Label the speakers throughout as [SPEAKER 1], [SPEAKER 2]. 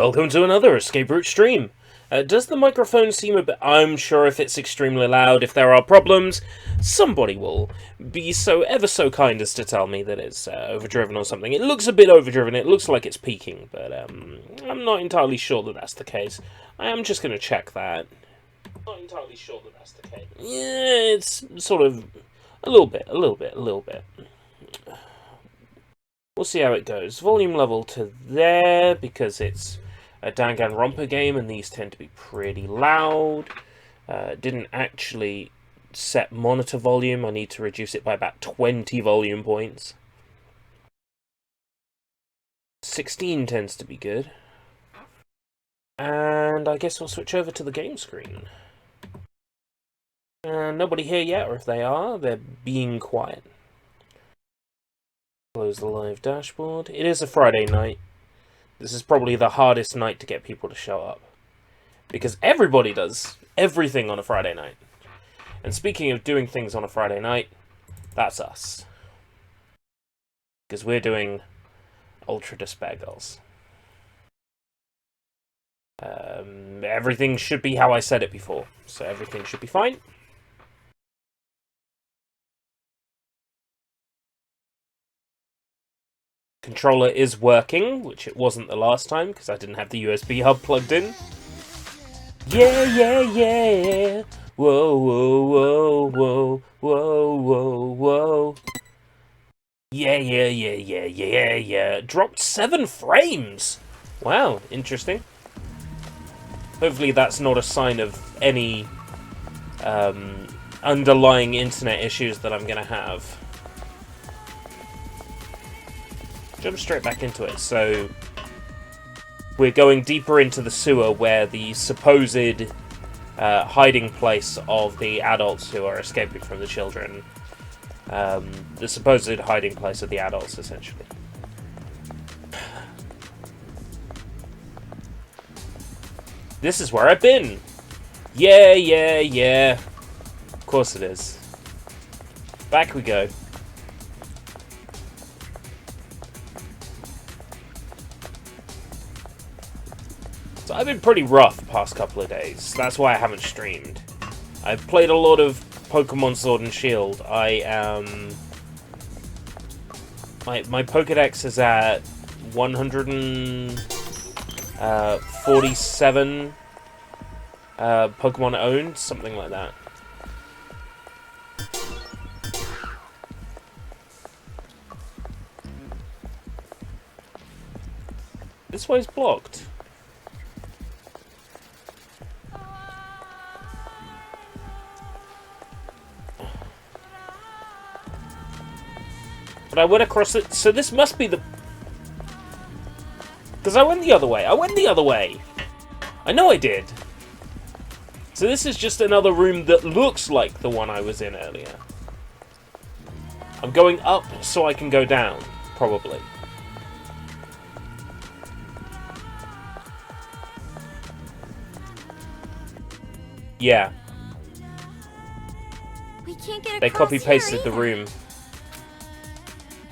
[SPEAKER 1] Welcome to another Escape Route stream. Does the microphone seem a bit... I'm sure if it's extremely loud, if there are problems, somebody will be so ever so kind as to tell me that it's overdriven or something. It looks a bit overdriven, it looks like it's peaking, but I'm not entirely sure that that's the case. I am just going to check that. Not entirely sure that that's the case. Yeah, it's sort of... a little bit. We'll see how it goes. Volume level to there, because it's a Danganronpa game and these tend to be pretty loud. Didn't actually set monitor volume. I need to reduce it by about 20 volume points. 16 tends to be good. And I guess we'll switch over to the game screen. Nobody here yet, or if they are, they're being quiet. Close the live dashboard. It is a Friday night. This is probably the hardest night to get people to show up. Because everybody does everything on a Friday night. And speaking of doing things on a Friday night, that's us. Because we're doing Ultra Despair Girls. Everything should be how I said it before. So everything should be fine. Controller is working, which it wasn't the last time, because I didn't have the USB hub plugged in. Yeah. Whoa. Whoa. Yeah. Dropped 7 frames! Wow, interesting. Hopefully that's not a sign of any underlying internet issues that I'm going to have. Jump straight back into it. So we're going deeper into the sewer where the supposed hiding place of the adults who are escaping from the children. The supposed hiding place of the adults, essentially. This is where I've been! Yeah. Of course it is. Back we go. So I've been pretty rough the past couple of days. That's why I haven't streamed. I've played a lot of Pokemon Sword and Shield. I am... My Pokedex is at 147 Pokemon owned, something like that. This way's blocked. But I went across it, so this must be the... Because I went the other way. I know I did. So this is just another room that looks like the one I was in earlier. I'm going up so I can go down, probably. Yeah.
[SPEAKER 2] We can't get across.
[SPEAKER 1] They copy-pasted the room.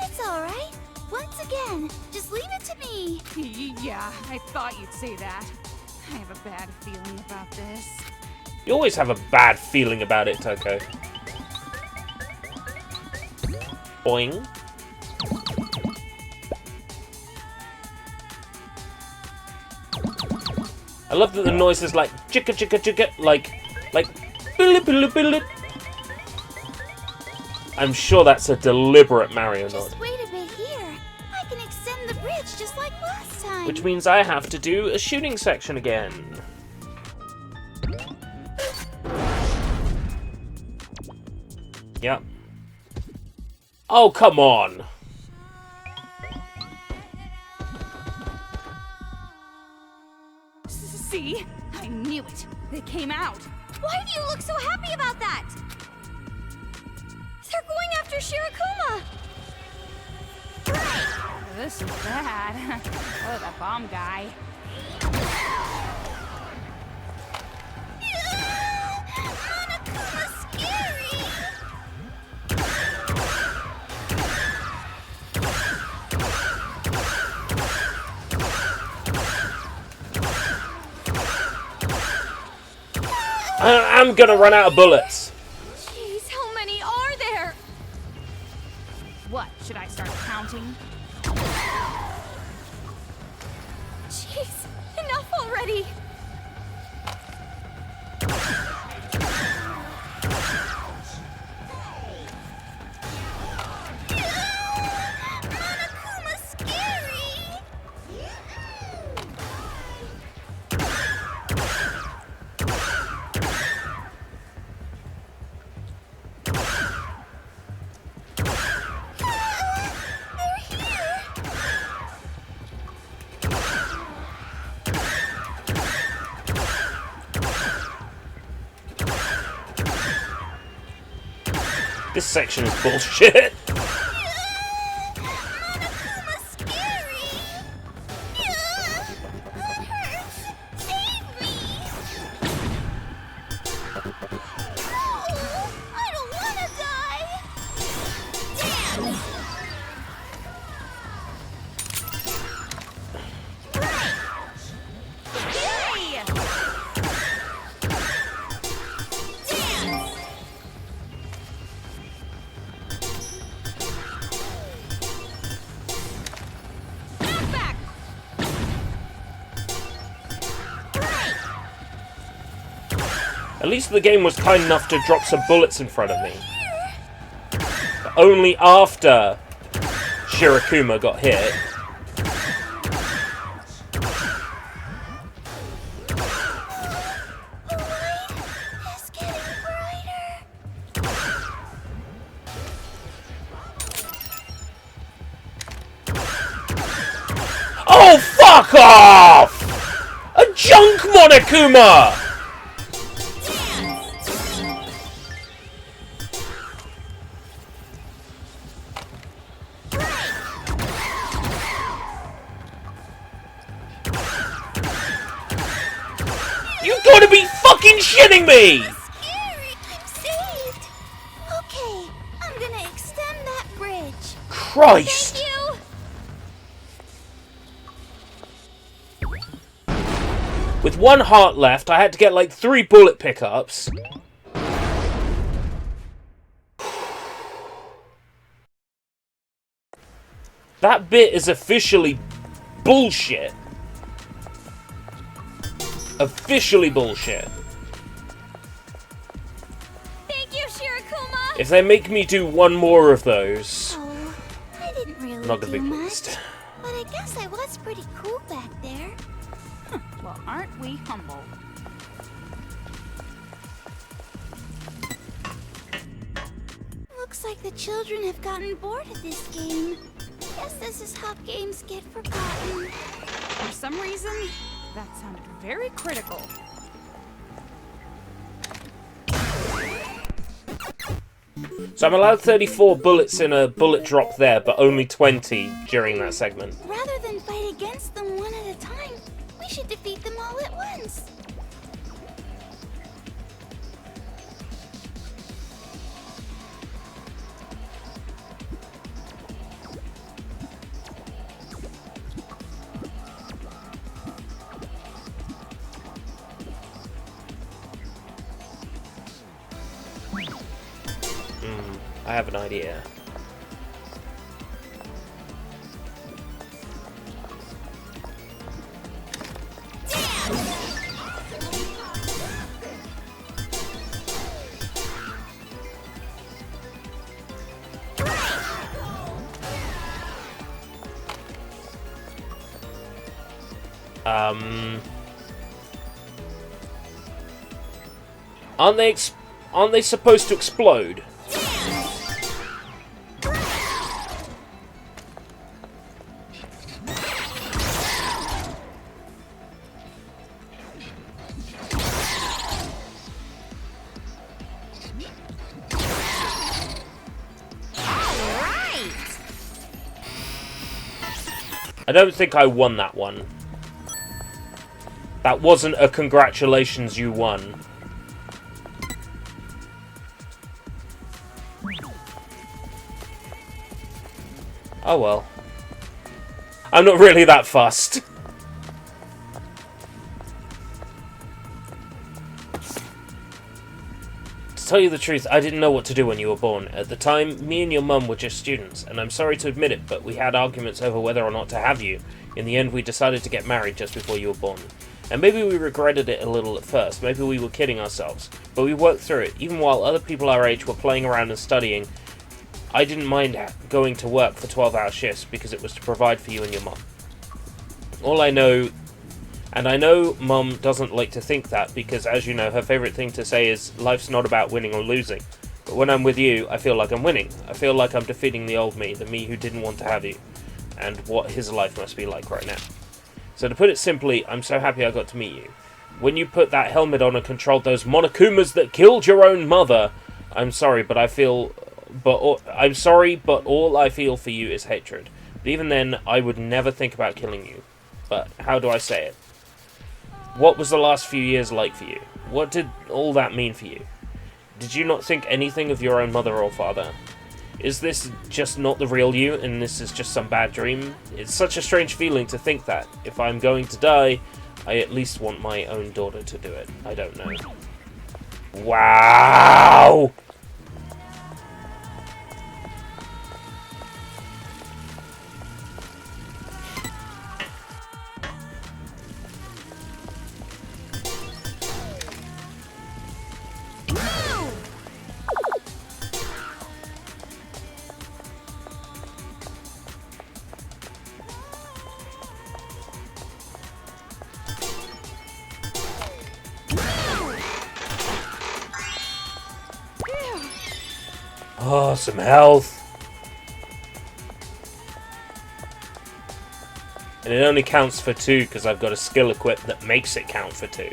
[SPEAKER 2] It's alright. Once again, just leave it to me.
[SPEAKER 3] Yeah, I thought you'd say that. I have a bad feeling about this.
[SPEAKER 1] You always have a bad feeling about it, Toko. Boing. I love that the noise is like chicka chicka chicka, like billy billy billy. I'm sure that's a deliberate Mario nod.
[SPEAKER 2] Just wait a bit here. I can extend the bridge just like last time.
[SPEAKER 1] Which means I have to do a shooting section again. Yep. Oh, come on.
[SPEAKER 3] See? I knew it. They came out.
[SPEAKER 2] Why do you look so happy about that? They're going after Shirokuma.
[SPEAKER 3] This is bad. Oh, that bomb guy.
[SPEAKER 2] Monokuma's scary.
[SPEAKER 1] I'm gonna run out of bullets.
[SPEAKER 3] Jeez, how many are there? What, should I start counting? Jeez, enough already!
[SPEAKER 2] Monokuma's scary! They're here!
[SPEAKER 1] This section is bullshit.
[SPEAKER 2] Monokuma's scary! That hurts! Save me! No! I don't wanna die! Damn!
[SPEAKER 3] Yay!
[SPEAKER 2] Dance!
[SPEAKER 3] Knock back!
[SPEAKER 1] At least the game was kind enough to drop some bullets in front of me. But only after Shirakuma got hit.
[SPEAKER 2] The light is getting brighter.
[SPEAKER 1] Oh, fuck off! A junk Monokuma! You gotta be fucking shitting me!
[SPEAKER 2] Scary! I'm saved! Okay, I'm gonna extend that bridge.
[SPEAKER 1] Christ!
[SPEAKER 2] Thank you!
[SPEAKER 1] With one heart left, I had to get like 3 bullet pickups. That bit is officially bullshit. Officially bullshit.
[SPEAKER 2] Thank you, Shirakuma!
[SPEAKER 1] If they make me do one more of those,
[SPEAKER 2] Oh, I didn't really
[SPEAKER 1] I'm not gonna
[SPEAKER 2] do
[SPEAKER 1] be
[SPEAKER 2] much,
[SPEAKER 1] pleased.
[SPEAKER 2] but I guess I was pretty cool back there.
[SPEAKER 3] Well, aren't we humble?
[SPEAKER 2] Looks like the children have gotten bored of this game. Guess this is how games get forgotten.
[SPEAKER 3] For some reason, that sounded very critical.
[SPEAKER 1] So I'm allowed 34 bullets in a bullet drop there, but only 20 during that segment.
[SPEAKER 2] Rather than fight against them one at a time, we should defeat them all at once.
[SPEAKER 1] I have an idea. Aren't they supposed to explode? I don't think I won that one. That wasn't a congratulations, you won. Oh well. I'm not really that fussed. tell you the truth, I didn't know what to do when you were born. At the time, me and your mum were just students, and I'm sorry to admit it, but we had arguments over whether or not to have you. In the end, we decided to get married just before you were born. And maybe we regretted it a little at first, maybe we were kidding ourselves, but we worked through it. Even while other people our age were playing around and studying, I didn't mind going to work for 12-hour shifts because it was to provide for you and your mum. All I know, and I know Mum doesn't like to think that because, as you know, her favourite thing to say is, life's not about winning or losing. But when I'm with you, I feel like I'm winning. I feel like I'm defeating the old me, the me who didn't want to have you, and what his life must be like right now. So to put it simply, I'm so happy I got to meet you. When you put that helmet on and controlled those Monokumas that killed your own mother, I'm sorry, but I'm sorry, but all I feel for you is hatred. But even then, I would never think about killing you. But how do I say it? What was the last few years like for you? What did all that mean for you? Did you not think anything of your own mother or father? Is this just not the real you, and this is just some bad dream? It's such a strange feeling to think that. If I'm going to die, I at least want my own daughter to do it. I don't know. Wow! Oh, some health. And it only counts for 2 because I've got a skill equipped that makes it count for 2.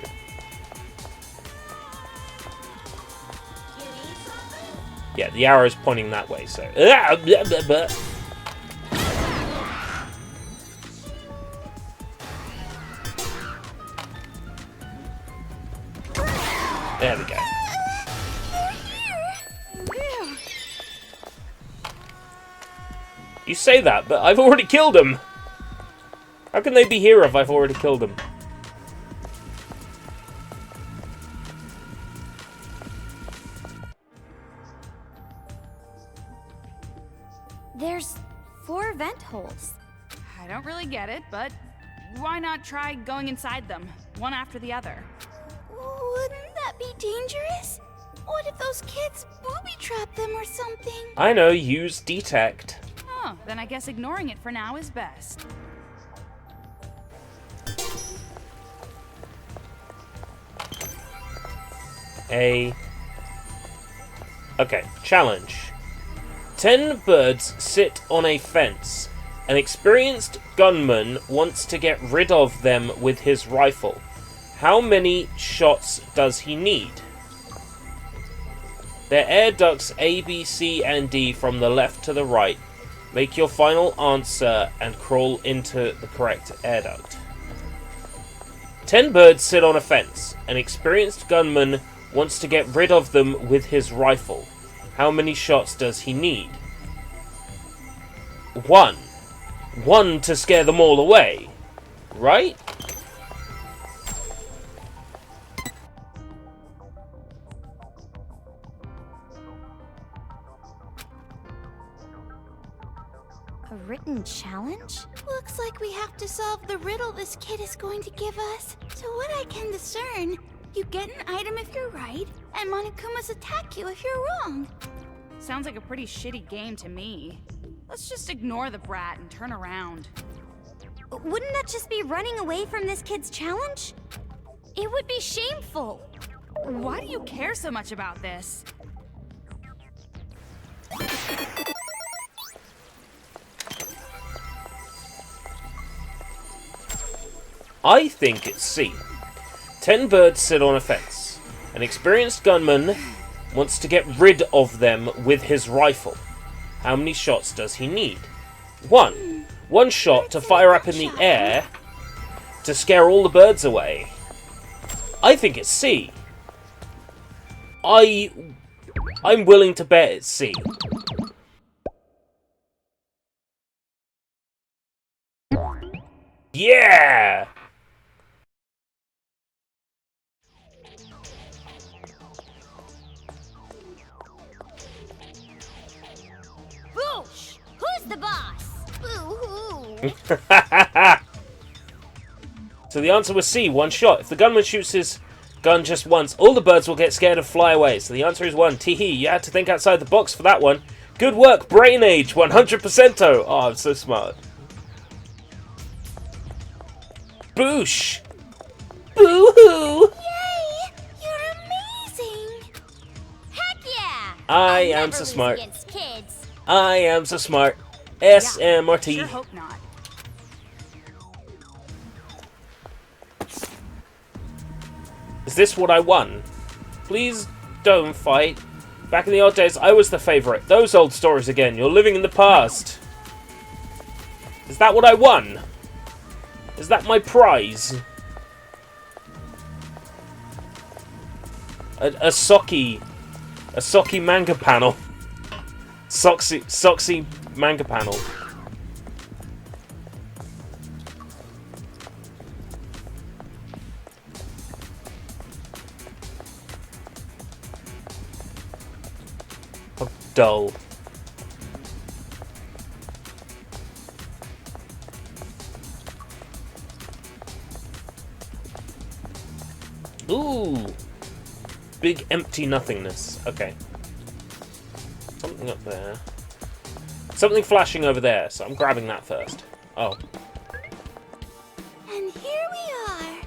[SPEAKER 1] Yeah, the arrow's pointing that way, so... There we go. You say that, but I've already killed him! How can they be here if I've already killed them?
[SPEAKER 2] There's 4 vent holes.
[SPEAKER 3] I don't really get it, but why not try going inside them, one after the other?
[SPEAKER 2] Wouldn't that be dangerous? What if those kids booby-trap them or something?
[SPEAKER 1] I know, use detect.
[SPEAKER 3] Oh, then I guess ignoring it for now is best.
[SPEAKER 1] Okay, challenge. 10 birds sit on a fence. An experienced gunman wants to get rid of them with his rifle. How many shots does he need? There are air ducts A, B, C, and D from the left to the right. Make your final answer and crawl into the correct air duct. 10 birds sit on a fence. An experienced gunman wants to get rid of them with his rifle. How many shots does he need? 1. 1 to scare them all away. Right?
[SPEAKER 2] A written challenge? Looks like we have to solve the riddle this kid is going to give us. So what I can discern, you get an item if you're right, and Monokumas attack you if you're wrong.
[SPEAKER 3] Sounds like a pretty shitty game to me. Let's just ignore the brat and turn around.
[SPEAKER 2] Wouldn't that just be running away from this kid's challenge? It would be shameful.
[SPEAKER 3] Why do you care so much about this?
[SPEAKER 1] I think it's C. 10 birds sit on a fence. An experienced gunman wants to get rid of them with his rifle. How many shots does he need? 1. 1 shot to fire up in the air to scare all the birds away. I think it's C. I'm willing to bet it's C. Yeah! So the answer was C, one shot. If the gunman shoots his gun just once, all the birds will get scared and fly away. So the answer is 1. Tee-hee, you had to think outside the box for that one. Good work, brain age, 100%. Oh, I'm so smart. Boosh! Boo-hoo!
[SPEAKER 2] Yay! You're amazing!
[SPEAKER 3] Heck yeah!
[SPEAKER 1] I
[SPEAKER 3] I'll
[SPEAKER 1] am
[SPEAKER 3] never
[SPEAKER 1] so
[SPEAKER 3] lose
[SPEAKER 1] smart.
[SPEAKER 3] against kids.
[SPEAKER 1] I am so smart. S-M-R-T.
[SPEAKER 3] Sure hope not.
[SPEAKER 1] Is this what I won? Please don't fight. Back in the old days, I was the favourite. Those old stories again. You're living in the past. Is that what I won? Is that my prize? A Socky manga panel. Soxy manga panel. How dull. Ooh. Big empty nothingness. Okay. Something up there. Something flashing over there, so I'm grabbing that first. Oh.
[SPEAKER 2] And here we are.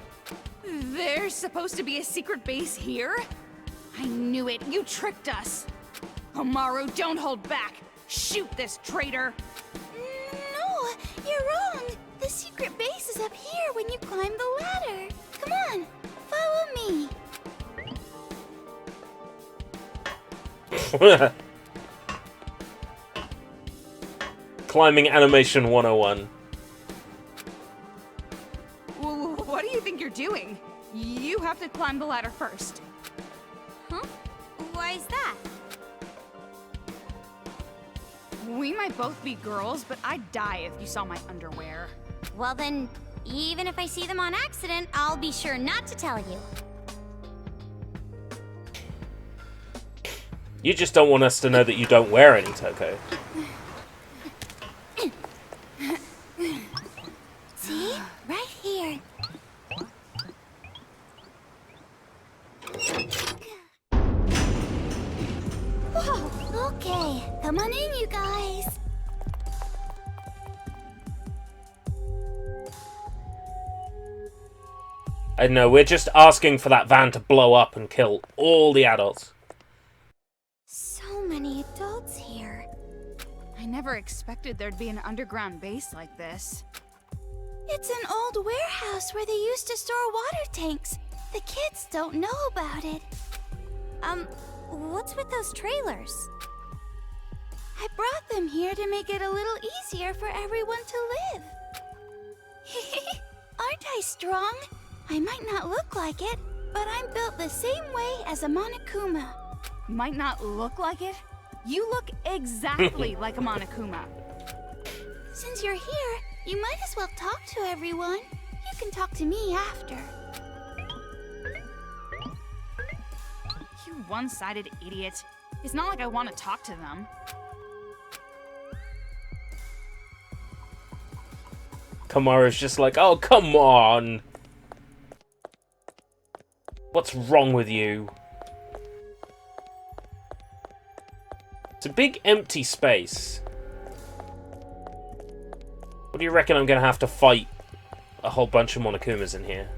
[SPEAKER 3] There's supposed to be a secret base here? I knew it. You tricked us. Amaru, don't hold back. Shoot this traitor.
[SPEAKER 2] No, you're wrong. The secret base is up here when you climb the ladder. Come on, follow me.
[SPEAKER 1] Climbing animation 101.
[SPEAKER 3] What do you think you're doing? You have to climb the ladder first.
[SPEAKER 2] Huh? Why is that?
[SPEAKER 3] We might both be girls, but I'd die if you saw my underwear.
[SPEAKER 2] Well then, even if I see them on accident, I'll be sure not to tell you.
[SPEAKER 1] You just don't want us to know that you don't wear any, Toko.
[SPEAKER 2] See? Right here. Whoa, okay. Come on in, you guys.
[SPEAKER 1] I know, we're just asking for that van to blow up and kill all the adults.
[SPEAKER 2] So many adults here.
[SPEAKER 3] I never expected there'd be an underground base like this.
[SPEAKER 2] It's an old warehouse where they used to store water tanks. The kids don't know about it. What's with those trailers? I brought them here to make it a little easier for everyone to live. Aren't I strong? I might not look like it, but I'm built the same way as a Monokuma.
[SPEAKER 3] Might not look like it? You look exactly like a Monokuma.
[SPEAKER 2] Since you're here, you might as well talk to everyone. You can talk to me after.
[SPEAKER 3] You one-sided idiot. It's not like I want to talk to them.
[SPEAKER 1] Kamaru's just like, oh, come on! What's wrong with you? It's a big empty space. What do you reckon I'm going to have to fight a whole bunch of Monokumas in here?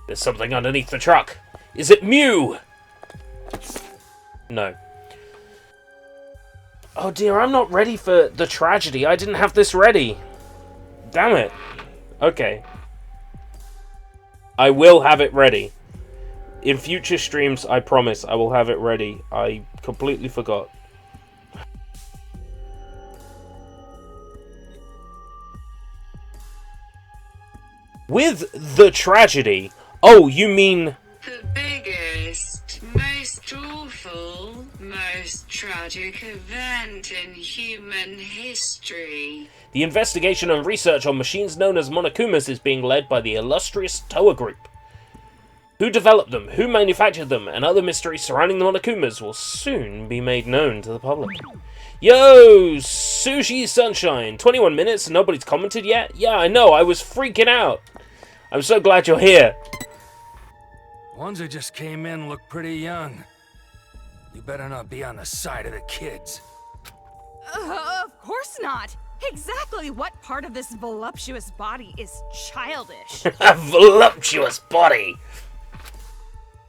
[SPEAKER 1] There's something underneath the truck. Is it Mew? No. Oh dear, I'm not ready for the tragedy. I didn't have this ready. Damn it. Okay. I will have it ready. In future streams, I promise, I will have it ready. I completely forgot. With the tragedy? Oh, you mean...
[SPEAKER 4] The biggest, most awful, most tragic event in human history.
[SPEAKER 1] The investigation and research on machines known as Monokumas is being led by the illustrious Toa Group. Who developed them, who manufactured them, and other mysteries surrounding the Monokumas will soon be made known to the public. Yo, Sushi Sunshine, 21 minutes, nobody's commented yet? Yeah, I know, I was freaking out. I'm so glad you're here.
[SPEAKER 5] Ones who just came in look pretty young. You better not be on the side of the kids.
[SPEAKER 3] Of course not. Exactly what part of this voluptuous body is childish?
[SPEAKER 1] A voluptuous body.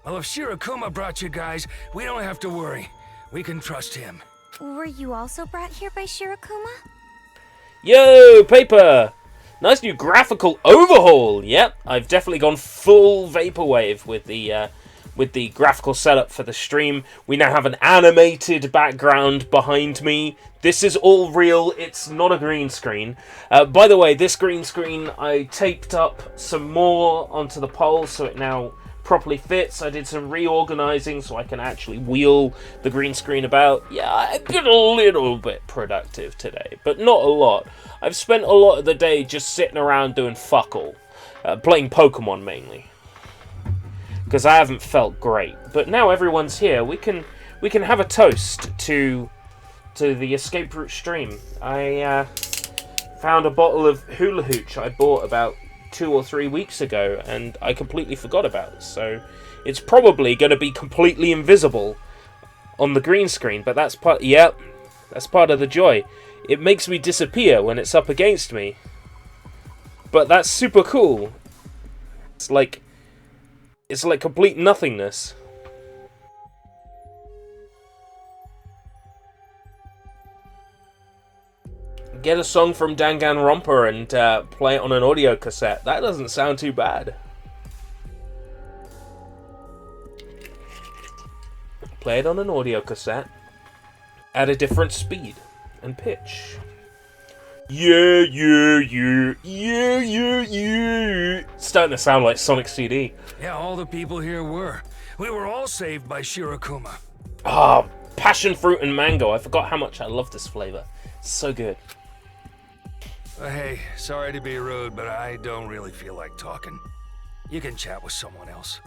[SPEAKER 5] Well, if Shirakuma brought you guys, we don't have to worry. We can trust him.
[SPEAKER 2] Were you also brought here by Shirakuma?
[SPEAKER 1] Yo, Paper! Nice new graphical overhaul. Yep, I've definitely gone full vaporwave with the graphical setup for the stream. We now have an animated background behind me. This is all real. It's not a green screen. By the way, this green screen, I taped up some more onto the pole so it now properly fits. I did some reorganizing so I can actually wheel the green screen about. Yeah, I've been a little bit productive today, but not a lot. I've spent a lot of the day just sitting around doing fuck all. Playing Pokemon mainly. Because I haven't felt great. But now everyone's here, we can have a toast to the Escape Route stream. I found a bottle of Hula Hooch I bought about 2 or 3 weeks ago, and I completely forgot about it. So it's probably going to be completely invisible on the green screen, but that's part. Yep, that's part of the joy. It makes me disappear when it's up against me, but that's super cool. It's like complete nothingness. Get a song from Danganronpa and play it on an audio cassette. That doesn't sound too bad. Play it on an audio cassette at a different speed and pitch. Yeah. It's starting to sound like Sonic CD.
[SPEAKER 5] Yeah, all the people here were. We were all saved by Shirakuma.
[SPEAKER 1] Ah, passion fruit and mango. I forgot how much I love this flavor. It's so good.
[SPEAKER 5] Hey, sorry to be rude, but I don't really feel like talking. You can chat with someone else.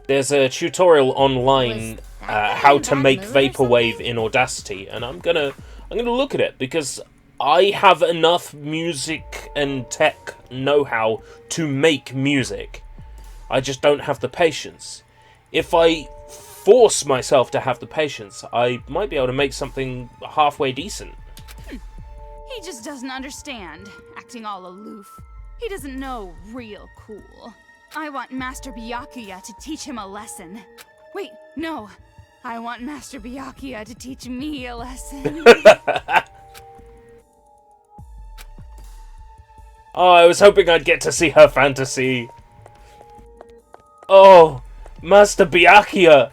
[SPEAKER 1] There's a tutorial online how to make vaporwave in Audacity, and I'm gonna look at it because I have enough music and tech know-how to make music. I just don't have the patience. If I force myself to have the patience, I might be able to make something halfway decent.
[SPEAKER 3] He just doesn't understand, acting all aloof. He doesn't know real cool. I want Master Byakuya to teach him a lesson. Wait, no. I want Master Byakuya to teach me a lesson.
[SPEAKER 1] Oh, I was hoping I'd get to see her fantasy. Oh, Master Byakuya.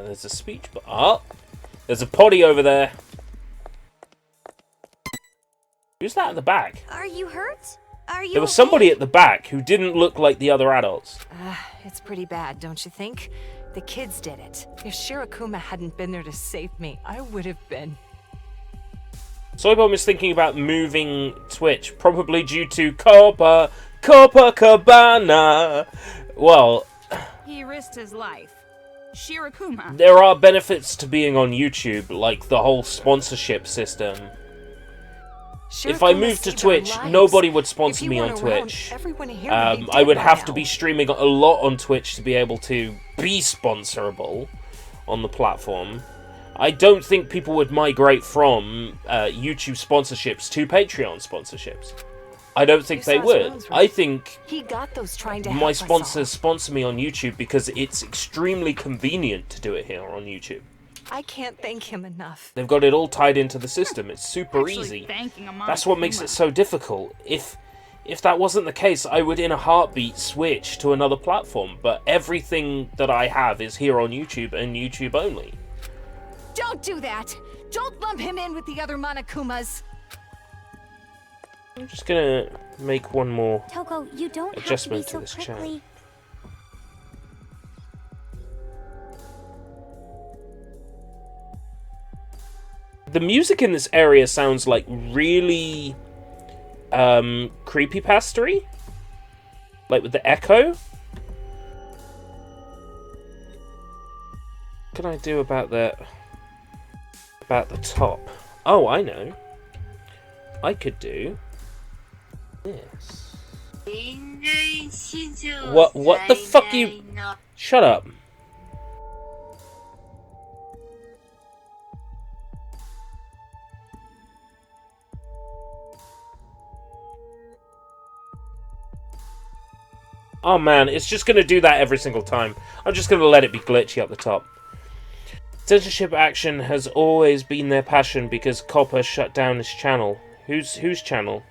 [SPEAKER 1] There's a speech, but there's a potty over there. Who's that at the back?
[SPEAKER 2] Are you hurt? Are you
[SPEAKER 1] There was somebody at the back who didn't look like the other adults.
[SPEAKER 6] It's pretty bad, don't you think? The kids did it. If Shirakuma hadn't been there to save me, I would have been.
[SPEAKER 1] Soybomb is thinking about moving Twitch, probably due to Copacabana. Well,
[SPEAKER 3] He risked his life. Shirakuma.
[SPEAKER 1] there are benefits to being on YouTube, like the whole sponsorship system. If I moved to Twitch, nobody would sponsor me on Twitch. I would have to be streaming a lot on Twitch to be able to be sponsorable on the platform. I don't think people would migrate from YouTube sponsorships to Patreon sponsorships. I don't think they would. I think
[SPEAKER 6] he got those trying to
[SPEAKER 1] my sponsors sponsor me on YouTube because it's extremely convenient to do it here on YouTube.
[SPEAKER 6] I can't thank him enough.
[SPEAKER 1] They've got it all tied into the system. It's super
[SPEAKER 3] Actually
[SPEAKER 1] easy.
[SPEAKER 3] thanking a
[SPEAKER 1] That's what makes it so difficult. If that wasn't the case, I would in a heartbeat switch to another platform. But everything that I have is here on YouTube and YouTube only.
[SPEAKER 6] Don't do that! Don't lump him in with the other Monokumas!
[SPEAKER 1] I'm just gonna make one more
[SPEAKER 2] Toko, you don't
[SPEAKER 1] adjustment to
[SPEAKER 2] have to
[SPEAKER 1] this
[SPEAKER 2] be so prickly.
[SPEAKER 1] chat. The music in this area sounds like really creepypasta-y. Like with the echo. What can I do about the top? Oh, I know. I could do this. What the fuck you... Shut up. Oh man, it's just going to do that every single time. I'm just going to let it be glitchy up the top. Censorship action has always been their passion because Copper shut down his channel. Whose channel?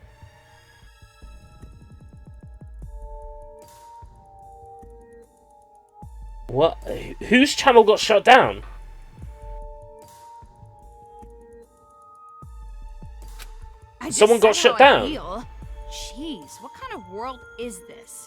[SPEAKER 1] What? Whose channel got shut down? Someone got shut down.
[SPEAKER 3] Jeez, what kind of world is this?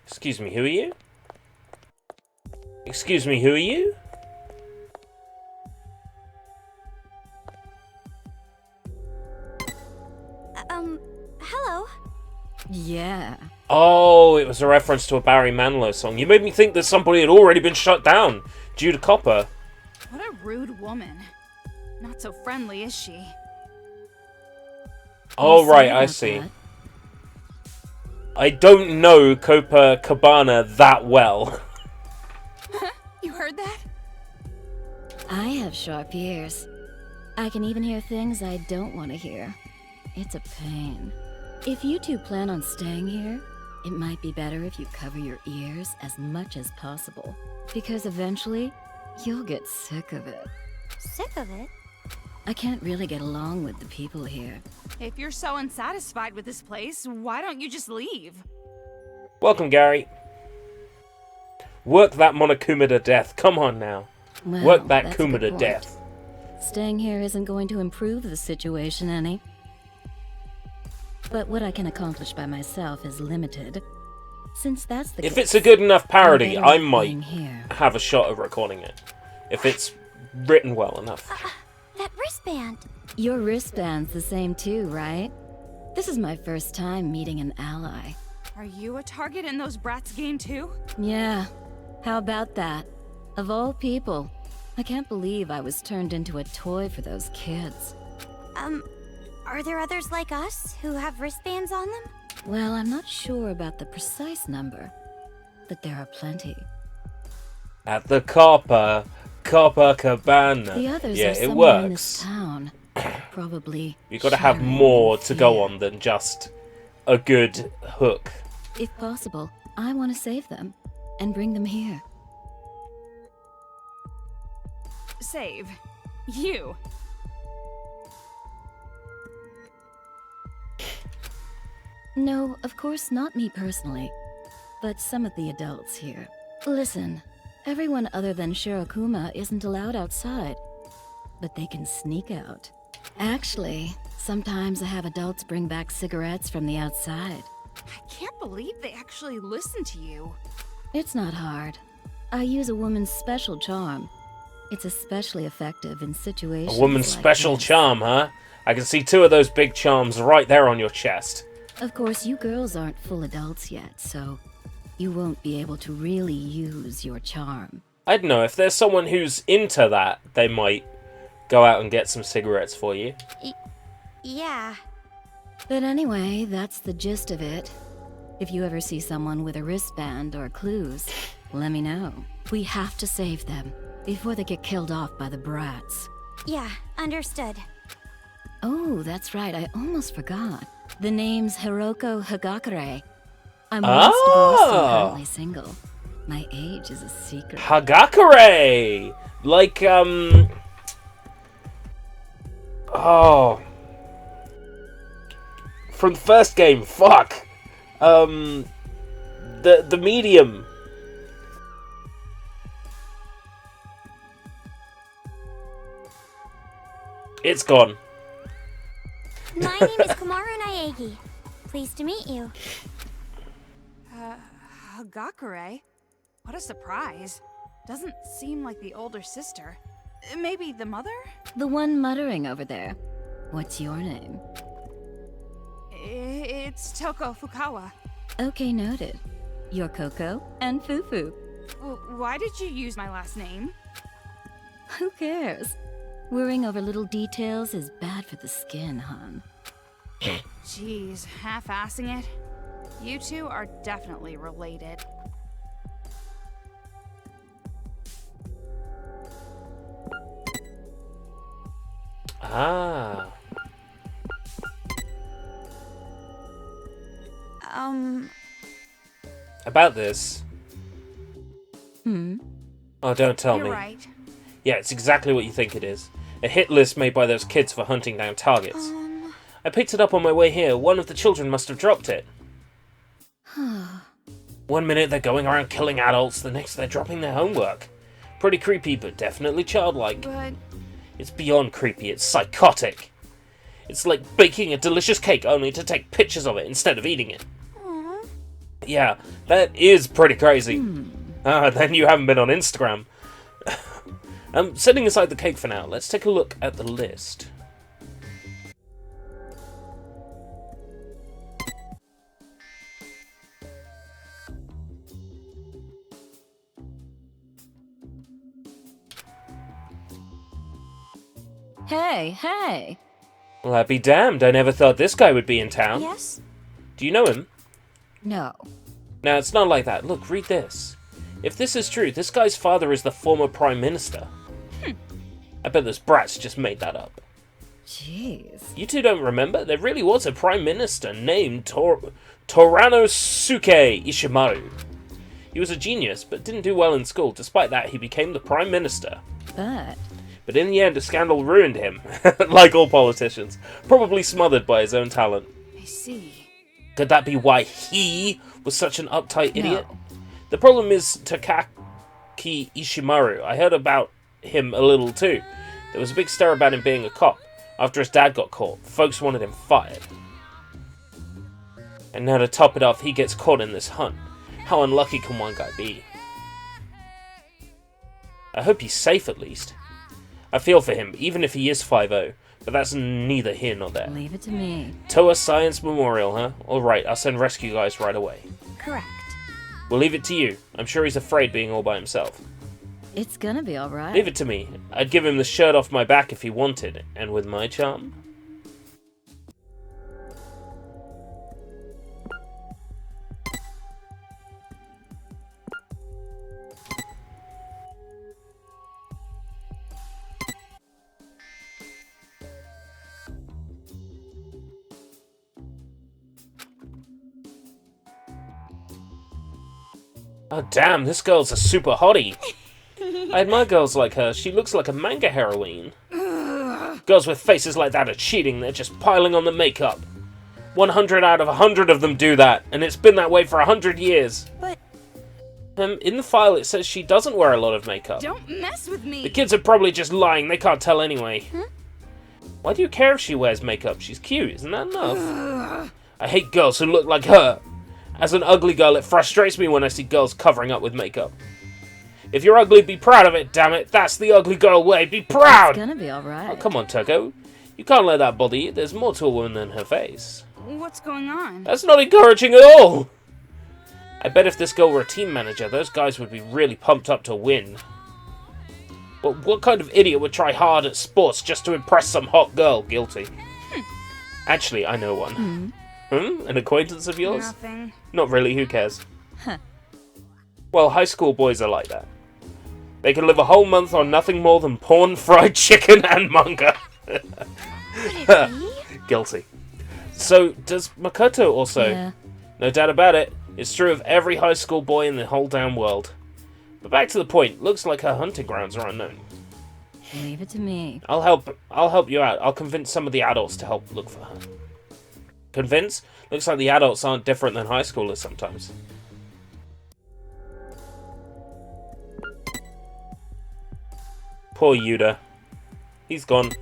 [SPEAKER 1] Excuse me, who are you? Excuse me, who are you?
[SPEAKER 2] Hello?
[SPEAKER 6] Yeah.
[SPEAKER 1] Oh, it was a reference to a Barry Manilow song. You made me think that somebody had already been shut down due to Copper.
[SPEAKER 3] What a rude woman. Not so friendly, is she?
[SPEAKER 1] Oh, right, I see.
[SPEAKER 6] That.
[SPEAKER 1] I don't know Copacabana that well.
[SPEAKER 3] You heard that?
[SPEAKER 7] I have sharp ears. I can even hear things I don't want to hear. It's a pain. If you two plan on staying here, it might be better if you cover your ears as much as possible. Because eventually, you'll get sick of it.
[SPEAKER 2] Sick of it?
[SPEAKER 7] I can't really get along with the people here.
[SPEAKER 3] If you're so unsatisfied with this place, why don't you just leave?
[SPEAKER 1] Welcome, Gary. Work that Monokuma to death. Come on now.
[SPEAKER 7] Well,
[SPEAKER 1] Work that
[SPEAKER 7] that's a
[SPEAKER 1] Kuma
[SPEAKER 7] good
[SPEAKER 1] to
[SPEAKER 7] point.
[SPEAKER 1] death.
[SPEAKER 7] Staying here isn't going to improve the situation any. But what I can accomplish by myself is limited. Since that's the
[SPEAKER 1] If
[SPEAKER 7] case,
[SPEAKER 1] it's a good enough parody,
[SPEAKER 7] I'm
[SPEAKER 1] I
[SPEAKER 7] better off
[SPEAKER 1] might
[SPEAKER 7] being here.
[SPEAKER 1] have a shot of recording it. If it's written well enough.
[SPEAKER 2] That wristband.
[SPEAKER 7] Your wristband's the same too, right? This is my first time meeting an ally.
[SPEAKER 3] Are you a target in those brats' game too?
[SPEAKER 7] Yeah, how about that? Of all people, I can't believe I was turned into a toy for those kids.
[SPEAKER 2] Are there others like us who have wristbands on them?
[SPEAKER 7] Well, I'm not sure about the precise number, but there are plenty.
[SPEAKER 1] At the Copacabana.
[SPEAKER 7] The others
[SPEAKER 1] Yeah,
[SPEAKER 7] are
[SPEAKER 1] it
[SPEAKER 7] somewhere in this
[SPEAKER 1] works.
[SPEAKER 7] town. Probably.
[SPEAKER 1] You gotta have
[SPEAKER 7] sharing
[SPEAKER 1] more
[SPEAKER 7] in
[SPEAKER 1] to go
[SPEAKER 7] fear.
[SPEAKER 1] on than just a good hook.
[SPEAKER 7] If possible, I want to save them and bring them here.
[SPEAKER 3] Save. You.
[SPEAKER 7] No, of course not me personally, but some of the adults here. Listen, everyone other than Shirokuma isn't allowed outside, but they can sneak out. Actually, sometimes I have adults bring back cigarettes from the outside.
[SPEAKER 3] I can't believe they actually listen to you.
[SPEAKER 7] It's not hard. I use a woman's special charm. It's especially effective in situations
[SPEAKER 1] A woman's
[SPEAKER 7] like
[SPEAKER 1] special
[SPEAKER 7] this.
[SPEAKER 1] charm, huh? I can see two of those big charms right there on your chest.
[SPEAKER 7] Of course, you girls aren't full adults yet, so you won't be able to really use your charm.
[SPEAKER 1] I don't know, if there's someone who's into that, they might go out and get some cigarettes for you.
[SPEAKER 2] Yeah.
[SPEAKER 7] But anyway, that's the gist of it. If you ever see someone with a wristband or clues, let me know. We have to save them before they get killed off by the brats.
[SPEAKER 2] Yeah, understood.
[SPEAKER 7] Oh, that's right, I almost forgot. The name's Hiroko Hagakure. I'm West Boston, currently single. My age is a secret.
[SPEAKER 1] Hagakure! Like, oh. From the first game, fuck! The medium. It's gone.
[SPEAKER 2] My name is Komaru Naegi. Pleased to meet you.
[SPEAKER 3] Hagakure? What a surprise. Doesn't seem like the older sister. Maybe the mother?
[SPEAKER 7] The one muttering over there. What's your name?
[SPEAKER 3] It's Toko Fukawa.
[SPEAKER 7] Okay, noted. You're Coco and Fufu.
[SPEAKER 3] Why did you use my last name?
[SPEAKER 7] Who cares? Worrying over little details is bad for the skin, hon.
[SPEAKER 3] Jeez, half-assing it. You two are definitely related.
[SPEAKER 1] Ah. About this. Oh, don't tell me.
[SPEAKER 3] You're right.
[SPEAKER 1] Yeah, it's exactly what you think it is. A hit list made by those kids for hunting down targets. I picked it up on my way here. One of the children must have dropped it. One minute they're going around killing adults, the next they're dropping their homework. Pretty creepy, but definitely childlike.
[SPEAKER 3] But
[SPEAKER 1] It's beyond creepy, it's psychotic. It's like baking a delicious cake only to take pictures of it instead of eating it. Yeah, that is pretty crazy. Then you haven't been on Instagram. Setting aside the cake for now, let's take a look at the list.
[SPEAKER 7] Hey!
[SPEAKER 1] Well, I'd be damned, I never thought this guy would be in town.
[SPEAKER 2] Yes?
[SPEAKER 1] Do you know him?
[SPEAKER 7] No.
[SPEAKER 1] Now, it's not like that. Look, read this. If this is true, this guy's father is the former Prime Minister. I bet those brats just made that up.
[SPEAKER 7] Jeez.
[SPEAKER 1] You two don't remember? There really was a Prime Minister named Toranosuke Ishimaru. He was a genius, but didn't do well in school. Despite that, he became the Prime Minister. But in the end, a scandal ruined him, like all politicians. Probably smothered by his own talent.
[SPEAKER 3] I see.
[SPEAKER 1] Could that be why he was such an uptight idiot?
[SPEAKER 7] No.
[SPEAKER 1] The problem is Takaki Ishimaru. I heard about him a little too. There was a big stir about him being a cop. After his dad got caught, folks wanted him fired. And now to top it off, he gets caught in this hunt. How unlucky can one guy be? I hope he's safe at least. I feel for him, even if he is 5-0. But that's neither here nor there.
[SPEAKER 7] Leave it to me.
[SPEAKER 1] Toa Science Memorial, huh? Alright, I'll send rescue guys right away.
[SPEAKER 7] Correct.
[SPEAKER 1] We'll leave it to you. I'm sure he's afraid being all by himself.
[SPEAKER 7] It's gonna be alright.
[SPEAKER 1] Leave it to me. I'd give him the shirt off my back if he wanted, and with my charm. Oh damn, this girl's a super hottie. I admire girls like her. She looks like a manga heroine. Girls with faces like that are cheating. They're just piling on the makeup. 100 out of 100 of them do that, and it's been that way for 100 years.
[SPEAKER 2] But
[SPEAKER 1] In the file it says she doesn't wear a lot of makeup.
[SPEAKER 3] Don't mess with me!
[SPEAKER 1] The kids are probably just lying. They can't tell anyway. Why do you care if she wears makeup? She's cute. Isn't that enough? I hate girls who look like her. As an ugly girl, it frustrates me when I see girls covering up with makeup. If you're ugly, be proud of it, damn it. That's the ugly girl way. Be proud!
[SPEAKER 7] It's gonna be alright.
[SPEAKER 1] Oh, come on, Toko. You can't let that bother you. There's more to a woman than her face.
[SPEAKER 3] What's going on?
[SPEAKER 1] That's not encouraging at all! I bet if this girl were a team manager, those guys would be really pumped up to win. But what kind of idiot would try hard at sports just to impress some hot girl? Guilty. Actually, I know one. An acquaintance of yours?
[SPEAKER 3] Nothing.
[SPEAKER 1] Not really, who cares? Well, high school boys are like that. They can live a whole month on nothing more than porn, fried chicken, and manga. Guilty. So, does Makoto also?
[SPEAKER 7] Yeah.
[SPEAKER 1] No doubt about it. It's true of every high school boy in the whole damn world. But back to the point. Looks like her hunting grounds are unknown.
[SPEAKER 7] Leave it to me.
[SPEAKER 1] I'll help you out. I'll convince some of the adults to help look for her. Convince? Looks like the adults aren't different than high schoolers sometimes. Poor Yuta. He's gone.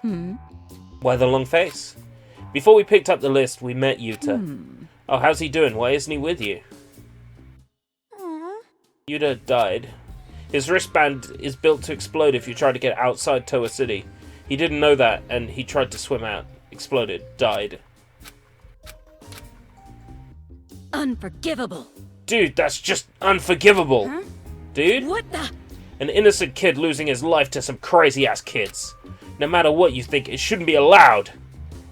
[SPEAKER 1] Why the long face? Before we picked up the list, we met Yuta. Oh, how's he doing? Why isn't he with you? Yuta died. His wristband is built to explode if you try to get outside Toa City. He didn't know that, and he tried to swim out. Exploded. Died.
[SPEAKER 7] Unforgivable.
[SPEAKER 1] Dude, that's just unforgivable.
[SPEAKER 7] Huh?
[SPEAKER 1] Dude?
[SPEAKER 7] What the?
[SPEAKER 1] An innocent kid losing his life to some crazy-ass kids. No matter what you think, it shouldn't be allowed.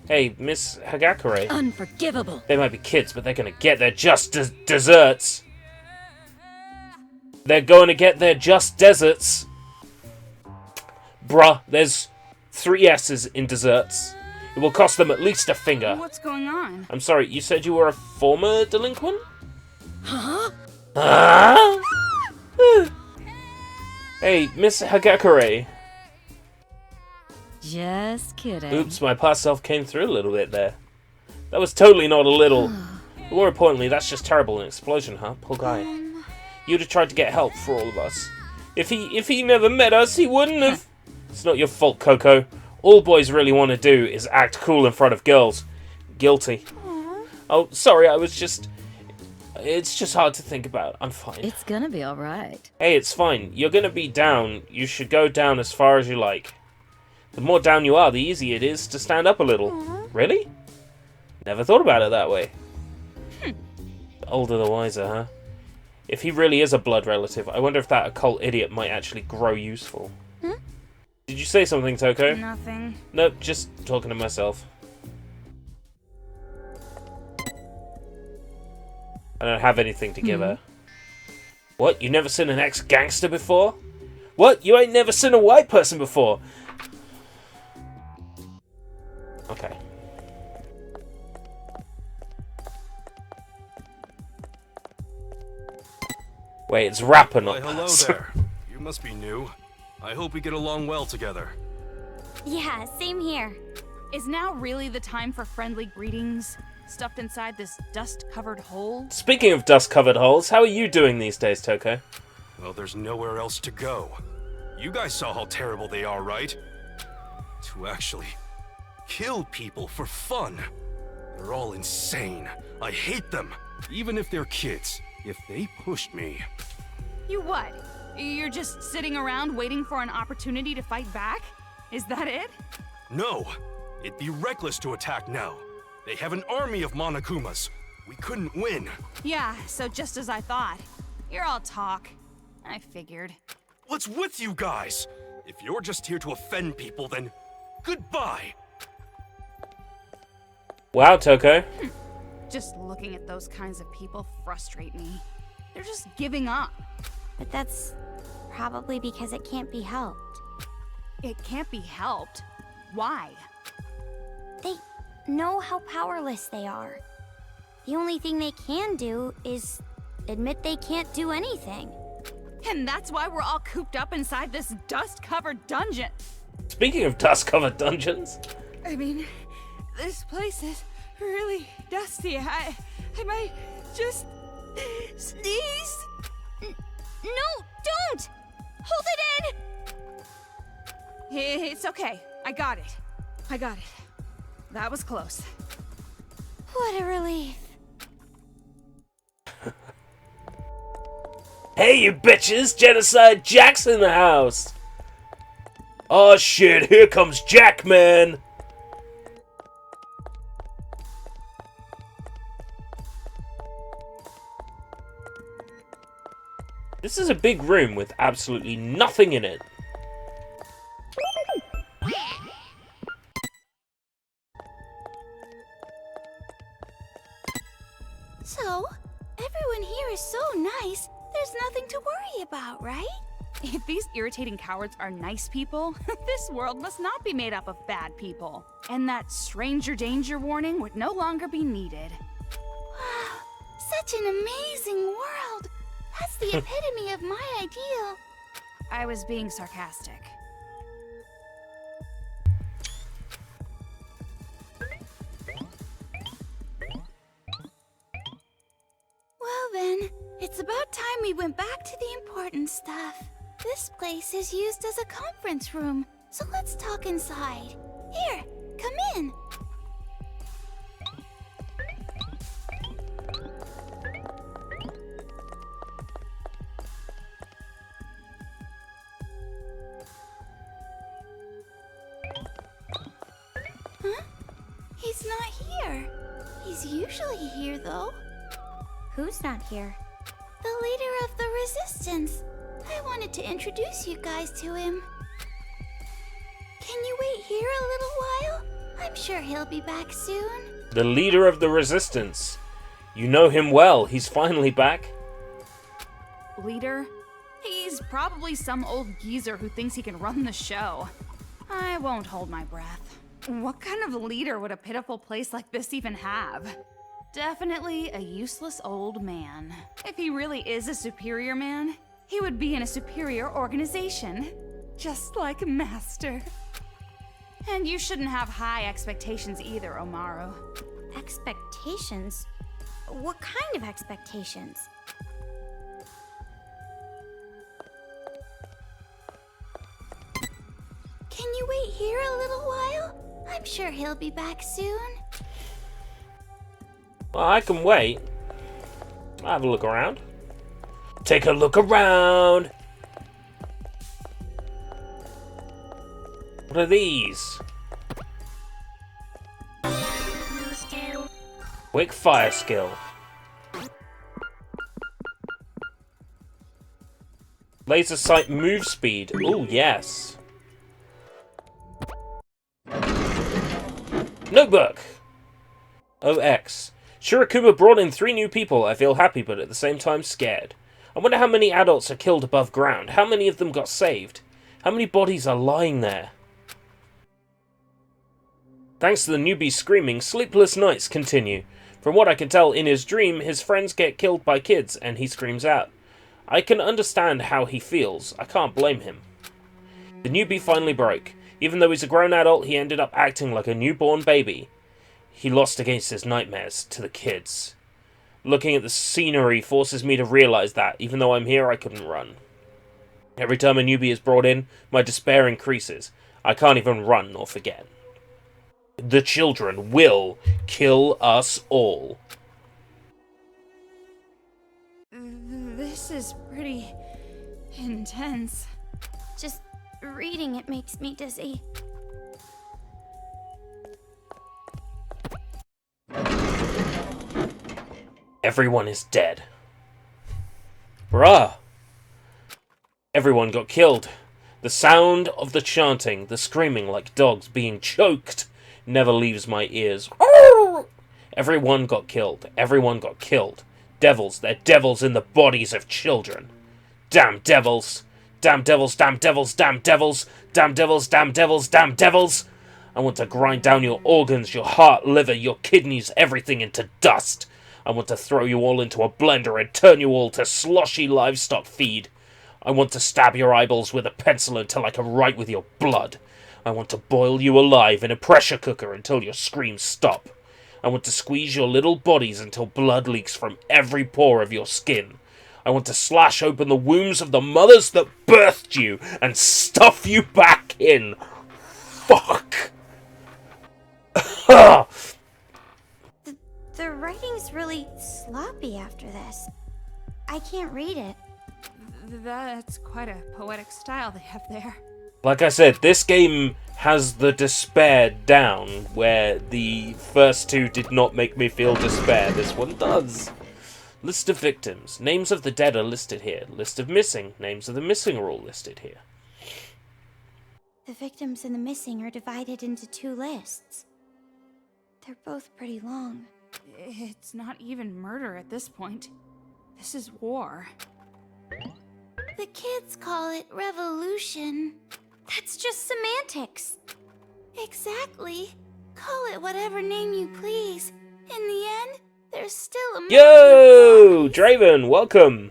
[SPEAKER 1] Hey, Miss Hagakure.
[SPEAKER 7] Unforgivable.
[SPEAKER 1] They might be kids, but they're gonna get their just desserts. They're going to get their just desserts. Bruh, there's 3 S's in desserts. It will cost them at least a finger.
[SPEAKER 3] What's going on?
[SPEAKER 1] I'm sorry, you said you were a former delinquent?
[SPEAKER 7] Huh?
[SPEAKER 1] Huh? Hey, Miss Hagakure.
[SPEAKER 7] Just kidding.
[SPEAKER 1] Oops, my past self came through a little bit there. That was totally not a little. More importantly, that's just terrible. An explosion, huh? Poor guy. You'd have tried to get help for all of us. If he never met us, he wouldn't have. It's not your fault, Coco. All boys really want to do is act cool in front of girls. Guilty. Oh, sorry, it's just hard to think about. I'm fine.
[SPEAKER 7] It's gonna be alright.
[SPEAKER 1] Hey, it's fine. You're gonna be down. You should go down as far as you like. The more down you are, the easier it is to stand up a little. Really? Never thought about it that way. The older the wiser, huh? If he really is a blood relative, I wonder if that occult idiot might actually grow useful. Did you say something, Toko?
[SPEAKER 3] Nothing.
[SPEAKER 1] Nope, just talking to myself. I don't have anything to give her. What? You never seen an ex-gangster before? What? You ain't never seen a white person before? Okay. Wait, it's rapping
[SPEAKER 5] Why,
[SPEAKER 1] on
[SPEAKER 5] hello
[SPEAKER 1] us.
[SPEAKER 5] there. You must be new. I hope we get along well together.
[SPEAKER 2] Yeah, same here.
[SPEAKER 3] Is now really the time for friendly greetings? Stuffed inside this dust-covered hole?
[SPEAKER 1] Speaking of dust-covered holes, how are you doing these days, Toko?
[SPEAKER 5] Well, there's nowhere else to go. You guys saw how terrible they are, right? To actually kill people for fun. They're all insane. I hate them. Even if they're kids. If they pushed me...
[SPEAKER 3] You what? You're just sitting around waiting for an opportunity to fight back? Is that it?
[SPEAKER 5] No! It'd be reckless to attack now. They have an army of Monokumas. We couldn't win.
[SPEAKER 3] Yeah, so just as I thought. You're all talk. I figured.
[SPEAKER 5] What's with you guys? If you're just here to offend people, then goodbye!
[SPEAKER 1] Wow, Toko.
[SPEAKER 3] Just looking at those kinds of people frustrate me. They're just giving up.
[SPEAKER 2] But that's probably because it can't be helped.
[SPEAKER 3] It can't be helped. Why?
[SPEAKER 2] They know how powerless they are. The only thing they can do is admit they can't do anything.
[SPEAKER 3] And that's why we're all cooped up inside this dust-covered dungeon.
[SPEAKER 1] Speaking of dust-covered dungeons...
[SPEAKER 3] I mean, this place is really dusty. I might just sneeze.
[SPEAKER 2] No, don't! Hold it in!
[SPEAKER 3] It's okay. I got it. That was close.
[SPEAKER 2] What a relief.
[SPEAKER 1] Hey, you bitches! Genocide Jack's in the house! Oh shit, here comes Jack, man! This is a big room with absolutely nothing in it.
[SPEAKER 2] So, everyone here is so nice, there's nothing to worry about, right?
[SPEAKER 3] If these irritating cowards are nice people, this world must not be made up of bad people. And that stranger danger warning would no longer be needed.
[SPEAKER 2] Wow, such an amazing world! That's the epitome of my ideal.
[SPEAKER 3] I was being sarcastic.
[SPEAKER 2] Well then, it's about time we went back to the important stuff. This place is used as a conference room, so let's talk inside. Here, come in. Huh? He's not here. He's usually here, though.
[SPEAKER 7] Who's not here?
[SPEAKER 2] The leader of the Resistance. I wanted to introduce you guys to him. Can you wait here a little while? I'm sure he'll be back soon.
[SPEAKER 1] The leader of the Resistance. You know him well. He's finally back.
[SPEAKER 3] Leader? He's probably some old geezer who thinks he can run the show. I won't hold my breath. What kind of leader would a pitiful place like this even have? Definitely a useless old man. If he really is a superior man, he would be in a superior organization. Just like Master. And you shouldn't have high expectations either, Omaru.
[SPEAKER 7] Expectations? What kind of expectations?
[SPEAKER 2] Can you wait here a little while? I'm sure he'll be back soon.
[SPEAKER 1] Well, I can wait. I'll have a look around. Take a look around. What are these? Quick fire skill. Laser sight move speed. Oh, yes. Notebook. OX. Shirokuma brought in 3 new people. I feel happy, but at the same time scared. I wonder how many adults are killed above ground. How many of them got saved? How many bodies are lying there? Thanks to the newbie screaming, sleepless nights continue. From what I can tell, in his dream, his friends get killed by kids, and he screams out. I can understand how he feels. I can't blame him. The newbie finally broke. Even though he's a grown adult, he ended up acting like a newborn baby. He lost against his nightmares to the kids. Looking at the scenery forces me to realize that, even though I'm here, I couldn't run. Every time a newbie is brought in, my despair increases. I can't even run or forget. The children will kill us all.
[SPEAKER 3] This is pretty intense.
[SPEAKER 2] Just reading it makes me dizzy.
[SPEAKER 1] Everyone is dead. Bruh. Everyone got killed. The sound of the chanting, the screaming like dogs being choked, never leaves my ears. Everyone got killed. Everyone got killed. Devils, they're devils in the bodies of children. Damn devils. Damn devils, damn devils, damn devils. Damn devils, damn devils, damn devils. I want to grind down your organs, your heart, liver, your kidneys, everything into dust. I want to throw you all into a blender and turn you all to sloshy livestock feed. I want to stab your eyeballs with a pencil until I can write with your blood. I want to boil you alive in a pressure cooker until your screams stop. I want to squeeze your little bodies until blood leaks from every pore of your skin. I want to slash open the wombs of the mothers that birthed you and stuff you back in. Fuck.
[SPEAKER 2] The writing's really sloppy after this. I can't read it.
[SPEAKER 3] That's quite a poetic style they have there.
[SPEAKER 1] Like I said, this game has the despair down, where the first 2 did not make me feel despair. This one does. List of victims. Names of the dead are listed here. List of missing. Names of the missing are all listed here.
[SPEAKER 2] The victims and the missing are divided into 2 lists. They're both pretty long.
[SPEAKER 3] It's not even murder at this point. This is war.
[SPEAKER 2] The kids call it revolution. That's just semantics. Exactly. Call it whatever name you please. In the end, there's still a
[SPEAKER 1] Yo! Draven, welcome!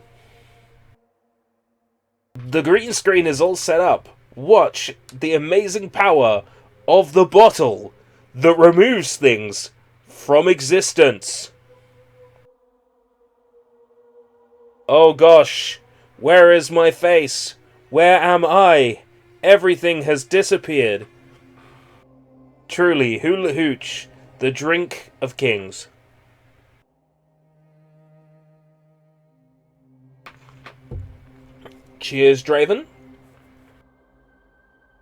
[SPEAKER 1] The green screen is all set up. Watch the amazing power of the bottle that removes things from existence. Oh gosh, where is my face? Where am I? Everything has disappeared. Truly, hula hooch, the drink of kings. Cheers, Draven.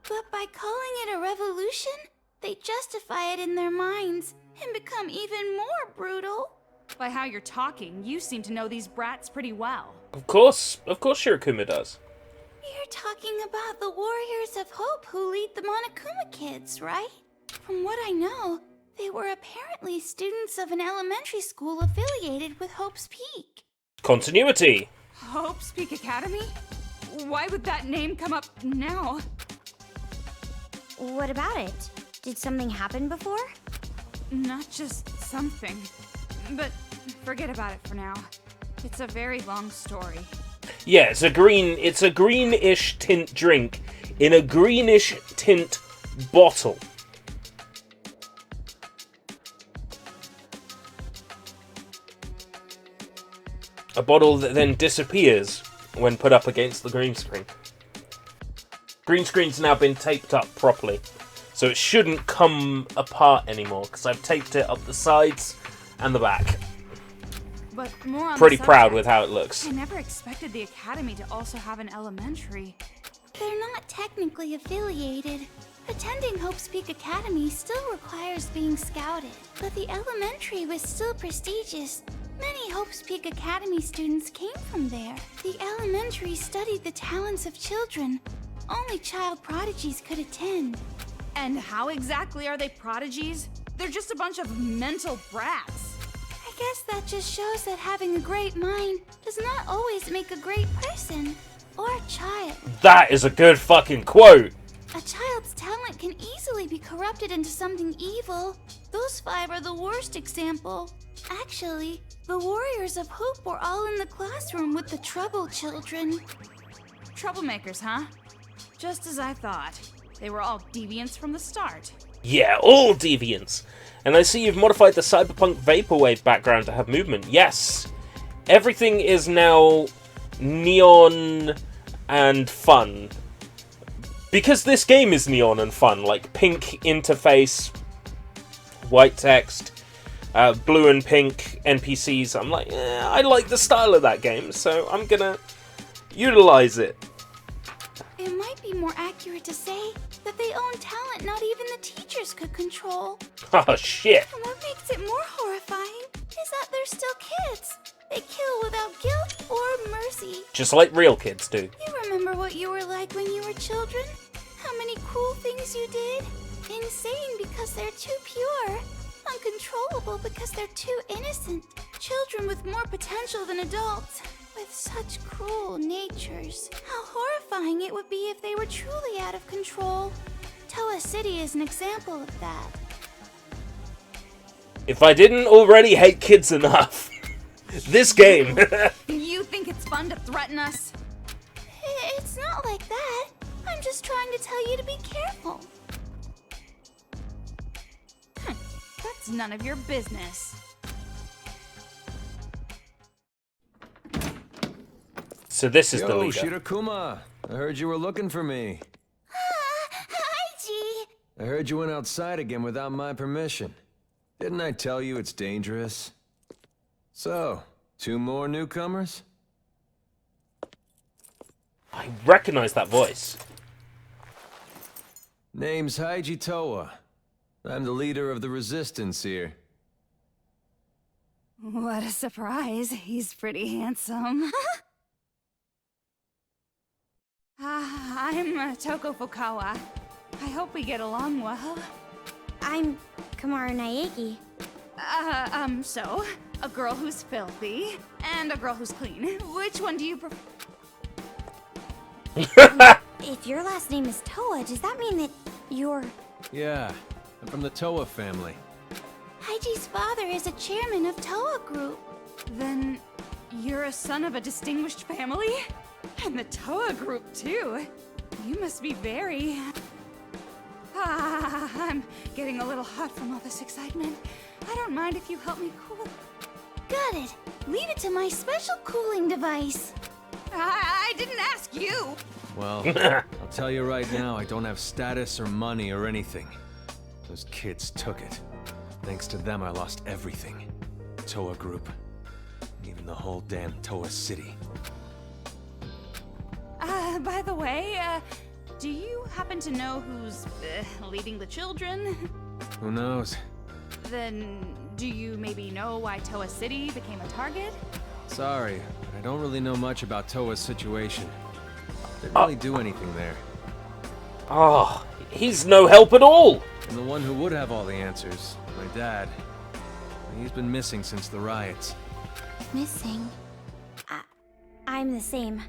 [SPEAKER 2] But by calling it a revolution, they justify it in their minds and become even more brutal.
[SPEAKER 3] By how you're talking, you seem to know these brats pretty well.
[SPEAKER 1] Of course Shirakuma does.
[SPEAKER 2] You're talking about the Warriors of Hope who lead the Monokuma kids, right? From what I know, they were apparently students of an elementary school affiliated with Hope's Peak.
[SPEAKER 1] Continuity.
[SPEAKER 3] Hope's Peak Academy? Why would that name come up now?
[SPEAKER 8] What about it? Did something happen before?
[SPEAKER 3] Not just something. But forget about it for now. It's a very long story.
[SPEAKER 1] Yeah, it's a greenish tint drink in a greenish tint bottle. A bottle that then disappears when put up against the green screen. Green screen's now been taped up properly, so it shouldn't come apart anymore, because I've taped it up the sides and the back.
[SPEAKER 3] But more on
[SPEAKER 1] Pretty
[SPEAKER 3] the
[SPEAKER 1] proud
[SPEAKER 3] subject,
[SPEAKER 1] with how it looks.
[SPEAKER 3] I never expected the academy to also have an elementary.
[SPEAKER 2] They're not technically affiliated. Attending Hope's Peak Academy still requires being scouted, but the elementary was still prestigious. Many Hope's Peak Academy students came from there. The elementary studied the talents of children. Only child prodigies could attend.
[SPEAKER 3] And how exactly are they prodigies? They're just a bunch of mental brats.
[SPEAKER 2] I guess that just shows that having a great mind does not always make a great person or child.
[SPEAKER 1] That is a good fucking quote.
[SPEAKER 2] A child's talent can easily be corrupted into something evil. Those 5 are the worst example. Actually, the Warriors of Hope were all in the classroom with the troubled children.
[SPEAKER 3] Troublemakers, huh? Just as I thought. They were all deviants from the start.
[SPEAKER 1] Yeah, all deviants. And I see you've modified the cyberpunk vaporwave background to have movement. Yes. Everything is now neon and fun. Because this game is neon and fun, like pink interface, white text, blue and pink NPCs. I'm like, I like the style of that game, so I'm gonna utilize it.
[SPEAKER 2] It might be more accurate to say that they own talent not even the teachers could control.
[SPEAKER 1] Oh, shit.
[SPEAKER 2] And what makes it more horrifying is that they're still kids. They kill without guilt or mercy.
[SPEAKER 1] Just like real kids do.
[SPEAKER 2] You remember what you were like when you were children? How many cruel things you did? Insane because they're too pure. Uncontrollable because they're too innocent. Children with more potential than adults. With such cruel natures. How horrifying it would be if they were truly out of control. Toa City is an example of that.
[SPEAKER 1] If I didn't already hate kids enough, this game.
[SPEAKER 3] You think it's fun to threaten us?
[SPEAKER 2] It's not like that. I'm just trying to tell you to be careful.
[SPEAKER 3] That's none of your business.
[SPEAKER 1] So this is the
[SPEAKER 9] Yo,
[SPEAKER 1] leader.
[SPEAKER 9] Shirakuma, I heard you were looking for me.
[SPEAKER 2] Hi, G.
[SPEAKER 9] I heard you went outside again without my permission. Didn't I tell you it's dangerous? So, 2 more newcomers?
[SPEAKER 1] I recognize that voice.
[SPEAKER 9] Name's Haiji Toa. I'm the leader of the resistance here.
[SPEAKER 3] What a surprise. He's pretty handsome. I'm Toko Fukawa. I hope we get along well.
[SPEAKER 8] I'm Kamaru Naegi.
[SPEAKER 3] So, a girl who's filthy and a girl who's clean. Which one do you prefer?
[SPEAKER 8] If your last name is Toa, does that mean that you're...
[SPEAKER 9] Yeah, I'm from the Toa family.
[SPEAKER 2] Haiji's father is a chairman of Toa Group.
[SPEAKER 3] Then you're a son of a distinguished family? And the Toa group, too. You must be very... I'm getting a little hot from all this excitement. I don't mind if you help me cool.
[SPEAKER 2] Got it. Leave it to my special cooling device.
[SPEAKER 3] I didn't ask you.
[SPEAKER 9] Well, I'll tell you right now, I don't have status or money or anything. Those kids took it. Thanks to them, I lost everything. Toa Group. Even the whole damn Toa City.
[SPEAKER 3] By the way, do you happen to know who's leading the children?
[SPEAKER 9] Who knows?
[SPEAKER 3] Then, do you maybe know why Toa City became a target?
[SPEAKER 9] Sorry, but I don't really know much about Toa's situation. Didn't really do anything there.
[SPEAKER 1] Oh, he's no help at all!
[SPEAKER 9] And the one who would have all the answers, my dad, he's been missing since the riots.
[SPEAKER 8] Missing? I'm the same.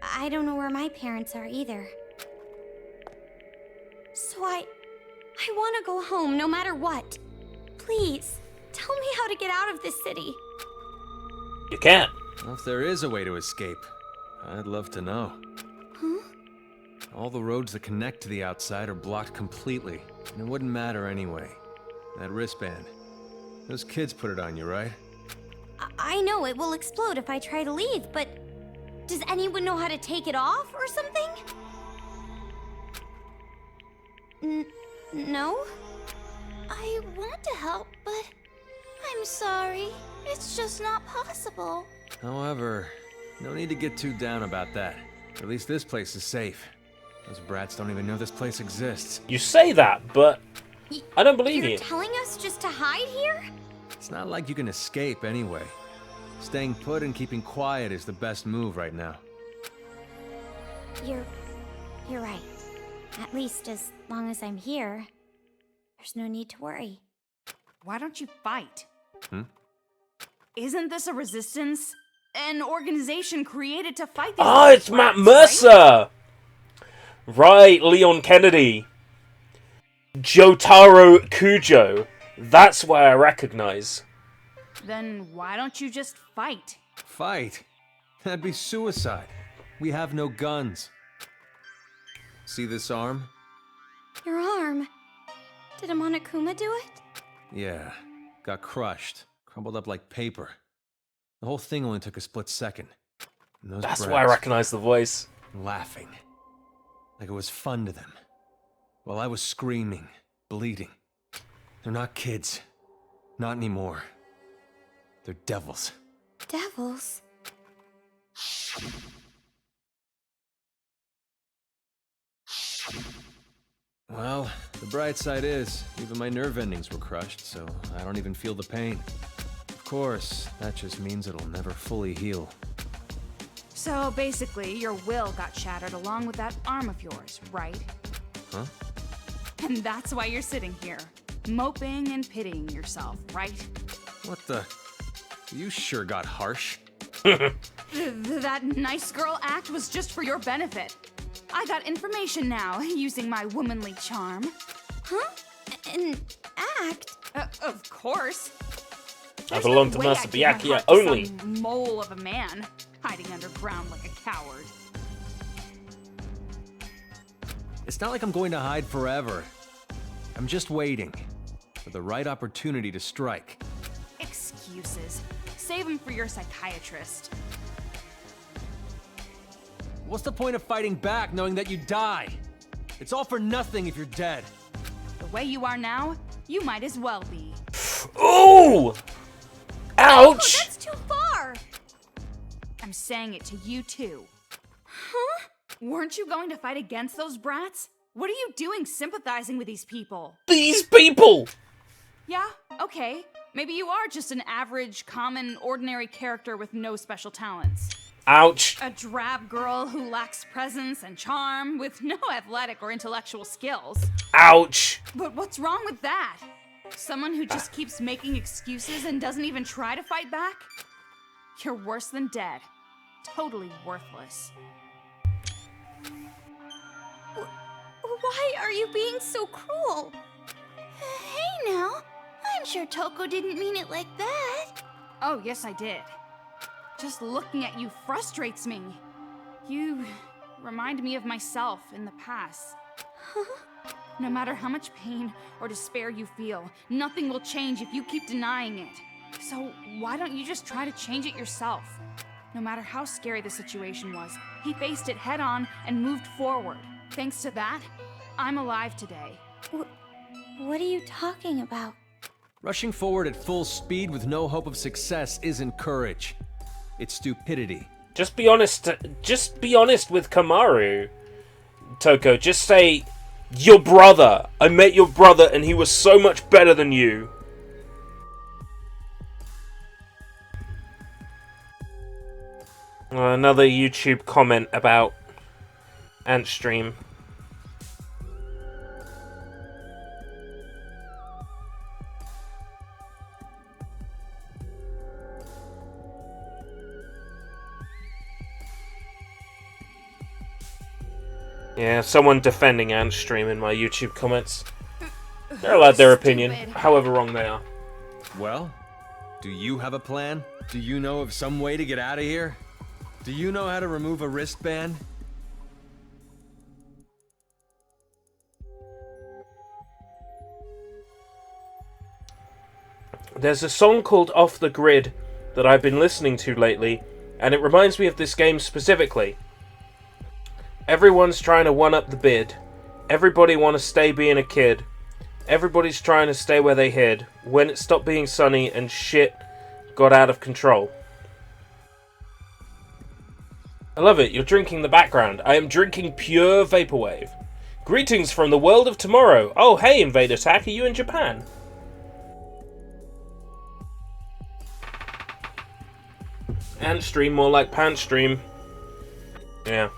[SPEAKER 8] I don't know where my parents are either. So I want to go home no matter what. Please, tell me how to get out of this city.
[SPEAKER 1] You can't.
[SPEAKER 9] Well, if there is a way to escape, I'd love to know.
[SPEAKER 8] Huh?
[SPEAKER 9] All the roads that connect to the outside are blocked completely, and it wouldn't matter anyway. That wristband. Those kids put it on you, right?
[SPEAKER 8] I know it will explode if I try to leave, but does anyone know how to take it off or something? No?
[SPEAKER 2] I want to help, but I'm sorry. It's just not possible.
[SPEAKER 9] However, no need to get too down about that. At least this place is safe. Those brats don't even know this place exists.
[SPEAKER 1] You say that, but I don't believe
[SPEAKER 8] You're
[SPEAKER 1] you.
[SPEAKER 8] telling us just to hide here?
[SPEAKER 9] It's not like you can escape anyway. Staying put and keeping quiet is the best move right now.
[SPEAKER 8] You're right. At least as long as I'm here, there's no need to worry.
[SPEAKER 3] Why don't you fight?
[SPEAKER 9] Hmm?
[SPEAKER 3] Isn't this a resistance? An organization created to fight these
[SPEAKER 1] Oh, it's Matt Mercer! Right, Leon Kennedy. Jotaro Kujo. That's why I recognize.
[SPEAKER 3] Then why don't you just fight?
[SPEAKER 9] Fight? That'd be suicide. We have no guns. See this arm?
[SPEAKER 8] Your arm. Did a Monokuma do it?
[SPEAKER 9] Yeah. Got crushed. Crumbled up like paper. The whole thing only took a split second. And those
[SPEAKER 1] That's why I
[SPEAKER 9] brats
[SPEAKER 1] recognize the voice.
[SPEAKER 9] laughing. Like it was fun to them. While I was screaming, bleeding. They're not kids. Not anymore. They're devils.
[SPEAKER 8] Devils?
[SPEAKER 9] Well, the bright side is, even my nerve endings were crushed, so I don't even feel the pain. Of course, that just means it'll never fully heal.
[SPEAKER 3] So basically, your will got shattered along with that arm of yours, right?
[SPEAKER 9] Huh?
[SPEAKER 3] And that's why you're sitting here, moping and pitying yourself, right?
[SPEAKER 9] What the? You sure got harsh.
[SPEAKER 3] That nice girl act was just for your benefit. I got information now, using my womanly charm.
[SPEAKER 8] Huh? An act?
[SPEAKER 3] Of course.
[SPEAKER 1] I
[SPEAKER 3] There's
[SPEAKER 1] belong
[SPEAKER 3] no
[SPEAKER 1] to
[SPEAKER 3] way
[SPEAKER 1] Master
[SPEAKER 3] I'd give my
[SPEAKER 1] Byakuya
[SPEAKER 3] heart to
[SPEAKER 1] only.
[SPEAKER 3] some mole of a man, hiding underground like a coward.
[SPEAKER 9] It's not like I'm going to hide forever. I'm just waiting for the right opportunity to strike.
[SPEAKER 3] Excuses. Save them for your psychiatrist.
[SPEAKER 9] What's the point of fighting back knowing that you die? It's all for nothing if you're dead.
[SPEAKER 3] The way you are now, you might as well be.
[SPEAKER 1] Ooh!
[SPEAKER 8] Oh,
[SPEAKER 1] Ouch!
[SPEAKER 8] that's too far!
[SPEAKER 3] I'm saying it to you too.
[SPEAKER 8] Huh?
[SPEAKER 3] Weren't you going to fight against those brats? What are you doing sympathizing with these people?
[SPEAKER 1] These people!
[SPEAKER 3] Yeah, okay. Maybe you are just an average, common, ordinary character with no special talents.
[SPEAKER 1] Ouch.
[SPEAKER 3] A drab girl who lacks presence and charm with no athletic or intellectual skills.
[SPEAKER 1] Ouch.
[SPEAKER 3] But what's wrong with that? Someone who just keeps making excuses and doesn't even try to fight back? You're worse than dead. Totally worthless.
[SPEAKER 8] Why are you being so cruel?
[SPEAKER 2] Hey now, I'm sure Toko didn't mean it like that.
[SPEAKER 3] Oh, yes I did. Just looking at you frustrates me. You remind me of myself in the past. No matter how much pain or despair you feel, nothing will change if you keep denying it. So why don't you just try to change it yourself? No matter how scary the situation was, he faced it head on and moved forward. Thanks to that, I'm alive today.
[SPEAKER 8] What are you talking about?
[SPEAKER 9] Rushing forward at full speed with no hope of success isn't courage. It's stupidity.
[SPEAKER 1] Just be honest with Kamaru. Toko, just say, your brother. I met your brother and he was so much better than you. Another YouTube comment about Antstream. Yeah, someone defending Antstream in my YouTube comments. They're allowed their opinion, however wrong they are.
[SPEAKER 9] Well, do you have a plan? Do you know of some way to get out of here? Do you know how to remove a wristband?
[SPEAKER 1] There's a song called Off the Grid that I've been listening to lately, and it reminds me of this game specifically. Everyone's trying to one-up the bid. Everybody want to stay being a kid. Everybody's trying to stay where they hid. When it stopped being sunny and shit got out of control. I love it. You're drinking the background. I am drinking pure vaporwave. Greetings from the world of tomorrow. Oh, hey, Invade Attack. Are you in Japan? Antstream, more like Pantstream. Yeah.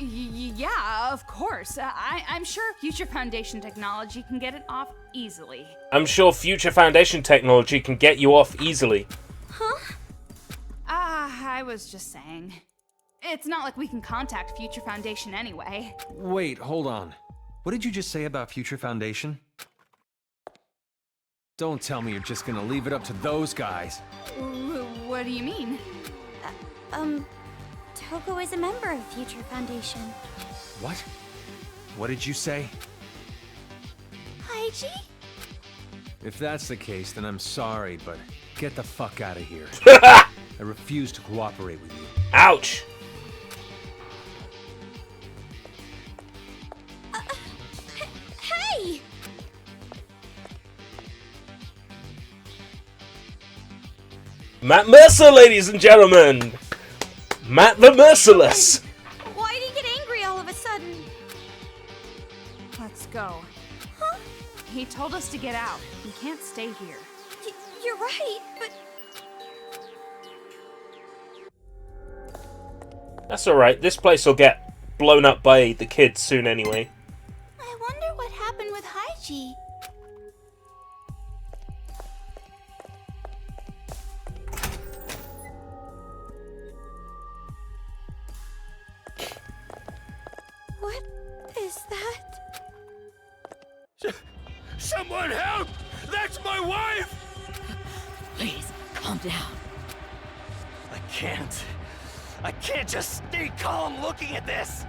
[SPEAKER 3] Yeah, of course. I'm sure Future Foundation technology can get it off easily.
[SPEAKER 1] I'm sure Future Foundation technology can get you off easily.
[SPEAKER 3] Huh? I was just saying. It's not like we can contact Future Foundation anyway.
[SPEAKER 9] Wait, hold on. What did you just say about Future Foundation? Don't tell me you're just gonna leave it up to those guys.
[SPEAKER 3] What do you mean?
[SPEAKER 8] Toko is a member of Future Foundation.
[SPEAKER 9] What? What did you say?
[SPEAKER 2] Haiji?
[SPEAKER 9] If that's the case, then I'm sorry, but get the fuck out of here. I refuse to cooperate with you.
[SPEAKER 1] Ouch!
[SPEAKER 8] Hey!
[SPEAKER 1] Matt Mercer, ladies and gentlemen! Matt the Merciless!
[SPEAKER 8] Why did he get angry all of a sudden?
[SPEAKER 3] Let's go.
[SPEAKER 8] Huh?
[SPEAKER 3] He told us to get out. We can't stay here.
[SPEAKER 8] You're right, but...
[SPEAKER 1] That's alright, this place will get blown up by the kids soon anyway.
[SPEAKER 2] I wonder what happened with Haiji.
[SPEAKER 8] What is that?
[SPEAKER 5] Someone help! That's my wife!
[SPEAKER 7] Please, calm down.
[SPEAKER 5] I can't just stay calm looking at this!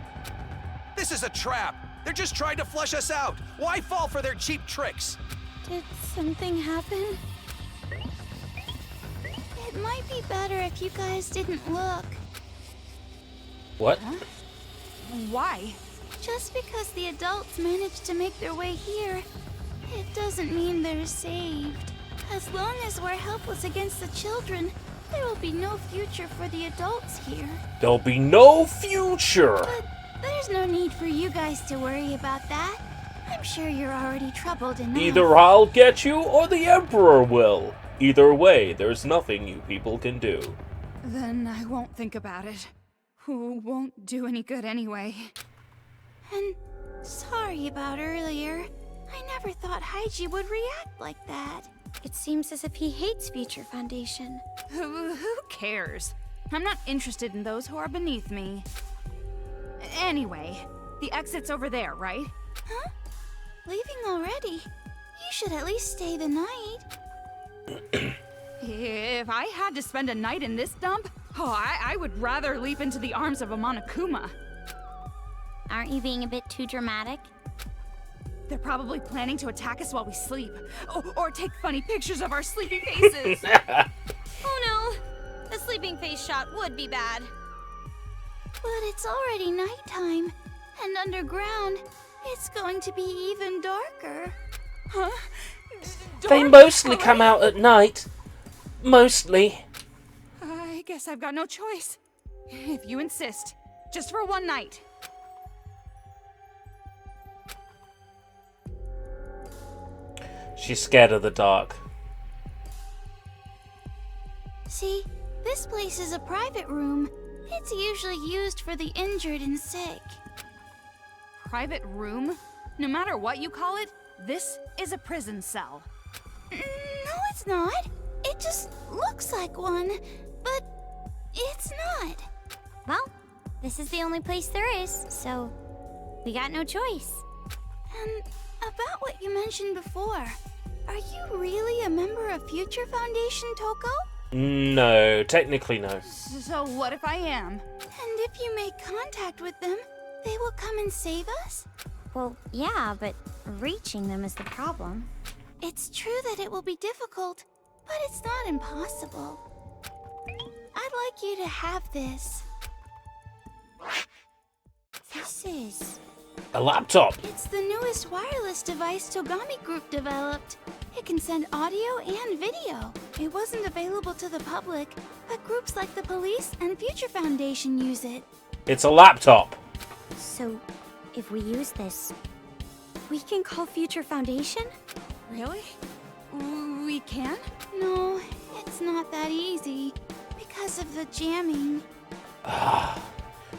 [SPEAKER 5] This is a trap! They're just trying to flush us out! Why fall for their cheap tricks?
[SPEAKER 2] Did something happen? It might be better if you guys didn't look.
[SPEAKER 1] What?
[SPEAKER 3] Huh? Why?
[SPEAKER 2] Just because the adults managed to make their way here, it doesn't mean they're saved. As long as we're helpless against the children, there will be no future for the adults here.
[SPEAKER 1] There'll be no future!
[SPEAKER 2] But there's no need for you guys to worry about that. I'm sure you're already troubled enough.
[SPEAKER 1] Either I'll get you, or the Emperor will. Either way, there's nothing you people can do.
[SPEAKER 3] Then I won't think about it. Who won't do any good anyway.
[SPEAKER 2] And sorry about earlier. I never thought Haiji would react like that.
[SPEAKER 8] It seems as if he hates Future Foundation.
[SPEAKER 3] Who cares? I'm not interested in those who are beneath me. Anyway, the exit's over there, right?
[SPEAKER 2] Huh? Leaving already? You should at least stay the night.
[SPEAKER 3] If I had to spend a night in this dump, I would rather leap into the arms of a Monokuma.
[SPEAKER 8] Aren't you being a bit too dramatic?
[SPEAKER 3] They're probably planning to attack us while we sleep. Or take funny pictures of our sleeping faces.
[SPEAKER 8] Oh no! The sleeping face shot would be bad.
[SPEAKER 2] But it's already nighttime, and underground, it's going to be even darker.
[SPEAKER 3] Huh?
[SPEAKER 1] They mostly come out at night. Mostly.
[SPEAKER 3] I guess I've got no choice. If you insist. Just for one night.
[SPEAKER 1] She's scared of the dark.
[SPEAKER 2] See, this place is a private room. It's usually used for the injured and sick.
[SPEAKER 3] Private room? No matter what you call it, this is a prison cell.
[SPEAKER 2] No, it's not. It just looks like one, but it's not.
[SPEAKER 8] Well, this is the only place there is, so we got no choice.
[SPEAKER 2] And about what you mentioned before, are you really a member of Future Foundation, Toko?
[SPEAKER 1] No, technically no.
[SPEAKER 3] So what if I am?
[SPEAKER 2] And if you make contact with them, they will come and save us?
[SPEAKER 8] Well, yeah, but reaching them is the problem.
[SPEAKER 2] It's true that it will be difficult, but it's not impossible. I'd like you to have this. This is...
[SPEAKER 1] A laptop.
[SPEAKER 2] It's the newest wireless device Togami Group developed. It can send audio and video. It wasn't available to the public, but groups like the police and Future Foundation use it.
[SPEAKER 1] It's a laptop.
[SPEAKER 8] So, if we use this, we can call Future Foundation?
[SPEAKER 3] Really? We can?
[SPEAKER 2] No, it's not that easy. Because of the jamming.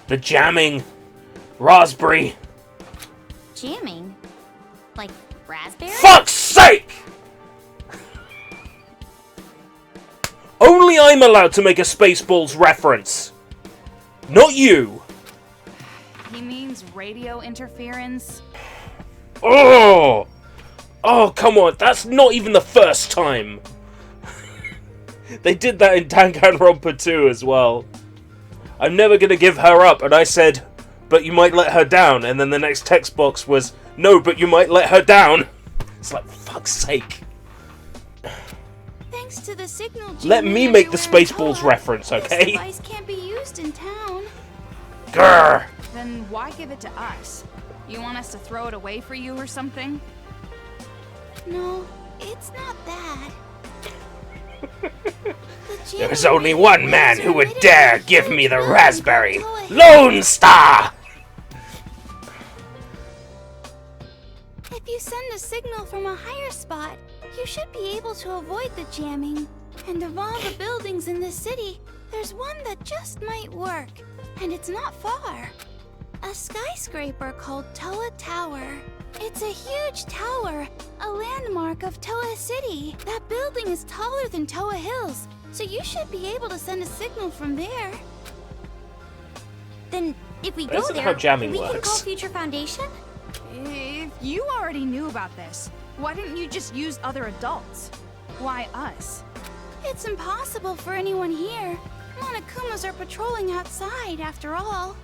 [SPEAKER 1] The jamming. Raspberry.
[SPEAKER 8] Jamming? Like raspberry?
[SPEAKER 1] Fuck's sake! Only I'm allowed to make a Spaceballs reference. Not you.
[SPEAKER 3] He means radio interference.
[SPEAKER 1] Oh! Oh, come on. That's not even the first time. They did that in Danganronpa 2 as well. I'm never gonna give her up, and I said, but you might let her down, and then the next text box was, no, but you might let her down. It's like, fuck's sake.
[SPEAKER 2] Thanks to the signal
[SPEAKER 1] Let me make the Spaceballs reference,
[SPEAKER 2] This
[SPEAKER 1] okay?
[SPEAKER 2] device can't be used in town.
[SPEAKER 1] Grr!
[SPEAKER 3] Then why give it to us? You want us to throw it away for you or something?
[SPEAKER 2] No, it's not that.
[SPEAKER 1] There is only one man who would dare give me the raspberry. Lone Star!
[SPEAKER 2] If you send a signal from a higher spot, you should be able to avoid the jamming. And of all the buildings in this city, there's one that just might work. And it's not far. A skyscraper called Toa Tower. It's a huge tower, a landmark of Toa City. That building is taller than Toa Hills, so you should be able to send a signal from there.
[SPEAKER 8] Then, if we
[SPEAKER 1] That
[SPEAKER 8] go
[SPEAKER 1] isn't
[SPEAKER 8] there,
[SPEAKER 1] how jamming
[SPEAKER 8] we can
[SPEAKER 1] works.
[SPEAKER 8] call Future Foundation?
[SPEAKER 3] If you already knew about this, why didn't you just use other adults? Why us?
[SPEAKER 2] It's impossible for anyone here. Monokumas are patrolling outside, after all.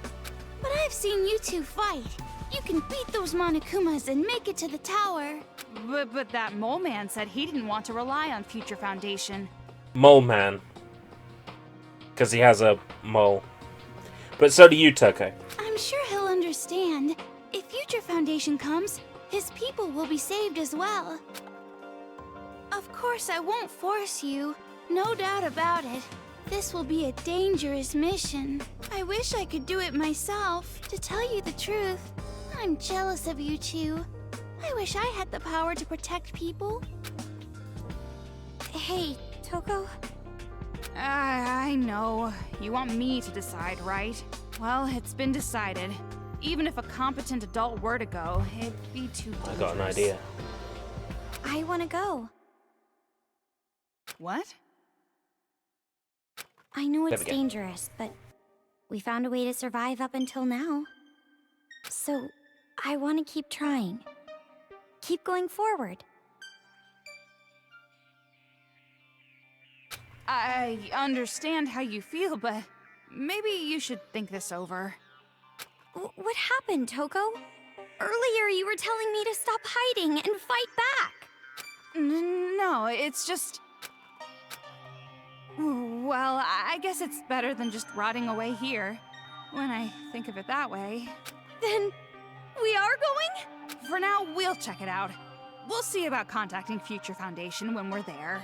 [SPEAKER 2] But I've seen you two fight. You can beat those Monokumas and make it to the tower.
[SPEAKER 3] But that mole man said he didn't want to rely on Future Foundation.
[SPEAKER 1] Mole Man. Because he has a mole. But so do you, Toko.
[SPEAKER 2] I'm sure he'll understand. If Future Foundation comes, his people will be saved as well. Of course, I won't force you. No doubt about it. This will be a dangerous mission. I wish I could do it myself. To tell you the truth, I'm jealous of you two. I wish I had the power to protect people.
[SPEAKER 8] Hey, Toko?
[SPEAKER 3] I know. You want me to decide, right? Well, it's been decided. Even if a competent adult were to go, it'd be too dangerous.
[SPEAKER 1] I got an idea.
[SPEAKER 8] I want to go.
[SPEAKER 3] What?
[SPEAKER 8] I know
[SPEAKER 1] There
[SPEAKER 8] it's
[SPEAKER 1] we go.
[SPEAKER 8] dangerous, but we found a way to survive up until now. So, I want to keep trying. Keep going forward.
[SPEAKER 3] I understand how you feel, but maybe you should think this over.
[SPEAKER 8] What happened, Toko? Earlier you were telling me to stop hiding and fight back.
[SPEAKER 3] No, it's just... Well, I guess it's better than just rotting away here. When I think of it that way.
[SPEAKER 8] Then, we are going?
[SPEAKER 3] For now, we'll check it out. we'll see about contacting Future Foundation when we're there.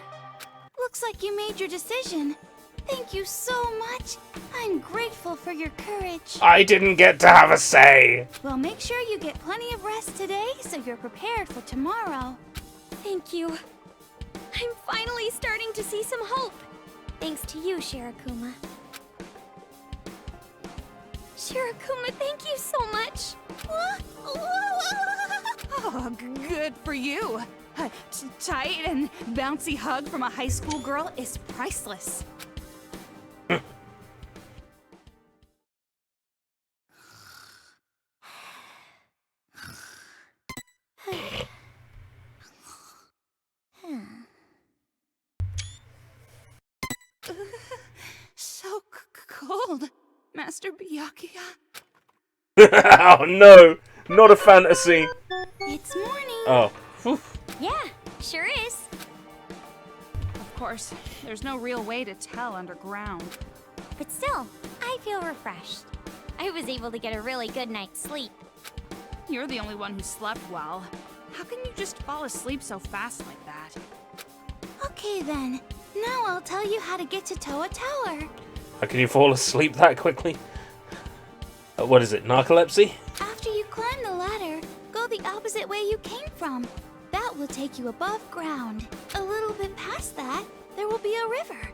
[SPEAKER 2] Looks like you made your decision. Thank you so much. I'm grateful for your courage.
[SPEAKER 1] I didn't get to have a say.
[SPEAKER 2] Well, make sure you get plenty of rest today so you're prepared for tomorrow.
[SPEAKER 8] Thank you. I'm finally starting to see some hope. Thanks to you, Shirakuma. Shirakuma, thank you so much.
[SPEAKER 3] Oh, good for you. A tight and bouncy hug from a high school girl is priceless. So cold, Master Byakuya.
[SPEAKER 1] Oh no, not a fantasy.
[SPEAKER 2] It's morning.
[SPEAKER 1] Oh. Whew.
[SPEAKER 8] Yeah, sure is.
[SPEAKER 3] Of course, there's no real way to tell underground.
[SPEAKER 8] But still, I feel refreshed. I was able to get a really good night's sleep.
[SPEAKER 3] You're the only one who slept well. How can you just fall asleep so fast like that?
[SPEAKER 2] Okay then. Now I'll tell you how to get to Toa Tower.
[SPEAKER 1] How can you fall asleep that quickly? What is it, narcolepsy?
[SPEAKER 2] After you climb the ladder, go the opposite way you came from. That will take you above ground. A little bit past that, there will be a river.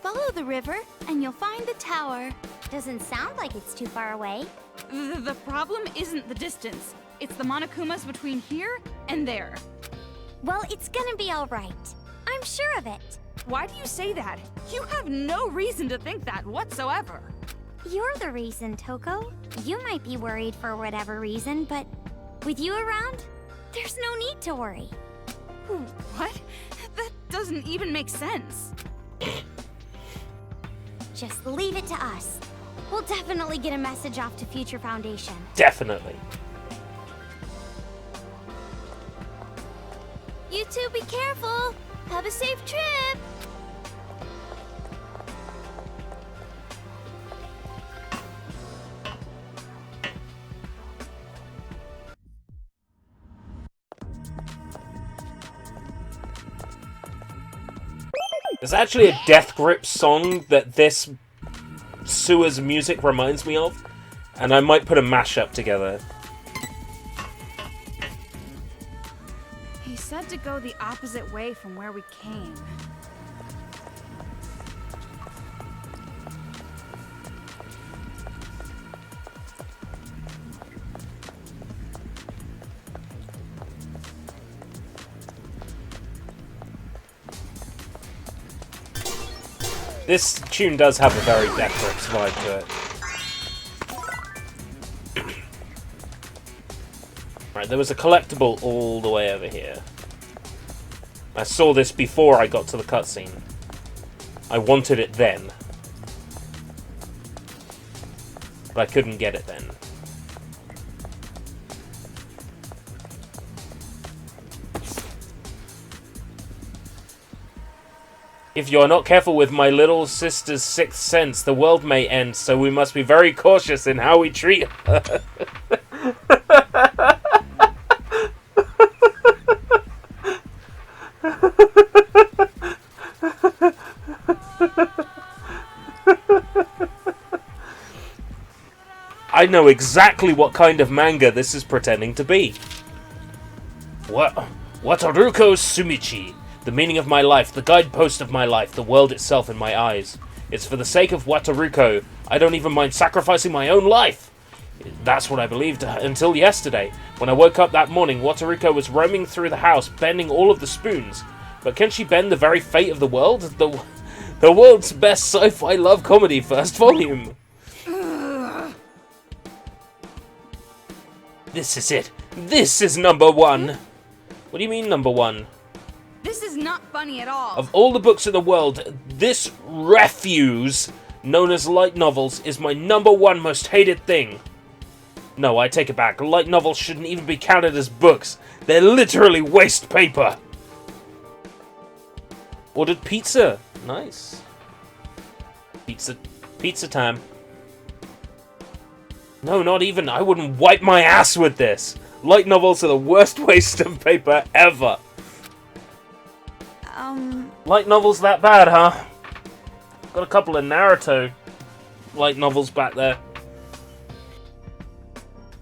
[SPEAKER 2] Follow the river, and you'll find the tower.
[SPEAKER 8] Doesn't sound like it's too far away.
[SPEAKER 3] The problem isn't the distance. It's the Monokumas between here and there.
[SPEAKER 8] Well, it's gonna be all right. I'm sure of it.
[SPEAKER 3] Why do you say that? You have no reason to think that whatsoever.
[SPEAKER 8] You're the reason, Toko. You might be worried for whatever reason, but with you around, there's no need to worry.
[SPEAKER 3] What? That doesn't even make sense.
[SPEAKER 8] Just leave it to us. We'll definitely get a message off to Future Foundation.
[SPEAKER 1] Definitely.
[SPEAKER 2] You two be careful. Have a safe trip.
[SPEAKER 1] There's actually a Death Grip song that this sewer's music reminds me of, and I might put a mashup together.
[SPEAKER 3] He said to go the opposite way from where we came.
[SPEAKER 1] This tune does have a very Death Grips vibe to it. Right, there was a collectible all the way over here. I saw this before I got to the cutscene. I wanted it then. But I couldn't get it then. If you are not careful with my little sister's sixth sense, the world may end, so we must be very cautious in how we treat her. I know exactly what kind of manga this is pretending to be. Wataruko Sumichi. The meaning of my life, the guidepost of my life, the world itself in my eyes. It's for the sake of Wataruko. I don't even mind sacrificing my own life. That's what I believed until yesterday. When I woke up that morning, Wataruko was roaming through the house, bending all of the spoons. But can she bend the very fate of the world? The world's best sci-fi love comedy, first volume. This is it. This is number one. What do you mean number one?
[SPEAKER 3] This is not funny at all.
[SPEAKER 1] Of all the books in the world, this refuse, known as light novels, is my number one most hated thing. No, I take it back. Light novels shouldn't even be counted as books. They're literally waste paper. Ordered pizza. Nice. Pizza time. No, not even. I wouldn't wipe my ass with this. Light novels are the worst waste of paper ever. Light novels that bad, huh? Got a couple of Naruto light novels back there.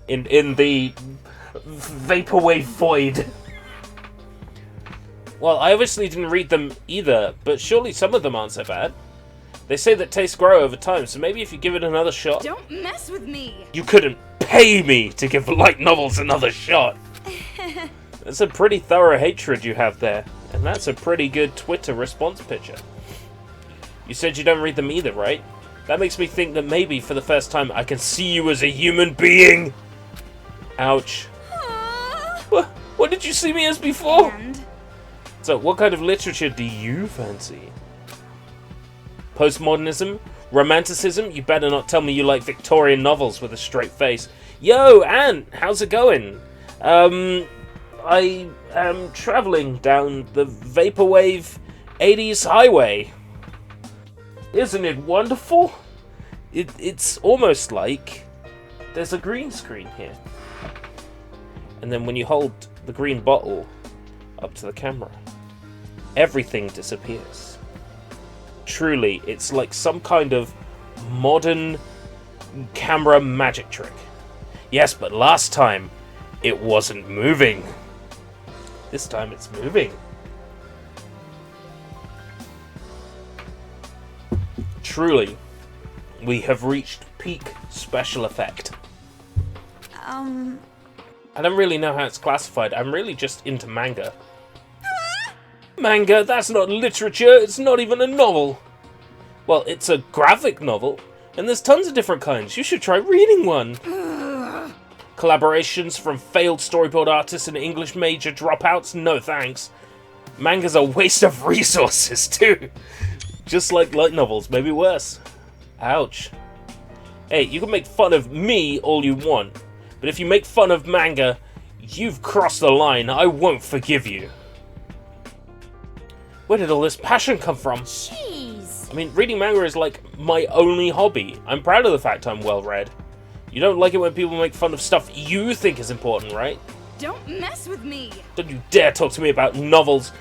[SPEAKER 1] In the vaporwave void. Well, I obviously didn't read them either, but surely some of them aren't so bad. They say that tastes grow over time, so maybe if you give it another shot...
[SPEAKER 3] Don't mess with me!
[SPEAKER 1] You couldn't pay me to give light novels another shot! That's a pretty thorough hatred you have there, and that's a pretty good Twitter response picture. You said you don't read them either, right? That makes me think that maybe, for the first time, I can see you as a human being! Ouch. What did you see me as before?
[SPEAKER 3] And?
[SPEAKER 1] So, what kind of literature do you fancy? Postmodernism? Romanticism? You better not tell me you like Victorian novels with a straight face. Yo, Anne! How's it going? I am traveling down the Vaporwave 80s highway. Isn't it wonderful? It's almost like there's a green screen here. And then when you hold the green bottle up to the camera, everything disappears. Truly, it's like some kind of modern camera magic trick. Yes, but last time, it wasn't moving. This time it's moving. Truly, we have reached peak special effect. I don't really know how it's classified. I'm really just into manga. Manga? That's not literature. It's not even a novel. Well, it's a graphic novel, and there's tons of different kinds. You should try reading one. Collaborations from failed storyboard artists and English major dropouts? No thanks. Manga's a waste of resources, too. Just like light novels, maybe worse. Ouch. Hey, you can make fun of me all you want, but if you make fun of manga, you've crossed the line. I won't forgive you. Where did all this passion come from?
[SPEAKER 2] Jeez.
[SPEAKER 1] I mean, reading manga is like my only hobby. I'm proud of the fact I'm well read. You don't like it when people make fun of stuff you think is important, right?
[SPEAKER 3] Don't mess with me!
[SPEAKER 1] Don't you dare talk to me about novels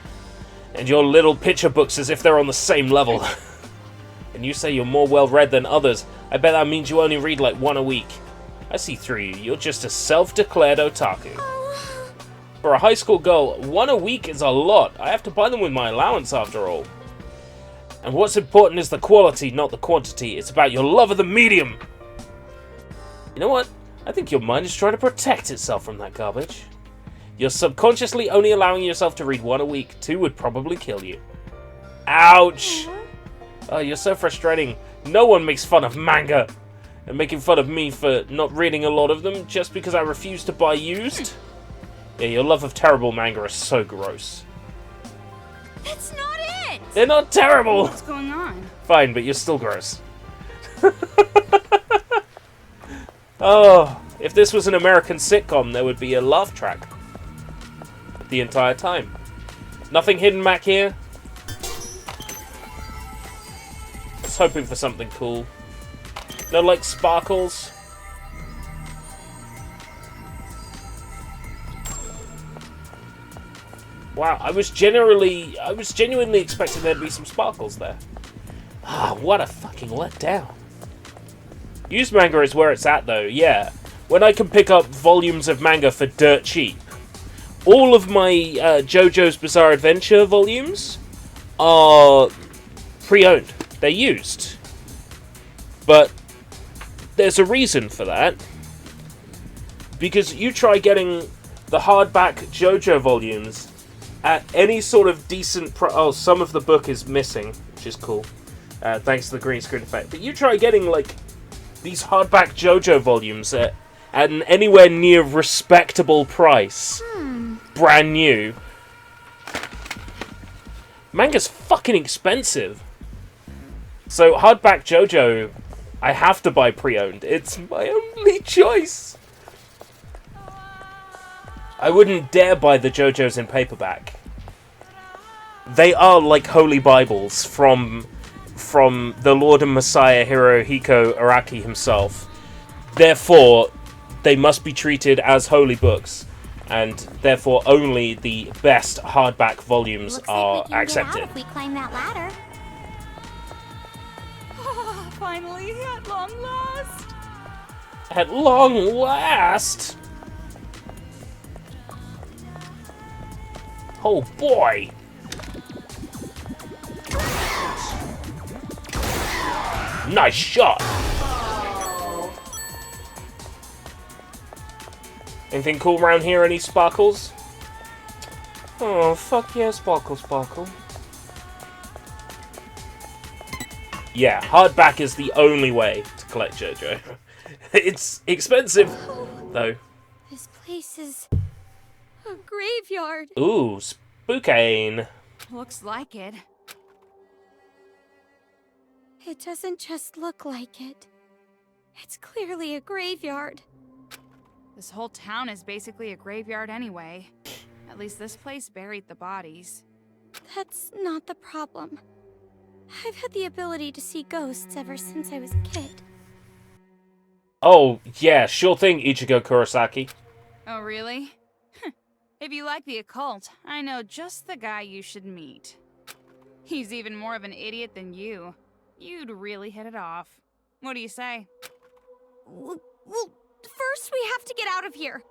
[SPEAKER 1] and your little picture books as if they're on the same level. And you say you're more well read than others. I bet that means you only read like one a week. I see through you. You're just a self-declared otaku. For a high school girl, one a week is a lot. I have to buy them with my allowance after all. And what's important is the quality, not the quantity. It's about your love of the medium. You know what? I think your mind is trying to protect itself from that garbage. You're subconsciously only allowing yourself to read one a week. 2 would probably kill you. Ouch! Oh, you're so frustrating. No one makes fun of manga. And making fun of me for not reading a lot of them just because I refuse to buy used? Yeah, your love of terrible manga is so gross.
[SPEAKER 2] That's not it!
[SPEAKER 1] They're not terrible!
[SPEAKER 3] What's going on?
[SPEAKER 1] Fine, but you're still gross. Oh, if this was an American sitcom, there would be a laugh track the entire time. Nothing hidden back here. Just hoping for something cool. No, like, sparkles. Wow, I was genuinely expecting there to be some sparkles there. Ah, what a fucking letdown. Used manga is where it's at, though, yeah. When I can pick up volumes of manga for dirt cheap. All of my JoJo's Bizarre Adventure volumes are pre-owned. They're used. But there's a reason for that. Because you try getting the hardback JoJo volumes at any sort of decent oh, some of the book is missing, which is cool. Thanks to the green screen effect. But you try getting, like, these hardback JoJo volumes at an anywhere near respectable price. Brand new. Manga's fucking expensive. So, hardback JoJo, I have to buy pre-owned. It's my only choice. I wouldn't dare buy the JoJos in paperback. They are like holy bibles from the Lord and Messiah Hirohiko Araki himself. Therefore, they must be treated as holy books. and therefore only the best hardback volumes
[SPEAKER 2] Looks
[SPEAKER 1] are
[SPEAKER 2] like we can
[SPEAKER 1] accepted.
[SPEAKER 2] get out if we climb that ladder.
[SPEAKER 3] Finally, at long last.
[SPEAKER 1] At long last! Oh boy! Nice shot! Anything cool around here? Any sparkles? Oh, fuck yeah, sparkle, sparkle. Yeah, hardback is the only way to collect JoJo. It's expensive, though.
[SPEAKER 2] This place is a graveyard.
[SPEAKER 1] Ooh, spookane.
[SPEAKER 3] Looks like it.
[SPEAKER 2] It doesn't just look like it. It's clearly a graveyard.
[SPEAKER 3] This whole town is basically a graveyard anyway. At least this place buried the bodies.
[SPEAKER 2] That's not the problem. I've had the ability to see ghosts ever since I was a kid.
[SPEAKER 1] Oh, yeah, sure thing, Ichigo Kurosaki.
[SPEAKER 3] Oh, really? If you like the occult, I know just the guy you should meet. He's even more of an idiot than you. You'd really hit it off. What do you say?
[SPEAKER 2] Well, first we have to get out of here.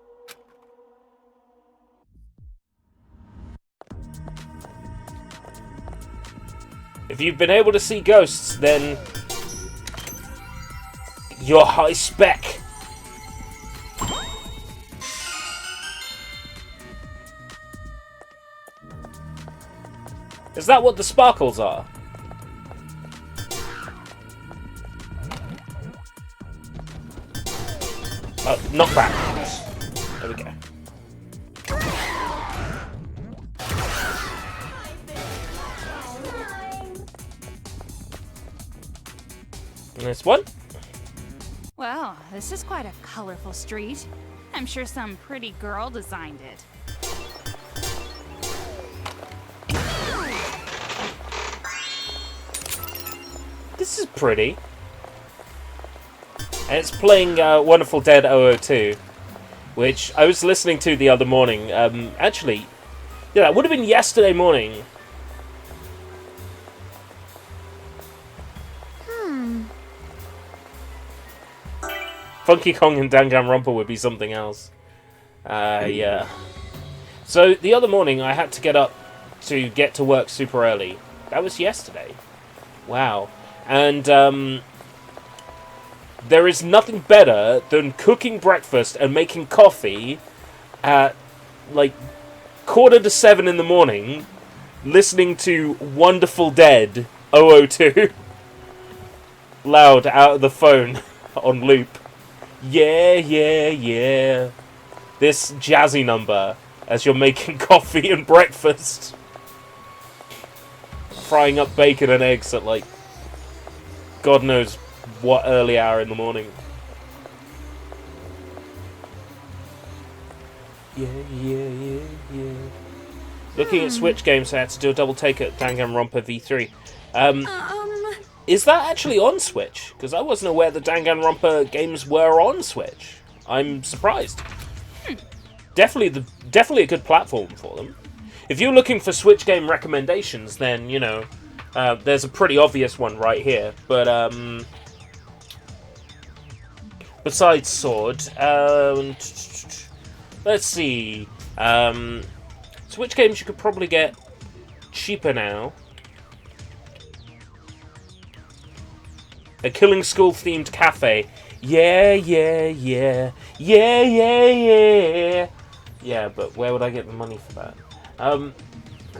[SPEAKER 1] If you've been able to see ghosts, then you're high spec. Is that what the sparkles are? Oh, knock back. There we go. And this one?
[SPEAKER 3] Well, this is quite a colorful street. I'm sure some pretty girl designed it.
[SPEAKER 1] This is pretty. And it's playing Wonderful Dead 002, which I was listening to the other morning. Actually, yeah, that would have been yesterday morning. Funky Kong and Danganronpa would be something else. Yeah. So, the other morning, I had to get up to get to work super early. That was yesterday. Wow. And, there is nothing better than cooking breakfast and making coffee at, like, 6:45 in the morning, listening to Wonderful Dead 002 loud out of the phone on loop. Yeah, yeah, yeah. This jazzy number as you're making coffee and breakfast. Frying up bacon and eggs at, like, God knows what early hour in the morning. Yeah, yeah, yeah, yeah. Looking at Switch games, I had to do a double take at Danganronpa V3. Is that actually on Switch? Because I wasn't aware the Danganronpa games were on Switch. I'm surprised. Definitely a good platform for them. If you're looking for Switch game recommendations, then, you know, there's a pretty obvious one right here. But, besides Sword, let's see. Switch games you could probably get cheaper now. A Killing School themed cafe. Yeah, yeah, yeah. Yeah, yeah, yeah. Yeah, but where would I get the money for that?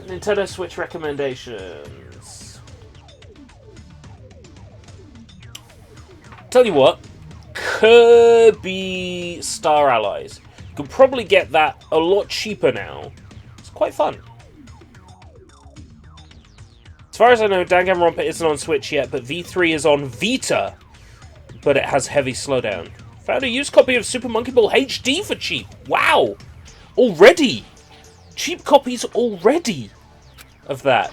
[SPEAKER 1] Nintendo Switch recommendations. Tell you what. Kirby Star Allies. You can probably get that a lot cheaper now. It's quite fun. As far as I know, Danganronpa isn't on Switch yet, but V3 is on Vita. But it has heavy slowdown. Found a used copy of Super Monkey Ball HD for cheap. Wow! Already! Cheap copies already of that.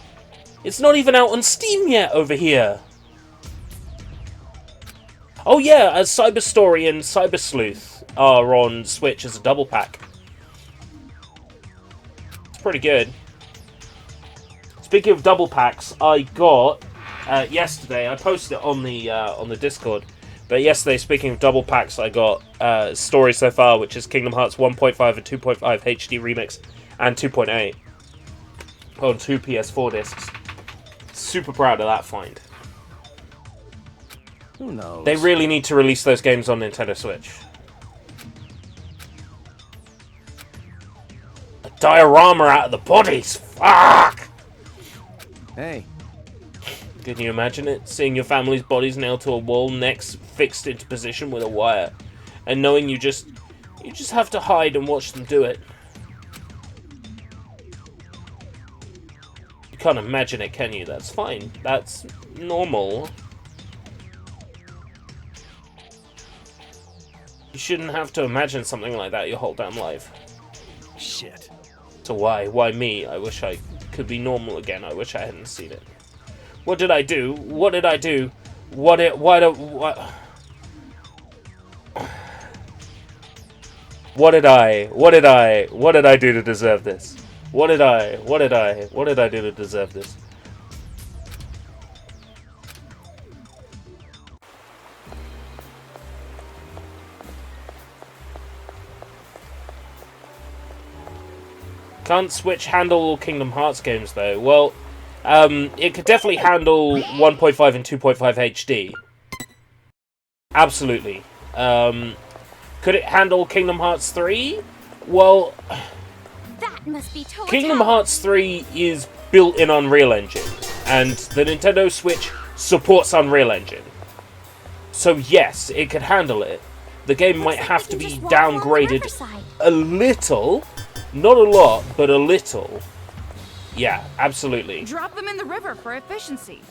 [SPEAKER 1] It's not even out on Steam yet over here. Oh yeah, Cyber Story and Cyber Sleuth are on Switch as a double pack. It's pretty good. Speaking of double packs, I got yesterday. I posted it on the Discord. But yesterday, speaking of double packs, I got Story So Far, which is Kingdom Hearts 1.5 and 2.5 HD Remix, and 2.8 on 2 PS4 discs. Super proud of that find.
[SPEAKER 9] Who knows?
[SPEAKER 1] They really need to release those games on Nintendo Switch. A diorama out of the bodies! Fuck!
[SPEAKER 9] Hey.
[SPEAKER 1] Can you imagine it? Seeing your family's bodies nailed to a wall, necks fixed into position with a wire, and knowing you just have to hide and watch them do it. You can't imagine it, can you? That's fine. That's normal. You shouldn't have to imagine something like that your whole damn life.
[SPEAKER 9] Shit.
[SPEAKER 1] So why? Why me? I wish I could be normal again. I wish I hadn't seen it. What did I do? What did I do? What? What did I do to deserve this? What did I do to deserve this? Can't Switch handle all Kingdom Hearts games though? Well, it could definitely handle 1.5 and 2.5 HD. Absolutely. Could it handle Kingdom Hearts 3? Well,
[SPEAKER 2] That must be Toa
[SPEAKER 1] Kingdom
[SPEAKER 2] Tower.
[SPEAKER 1] Hearts 3 is built in Unreal Engine, and the Nintendo Switch supports Unreal Engine. So yes, it could handle it. The game might
[SPEAKER 2] like
[SPEAKER 1] have
[SPEAKER 2] we
[SPEAKER 1] to
[SPEAKER 2] can
[SPEAKER 1] be
[SPEAKER 2] just walk along the
[SPEAKER 1] downgraded
[SPEAKER 2] riverside.
[SPEAKER 1] a little. Not a lot, but a little. Yeah, absolutely.
[SPEAKER 3] Drop them in the river for efficiency.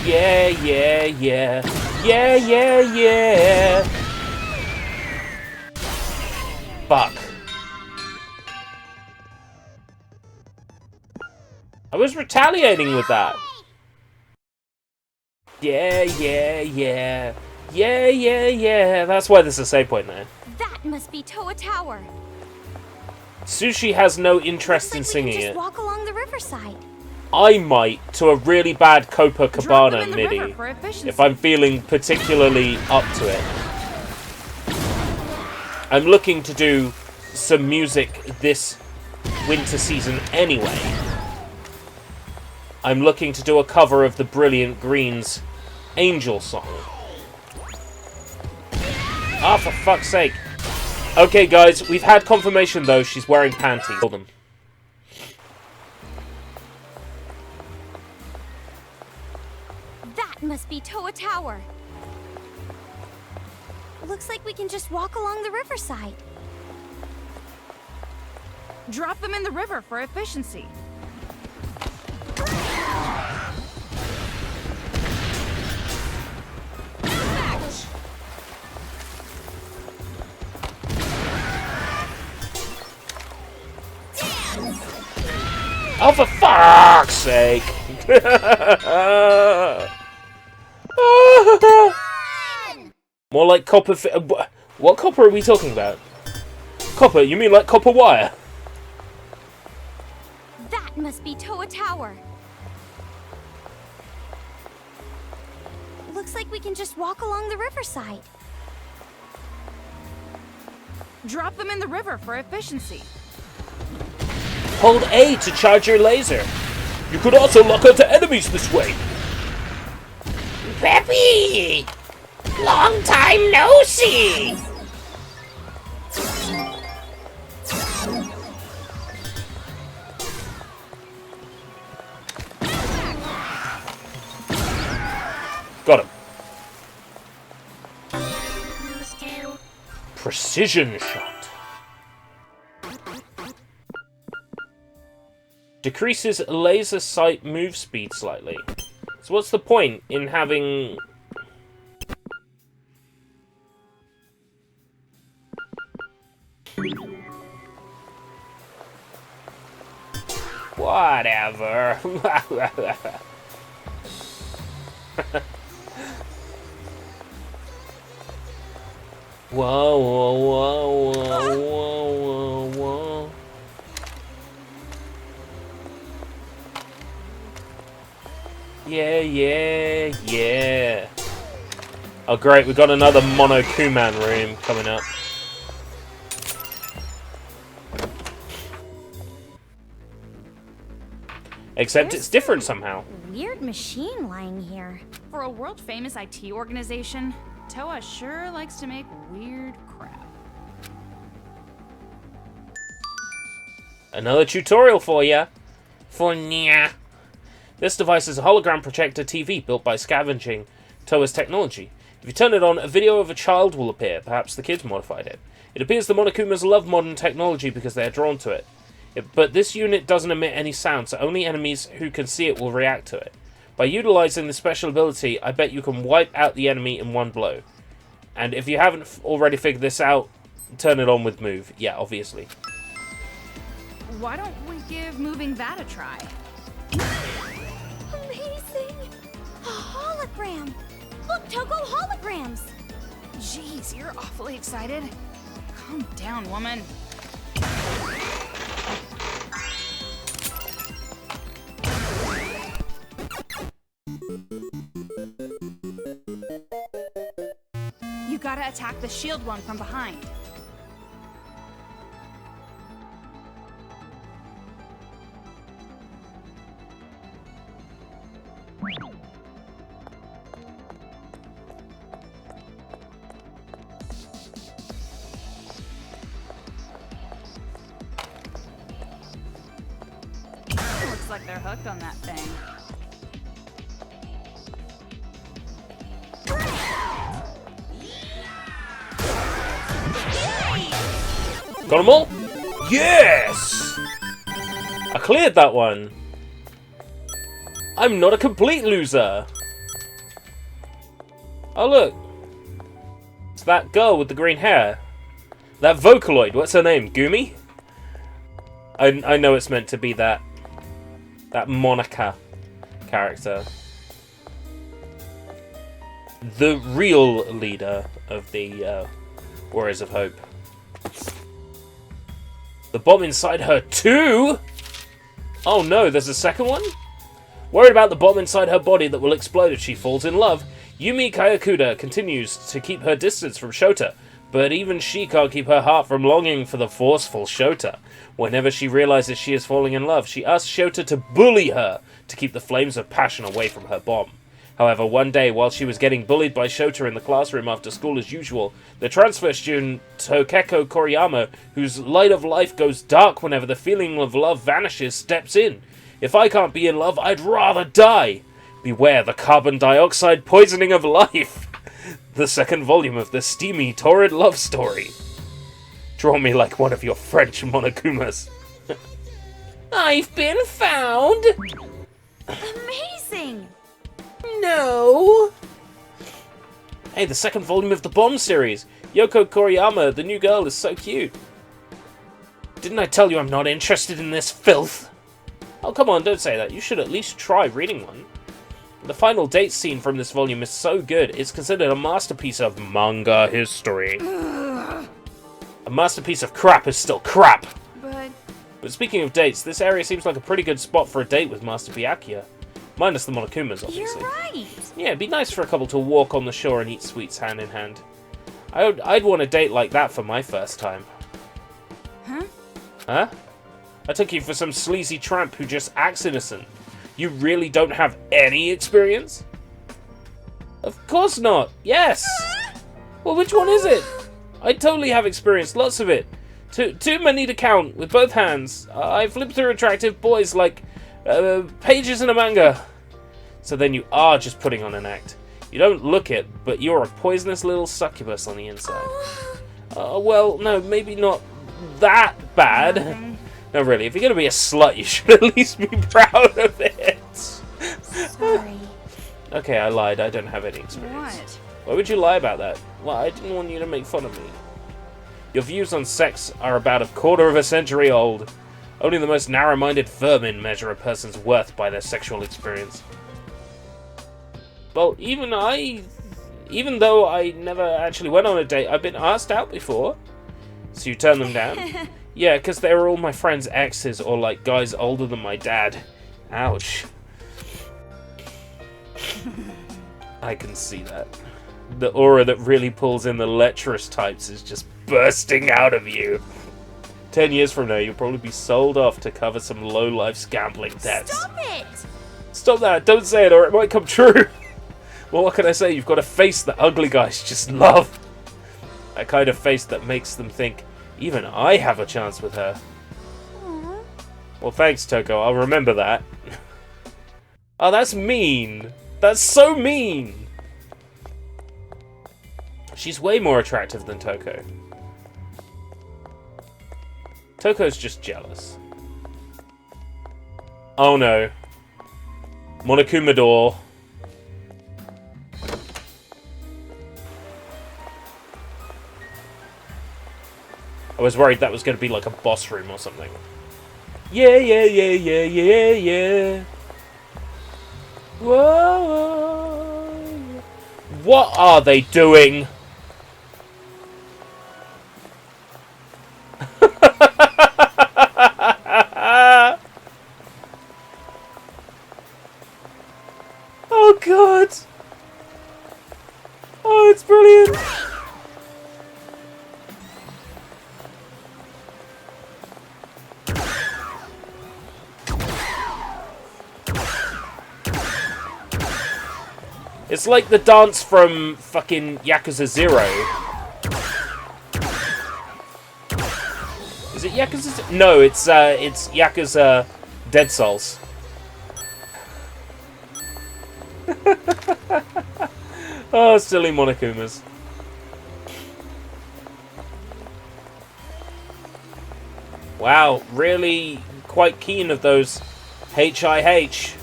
[SPEAKER 1] Yeah, yeah, yeah. Yeah, yeah, yeah. Fuck. I was retaliating with that. Yeah, yeah, yeah. Yeah, yeah, yeah. That's why there's a save point there.
[SPEAKER 2] That must be Toa Tower.
[SPEAKER 1] Sushi has no interest
[SPEAKER 2] Looks
[SPEAKER 1] in
[SPEAKER 2] like we
[SPEAKER 1] singing
[SPEAKER 2] can just
[SPEAKER 1] it.
[SPEAKER 2] walk along the riverside.
[SPEAKER 1] I might to a really bad
[SPEAKER 3] Drop them
[SPEAKER 1] Copacabana
[SPEAKER 3] in the
[SPEAKER 1] MIDI
[SPEAKER 3] river for efficiency.
[SPEAKER 1] if I'm feeling particularly up to it. I'm looking to do some music this winter season anyway. I'm looking to do a cover of the Brilliant Green's Angel song. Ah, for fuck's sake. Okay, guys, we've had confirmation, though. She's wearing panties. Hold them.
[SPEAKER 2] That must be Toa Tower. Looks like we can just walk along the riverside.
[SPEAKER 3] Drop them in the river for efficiency.
[SPEAKER 1] Oh, for fuck's sake! More like copper. What copper are we talking about? Copper? You mean like copper wire?
[SPEAKER 2] That must be Toa Tower. Looks like we can just walk along the riverside.
[SPEAKER 3] Drop them in the river for efficiency.
[SPEAKER 1] Hold A to charge your laser. You could also lock onto enemies this way. Peppy! Long time no see! Got him. Precision shot. Decreases laser sight move speed slightly. So what's the point in having... Whatever. Whoa, whoa, whoa, whoa, whoa, whoa, whoa. Yeah, yeah, yeah. Oh great, we've got another Monokuman room coming up. Except it's different somehow.
[SPEAKER 2] Weird machine lying here.
[SPEAKER 3] For a world-famous IT organization, Toa sure likes to make weird crap.
[SPEAKER 1] Another tutorial for ya. For nya. This device is a hologram projector TV built by scavenging Toa's technology. If you turn it on, a video of a child will appear. Perhaps the kids modified it. It appears the Monokumas love modern technology because they are drawn to it. But this unit doesn't emit any sound, so only enemies who can see it will react to it. By utilizing this special ability, I bet you can wipe out the enemy in one blow. And if you haven't already figured this out, turn it on with move. Yeah, obviously.
[SPEAKER 3] Why don't we give moving that a try?
[SPEAKER 2] Amazing! A hologram! Look, Togo, holograms!
[SPEAKER 3] Jeez, you're awfully excited. Calm down, woman. You gotta attack the shield one from behind. Looks like they're hooked on that thing.
[SPEAKER 1] Got them all? Yes! I cleared that one. I'm not a complete loser. Oh look. It's that girl with the green hair. That Vocaloid. What's her name? Gumi? I know it's meant to be that Monica character. The real leader of the Warriors of Hope. The bomb inside her too? Oh no, there's a second one? Worried about the bomb inside her body that will explode if she falls in love, Yumi Kayakuda continues to keep her distance from Shota, but even she can't keep her heart from longing for the forceful Shota. Whenever she realizes she is falling in love, she asks Shota to bully her to keep the flames of passion away from her bomb. However, one day, while she was getting bullied by Shota in the classroom after school as usual, the transfer student Tokeko Koriyama, whose light of life goes dark whenever the feeling of love vanishes, steps in. If I can't be in love, I'd rather die. Beware the carbon dioxide poisoning of life. The second volume of the steamy, torrid love story. Draw me like one of your French Monokumas. I've been found!
[SPEAKER 2] Amazing!
[SPEAKER 1] No! Hey, the second volume of the Bomb series. Yoko Koriyama, the new girl, is so cute. Didn't I tell you I'm not interested in this filth? Oh, come on, don't say that. You should at least try reading one. The final date scene from this volume is so good, it's considered a masterpiece of manga history. A masterpiece of crap is still crap! But speaking of dates, this area seems like a pretty good spot for a date with Master Byakuya. Minus the Monokumas, obviously.
[SPEAKER 2] You're right!
[SPEAKER 1] Yeah, it'd be nice for a couple to walk on the shore and eat sweets hand in hand. I'd want a date like that for my first time.
[SPEAKER 3] Huh?
[SPEAKER 1] Huh? I took you for some sleazy tramp who just acts innocent. You really don't have any experience? Of course not. Yes. Well, which one is it? I totally have experience, lots of it. Too many to count with both hands. I flip through attractive boys like pages in a manga. So then you are just putting on an act. You don't look it, but you're a poisonous little succubus on the inside. Well, no, maybe not that bad. No, really, if you're going to be a slut, you should at least be proud of it.
[SPEAKER 2] Sorry.
[SPEAKER 1] Okay, I lied. I don't have any experience.
[SPEAKER 3] What?
[SPEAKER 1] Why would you lie about that? Well, I didn't want you to make fun of me. Your views on sex are about a quarter of a century old. Only the most narrow-minded vermin measure a person's worth by their sexual experience. Well, even I Even though I never actually went on a date, I've been asked out before. So you turn them down? Yeah, because they were all my friends' exes or like guys older than my dad. Ouch. I can see that. The aura that really pulls in the lecherous types is just bursting out of you. 10 years from now, you'll probably be sold off to cover some low-life gambling debts.
[SPEAKER 2] Stop it!
[SPEAKER 1] Stop that! Don't say it or it might come true! Well, what can I say? You've got a face that ugly guys just love. A kind of face that makes them think, even I have a chance with her.
[SPEAKER 2] Aww.
[SPEAKER 1] Well, thanks, Toko. I'll remember that. Oh, that's mean. That's so mean. She's way more attractive than Toko. Toko's just jealous. Oh no. Monokuma door. I was worried that was going to be like a boss room or something. Yeah, yeah, yeah, yeah, yeah, yeah. Whoa. What are they doing? Oh god. Oh, it's brilliant. It's like the dance from fucking Yakuza 0. Is it Yakuza? No, it's Yakuza Dead Souls. Oh, silly Monokumas. Wow, really quite keen of those HIH.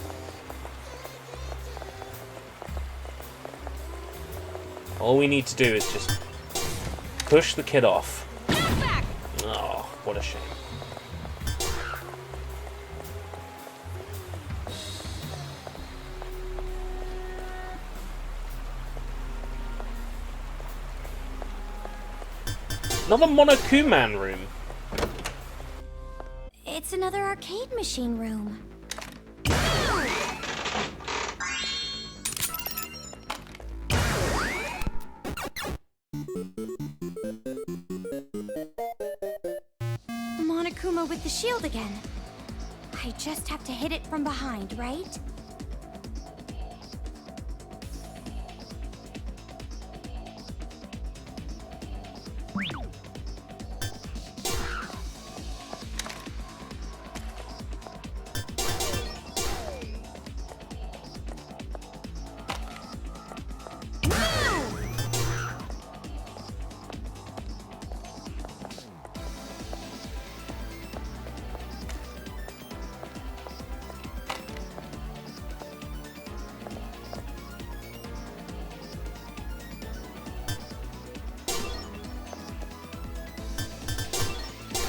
[SPEAKER 1] All we need to do is just push the kid off. Oh, what a shame. Another Monokuman room.
[SPEAKER 2] It's another arcade machine room. Monokuma with the shield again. I just have to hit it from behind, right?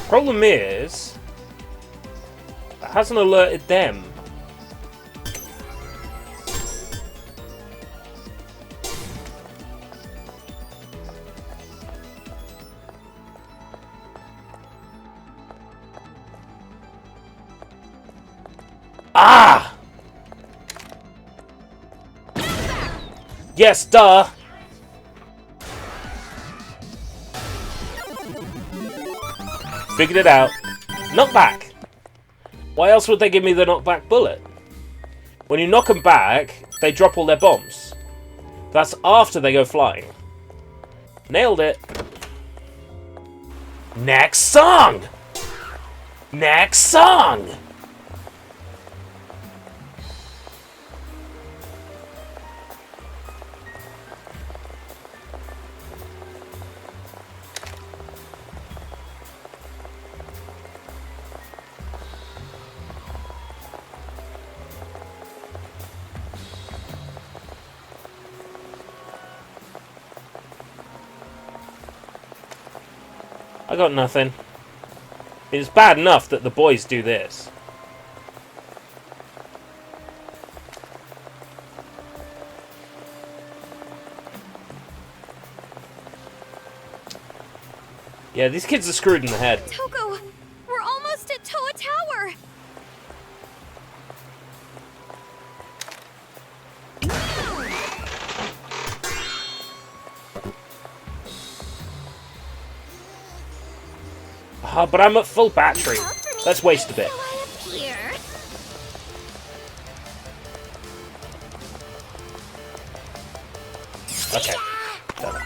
[SPEAKER 1] Problem is, it hasn't alerted them. Ah! Yes, duh! Figured it out. Knockback! Why else would they give me the knockback bullet? When you knock them back, they drop all their bombs. That's after they go flying. Nailed it. Next song! Next song! I got nothing. It's bad enough that the boys do this. Yeah, these kids are screwed in the head.
[SPEAKER 2] Toko, we're almost at Toa Tower.
[SPEAKER 1] But I'm at full battery. Let's waste a bit. Okay. Done.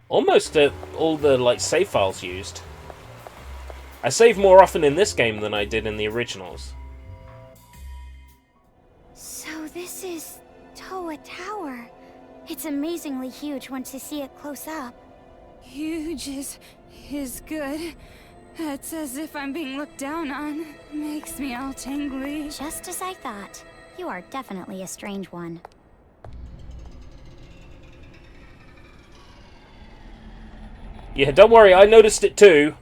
[SPEAKER 1] Almost all the like save files used. I save more often in this game than I did in the originals.
[SPEAKER 2] So this is Toa Tower. It's amazingly huge once you see it close up.
[SPEAKER 3] Huge is good. It's as if I'm being looked down on. Makes me all tingly.
[SPEAKER 2] Just as I thought. You are definitely a strange one.
[SPEAKER 1] Yeah, don't worry, I noticed it too.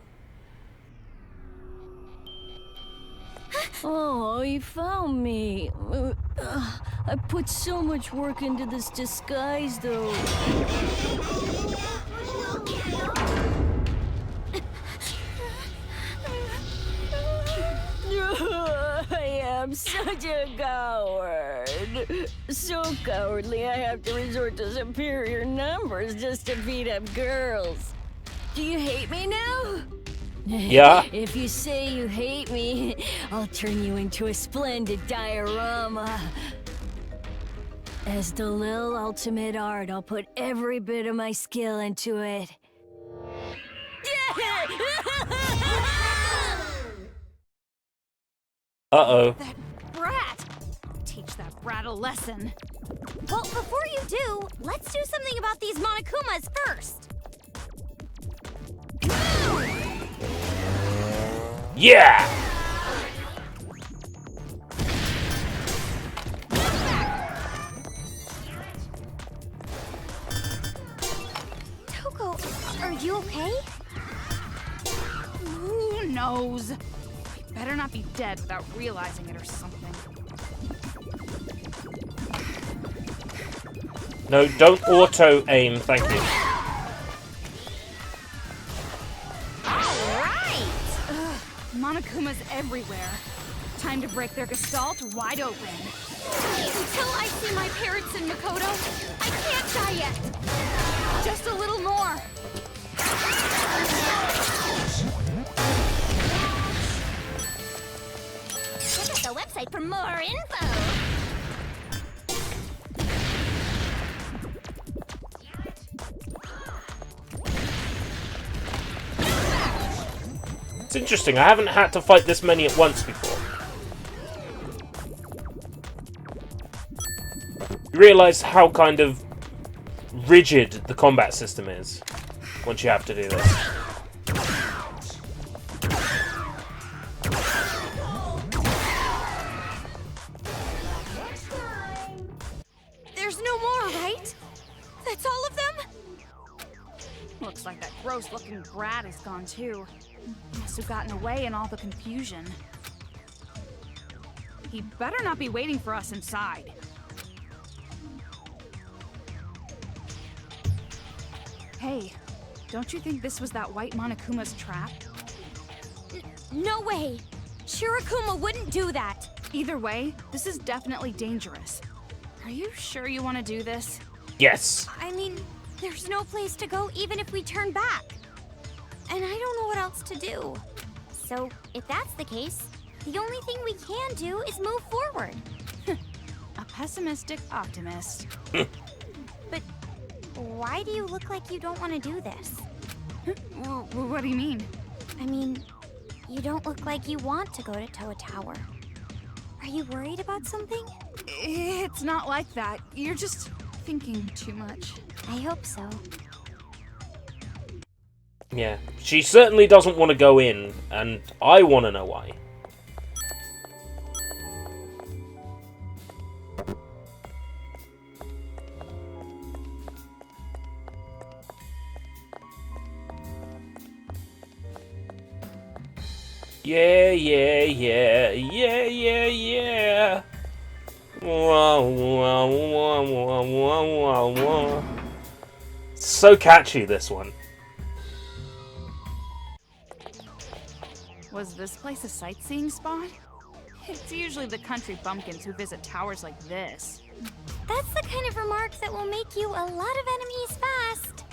[SPEAKER 7] Oh, you found me. I put so much work into this disguise, though. I am such a coward. So cowardly, I have to resort to superior numbers just to beat up girls. Do you hate me now?
[SPEAKER 1] Yeah.
[SPEAKER 7] If you say you hate me, I'll turn you into a splendid diorama. As the Lil Ultimate Art, I'll put every bit of my skill into it.
[SPEAKER 1] Uh-oh.
[SPEAKER 3] That brat! Teach that brat a lesson.
[SPEAKER 2] Well, before you do, let's do something about these Monokumas first.
[SPEAKER 1] Yeah!
[SPEAKER 2] Toko, are you okay?
[SPEAKER 3] Who knows? Better not be dead without realizing it or something.
[SPEAKER 1] No, don't auto-aim, thank you.
[SPEAKER 3] Monokumas everywhere. Time to break their gestalt wide open.
[SPEAKER 2] Until I see my parents in Makoto, I can't die yet.
[SPEAKER 3] Just a little more.
[SPEAKER 2] Check out the website for more info.
[SPEAKER 1] It's interesting, I haven't had to fight this many at once before. You realise how kind of rigid the combat system is once you have to do this.
[SPEAKER 2] There's no more, right? That's all of them?
[SPEAKER 3] Looks like that gross-looking brat is gone too. Must have gotten away in all the confusion. He better not be waiting for us inside. Hey, don't you think this was that white Monokuma's trap?
[SPEAKER 2] No way! Shirokuma wouldn't do that!
[SPEAKER 3] Either way, this is definitely dangerous. Are you sure you want to do this?
[SPEAKER 1] Yes.
[SPEAKER 2] I mean, there's no place to go even if we turn back. And I don't know what else to do. So, if that's the case, the only thing we can do is move forward.
[SPEAKER 3] A pessimistic optimist.
[SPEAKER 2] But why do you look like you don't want to do this?
[SPEAKER 3] What do you mean?
[SPEAKER 2] I mean, you don't look like you want to go to Toa Tower. Are you worried about something?
[SPEAKER 3] It's not like that. You're just thinking too much.
[SPEAKER 2] I hope so.
[SPEAKER 1] Yeah, she certainly doesn't want to go in, and I want to know why. Yeah. So catchy, this one.
[SPEAKER 3] Was this place a sightseeing spot? It's usually the country bumpkins who visit towers like this.
[SPEAKER 2] That's the kind of remark that will make you a lot of enemies fast.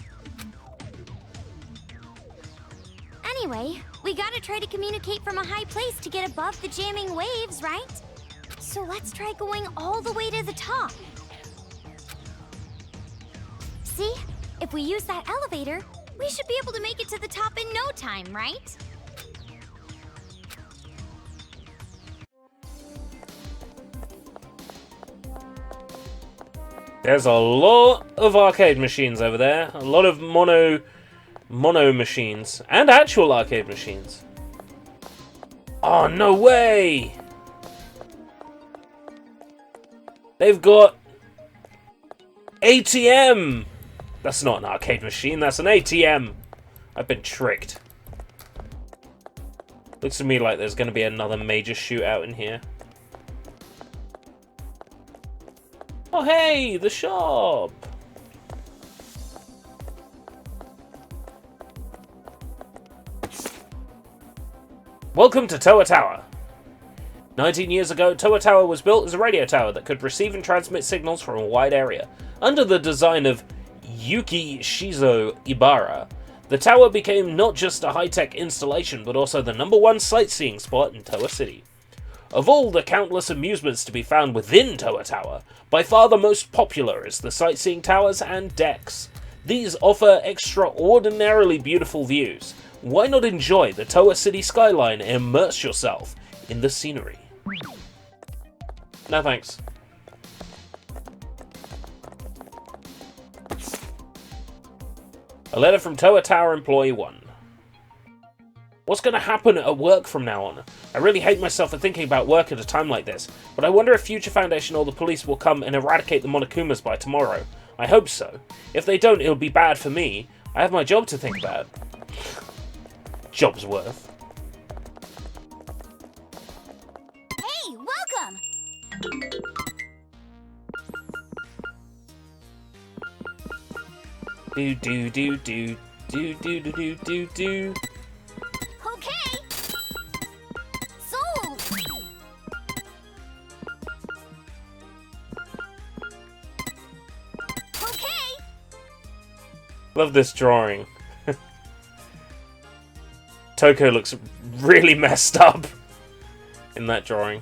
[SPEAKER 2] Anyway, we gotta try to communicate from a high place to get above the jamming waves, right? So let's try going all the way to the top. See? If we use that elevator, we should be able to make it to the top in no time, right?
[SPEAKER 1] There's a lot of arcade machines over there. A lot of mono machines. And actual arcade machines. Oh, no way! They've got ATM! That's not an arcade machine, that's an ATM. I've been tricked. Looks to me like there's going to be another major shootout in here. Oh hey, the shop! Welcome to Toa Tower. 19 years ago, Toa Tower was built as a radio tower that could receive and transmit signals from a wide area. Under the design of Yuki Shizo Ibara, the tower became not just a high-tech installation, but also the #1 sightseeing spot in Toa City. Of all the countless amusements to be found within Toa Tower, by far the most popular is the sightseeing towers and decks. These offer extraordinarily beautiful views. Why not enjoy the Toa City skyline and immerse yourself in the scenery? No thanks. A letter from Toa Tower Employee 1. What's going to happen at work from now on? I really hate myself for thinking about work at a time like this, but I wonder if Future Foundation or the police will come and eradicate the Monokumas by tomorrow. I hope so. If they don't, it'll be bad for me. I have my job to think about. Job's worth.
[SPEAKER 2] Hey, welcome!
[SPEAKER 1] Do do do do do do do do do do.
[SPEAKER 2] Okay! Sold! Okay!
[SPEAKER 1] Love this drawing. Toko looks really messed up in that drawing.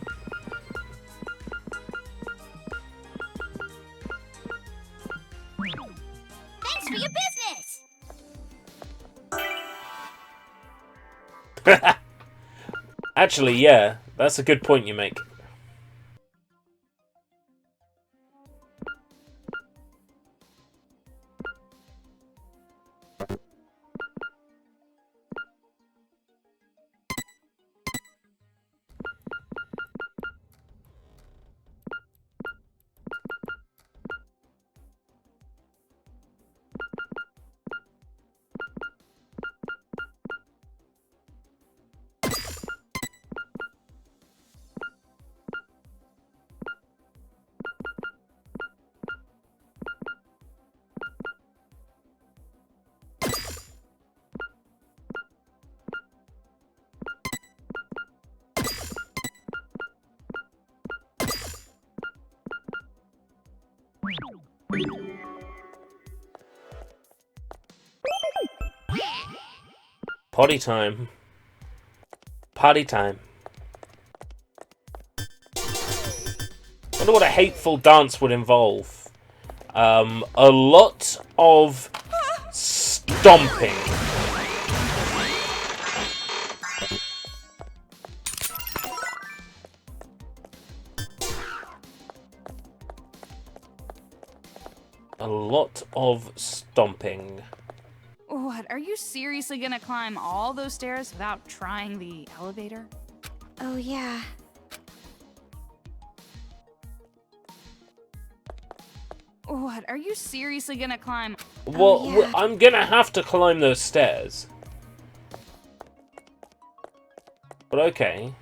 [SPEAKER 2] Thanks for your business!
[SPEAKER 1] Actually, yeah, that's a good point you make. Potty time. Party time. Wonder what a hateful dance would involve. A lot of stomping. A lot of stomping.
[SPEAKER 3] What, are you seriously gonna climb all those stairs without trying the elevator?
[SPEAKER 2] Oh, yeah.
[SPEAKER 3] What, are you seriously gonna climb?
[SPEAKER 1] Well,
[SPEAKER 2] yeah.
[SPEAKER 1] I'm gonna have to climb those stairs. But okay.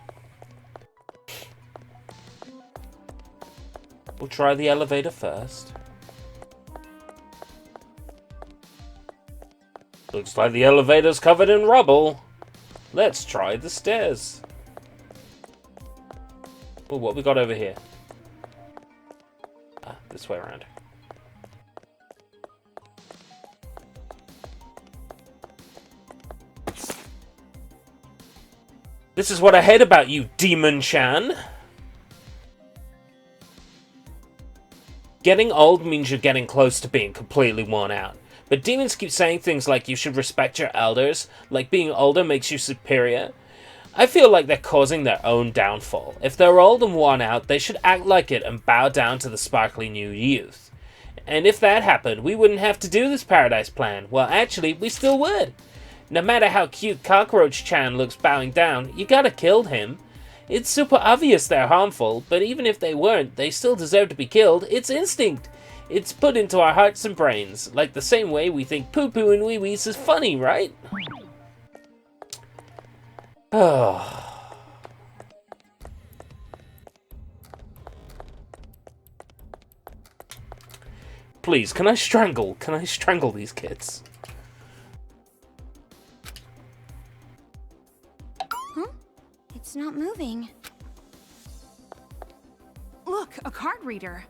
[SPEAKER 1] We'll try the elevator first. Looks like the elevator's covered in rubble. Let's try the stairs. Oh, what we got over here? Ah, this way around. This is what I hate about you, Demon-chan. Getting old means you're getting close to being completely worn out. But demons keep saying things like you should respect your elders, like being older makes you superior. I feel like they're causing their own downfall. If they're old and worn out, they should act like it and bow down to the sparkly new youth. And if that happened, we wouldn't have to do this paradise plan. Well, actually, we still would. No matter how cute Cockroach-chan looks bowing down, you gotta kill him. It's super obvious they're harmful, but even if they weren't, they still deserve to be killed. It's instinct. It's put into our hearts and brains, like the same way we think poo-poo and wee-wees is funny, right? Oh. Please, can I strangle these kids?
[SPEAKER 2] Huh? It's not moving.
[SPEAKER 3] Look, a card reader.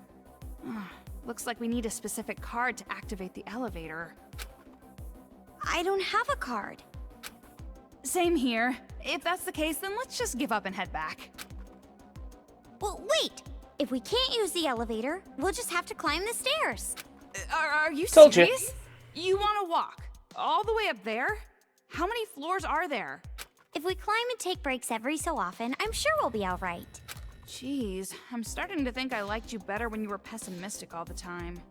[SPEAKER 3] Looks like we need a specific card to activate the elevator.
[SPEAKER 2] I don't have a card.
[SPEAKER 3] Same here. If that's the case, then let's just give up and head back.
[SPEAKER 2] Well, wait! If we can't use the elevator, we'll just have to climb the stairs.
[SPEAKER 3] Are you
[SPEAKER 1] Told
[SPEAKER 3] serious? You want to walk? All the way up there? How many floors are there?
[SPEAKER 2] If we climb and take breaks every so often, I'm sure we'll be alright.
[SPEAKER 3] Jeez, I'm starting to think I liked you better when you were pessimistic all the time.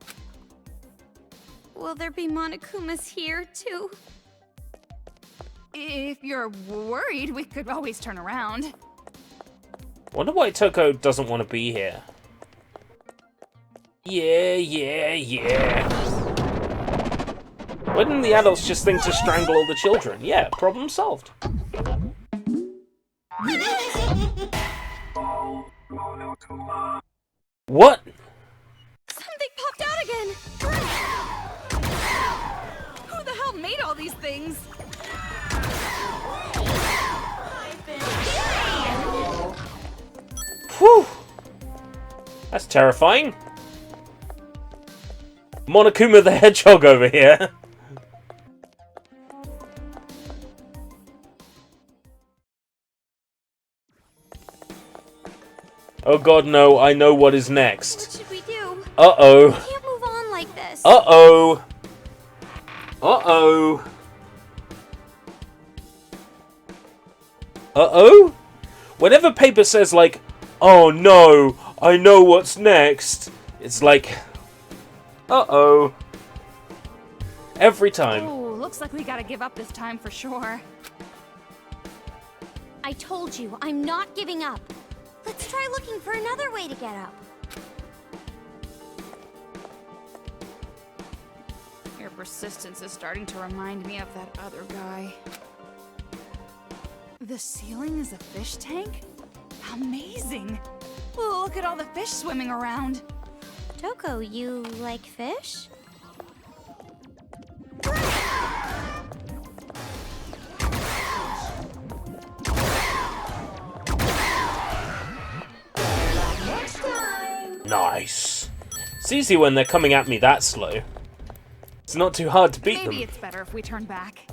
[SPEAKER 2] Will there be Monokumas here, too?
[SPEAKER 3] If you're worried, we could always turn around.
[SPEAKER 1] Wonder why Toko doesn't want to be here. Yeah. Why didn't the adults just think to strangle all the children? Yeah, problem solved. What?
[SPEAKER 3] Something popped out again! Who the hell made all these things?
[SPEAKER 1] Whew! That's terrifying. Monokuma the Hedgehog over here. Oh god, no, I know what is next.
[SPEAKER 2] What should we do?
[SPEAKER 1] Uh-oh.
[SPEAKER 2] We can't move on like this.
[SPEAKER 1] Uh-oh. Uh-oh. Uh-oh? Whenever paper says, like, oh no, I know what's next, it's like, uh-oh. Every time.
[SPEAKER 3] Oh, looks like we gotta give up this time for sure.
[SPEAKER 2] I told you, I'm not giving up. Let's try looking for another way to get up.
[SPEAKER 3] Your persistence is starting to remind me of that other guy. The ceiling is a fish tank? Amazing! Look at all the fish swimming around.
[SPEAKER 2] Toko, you like fish?
[SPEAKER 1] Nice. It's easy when they're coming at me that slow. It's not too hard to beat them.
[SPEAKER 3] Maybe it's better if we turn back.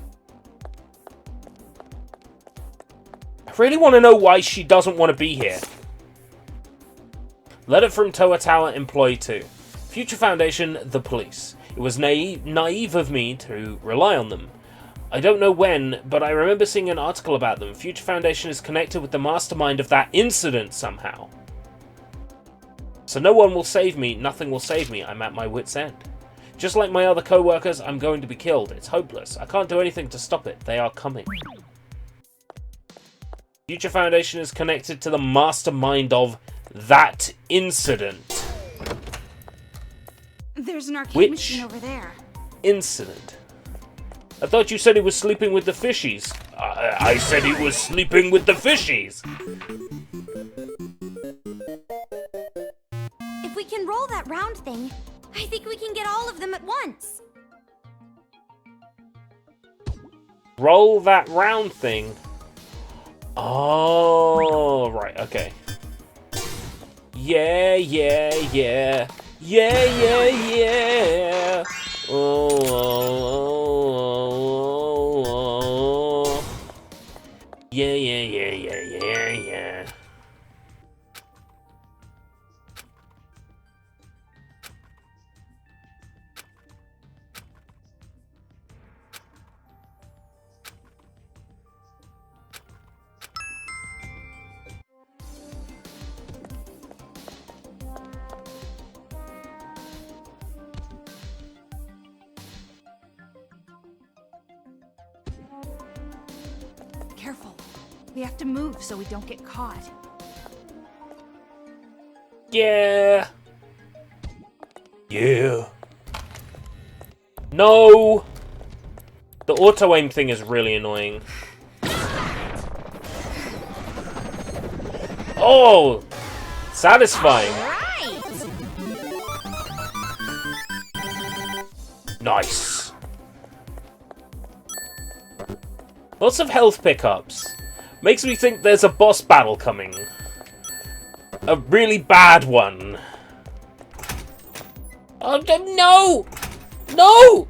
[SPEAKER 1] I really want to know why she doesn't want to be here. Letter from Toa Tower Employee 2. Future Foundation, the police. It was naive of me to rely on them. I don't know when, but I remember seeing an article about them. Future Foundation is connected with the mastermind of that incident somehow. So no one will save me, nothing will save me, I'm at my wit's end. Just like my other co-workers, I'm going to be killed. It's hopeless. I can't do anything to stop it. They are coming. Future Foundation is connected to the mastermind of that incident.
[SPEAKER 3] There's an arcade
[SPEAKER 1] Which
[SPEAKER 3] machine over there.
[SPEAKER 1] Incident? I thought you said he was sleeping with the fishies. I said he was sleeping with the fishies.
[SPEAKER 2] If we can roll that round thing, I think we can get all of them at once.
[SPEAKER 1] Roll that round thing. Oh, right, okay. Yeah, yeah, yeah. Yeah, yeah, yeah. Oh. Yeah, yeah, yeah, yeah, yeah, yeah.
[SPEAKER 3] Careful. We have to move so we don't get caught.
[SPEAKER 1] Yeah. Yeah. No! The auto-aim thing is really annoying. Oh! Satisfying. Nice. Lots of health pickups. Makes me think there's a boss battle coming. A really bad one. Oh, no! No!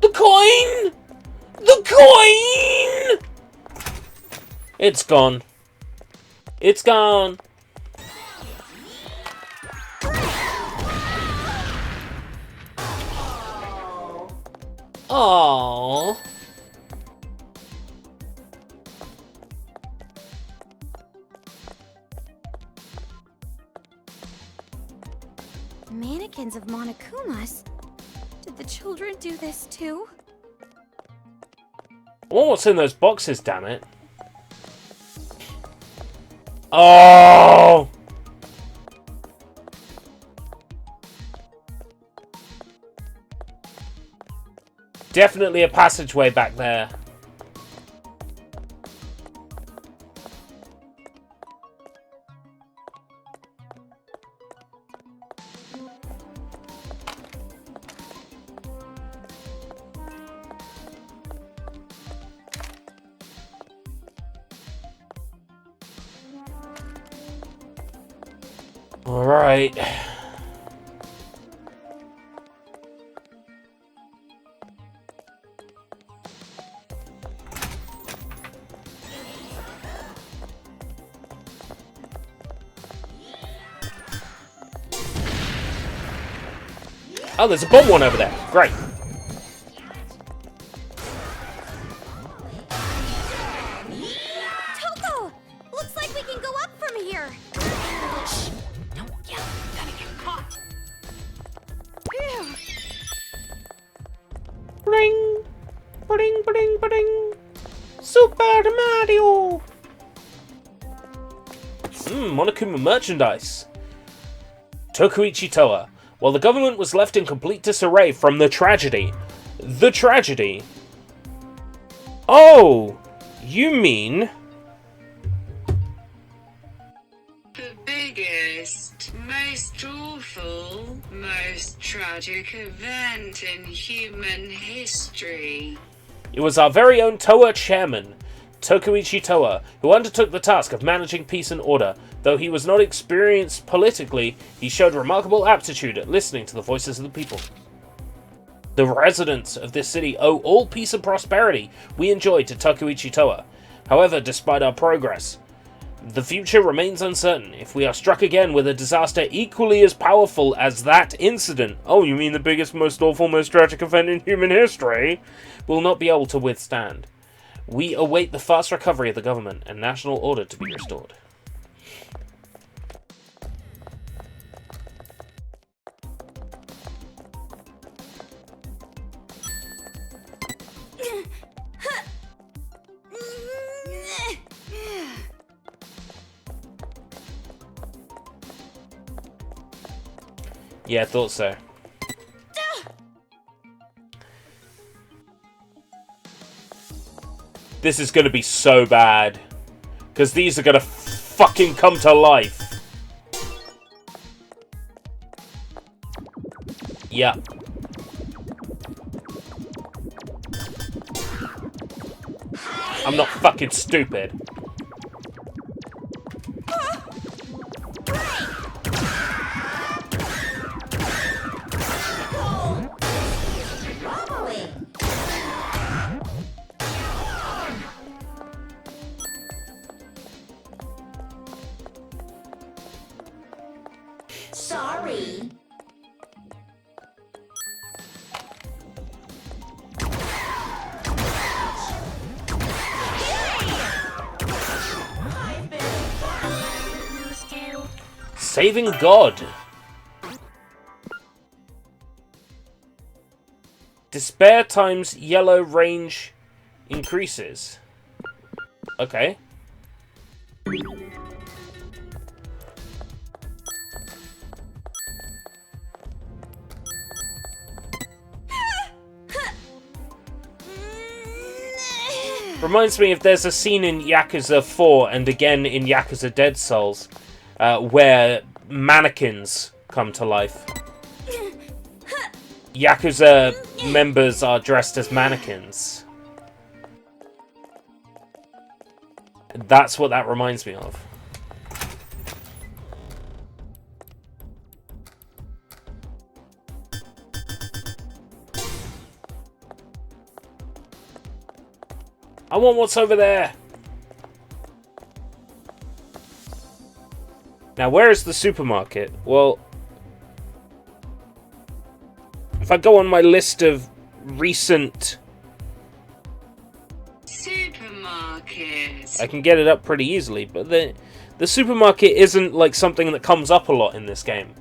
[SPEAKER 1] The coin! The coin! It's gone. It's gone. Aww.
[SPEAKER 2] Mannequins of Monokumas? Did the children do this too?
[SPEAKER 1] I want what's in those boxes, damn it. Oh! Definitely a passageway back there. All right. Oh, there's a bomb one over there. Great.
[SPEAKER 2] Toko! Looks like we can go up from here. Shh! Don't yell. You're gonna get caught. Phew.
[SPEAKER 1] Bling, bling, bling, bling. Super Mario. Monokuma merchandise. Tokuichi Toa. While the government was left in complete disarray from the tragedy. The tragedy? Oh, you mean...
[SPEAKER 4] The biggest, most awful, most tragic event in human history.
[SPEAKER 1] It was our very own Toa chairman, Tokuichi Toa, who undertook the task of managing peace and order. Though he was not experienced politically, he showed remarkable aptitude at listening to the voices of the people. The residents of this city owe all peace and prosperity we enjoy to Tokuichi Toa. However, despite our progress, the future remains uncertain. If we are struck again with a disaster equally as powerful as that incident, oh, you mean the biggest, most awful, most tragic event in human history, we'll not be able to withstand. We await the fast recovery of the government and national order to be restored. Yeah, I thought so. This is gonna be so bad. Because these are gonna fucking come to life. Yeah. I'm not fucking stupid.
[SPEAKER 2] Sorry.
[SPEAKER 1] Saving God. Despair times yellow range increases. Okay. Reminds me if there's a scene in Yakuza 4 and again in Yakuza Dead Souls where mannequins come to life. Yakuza members are dressed as mannequins. That's what that reminds me of. I want what's over there. Now, where is the supermarket? Well, if I go on my list of recent...
[SPEAKER 4] Supermarket.
[SPEAKER 1] I can get it up pretty easily, but the supermarket isn't like something that comes up a lot in this game.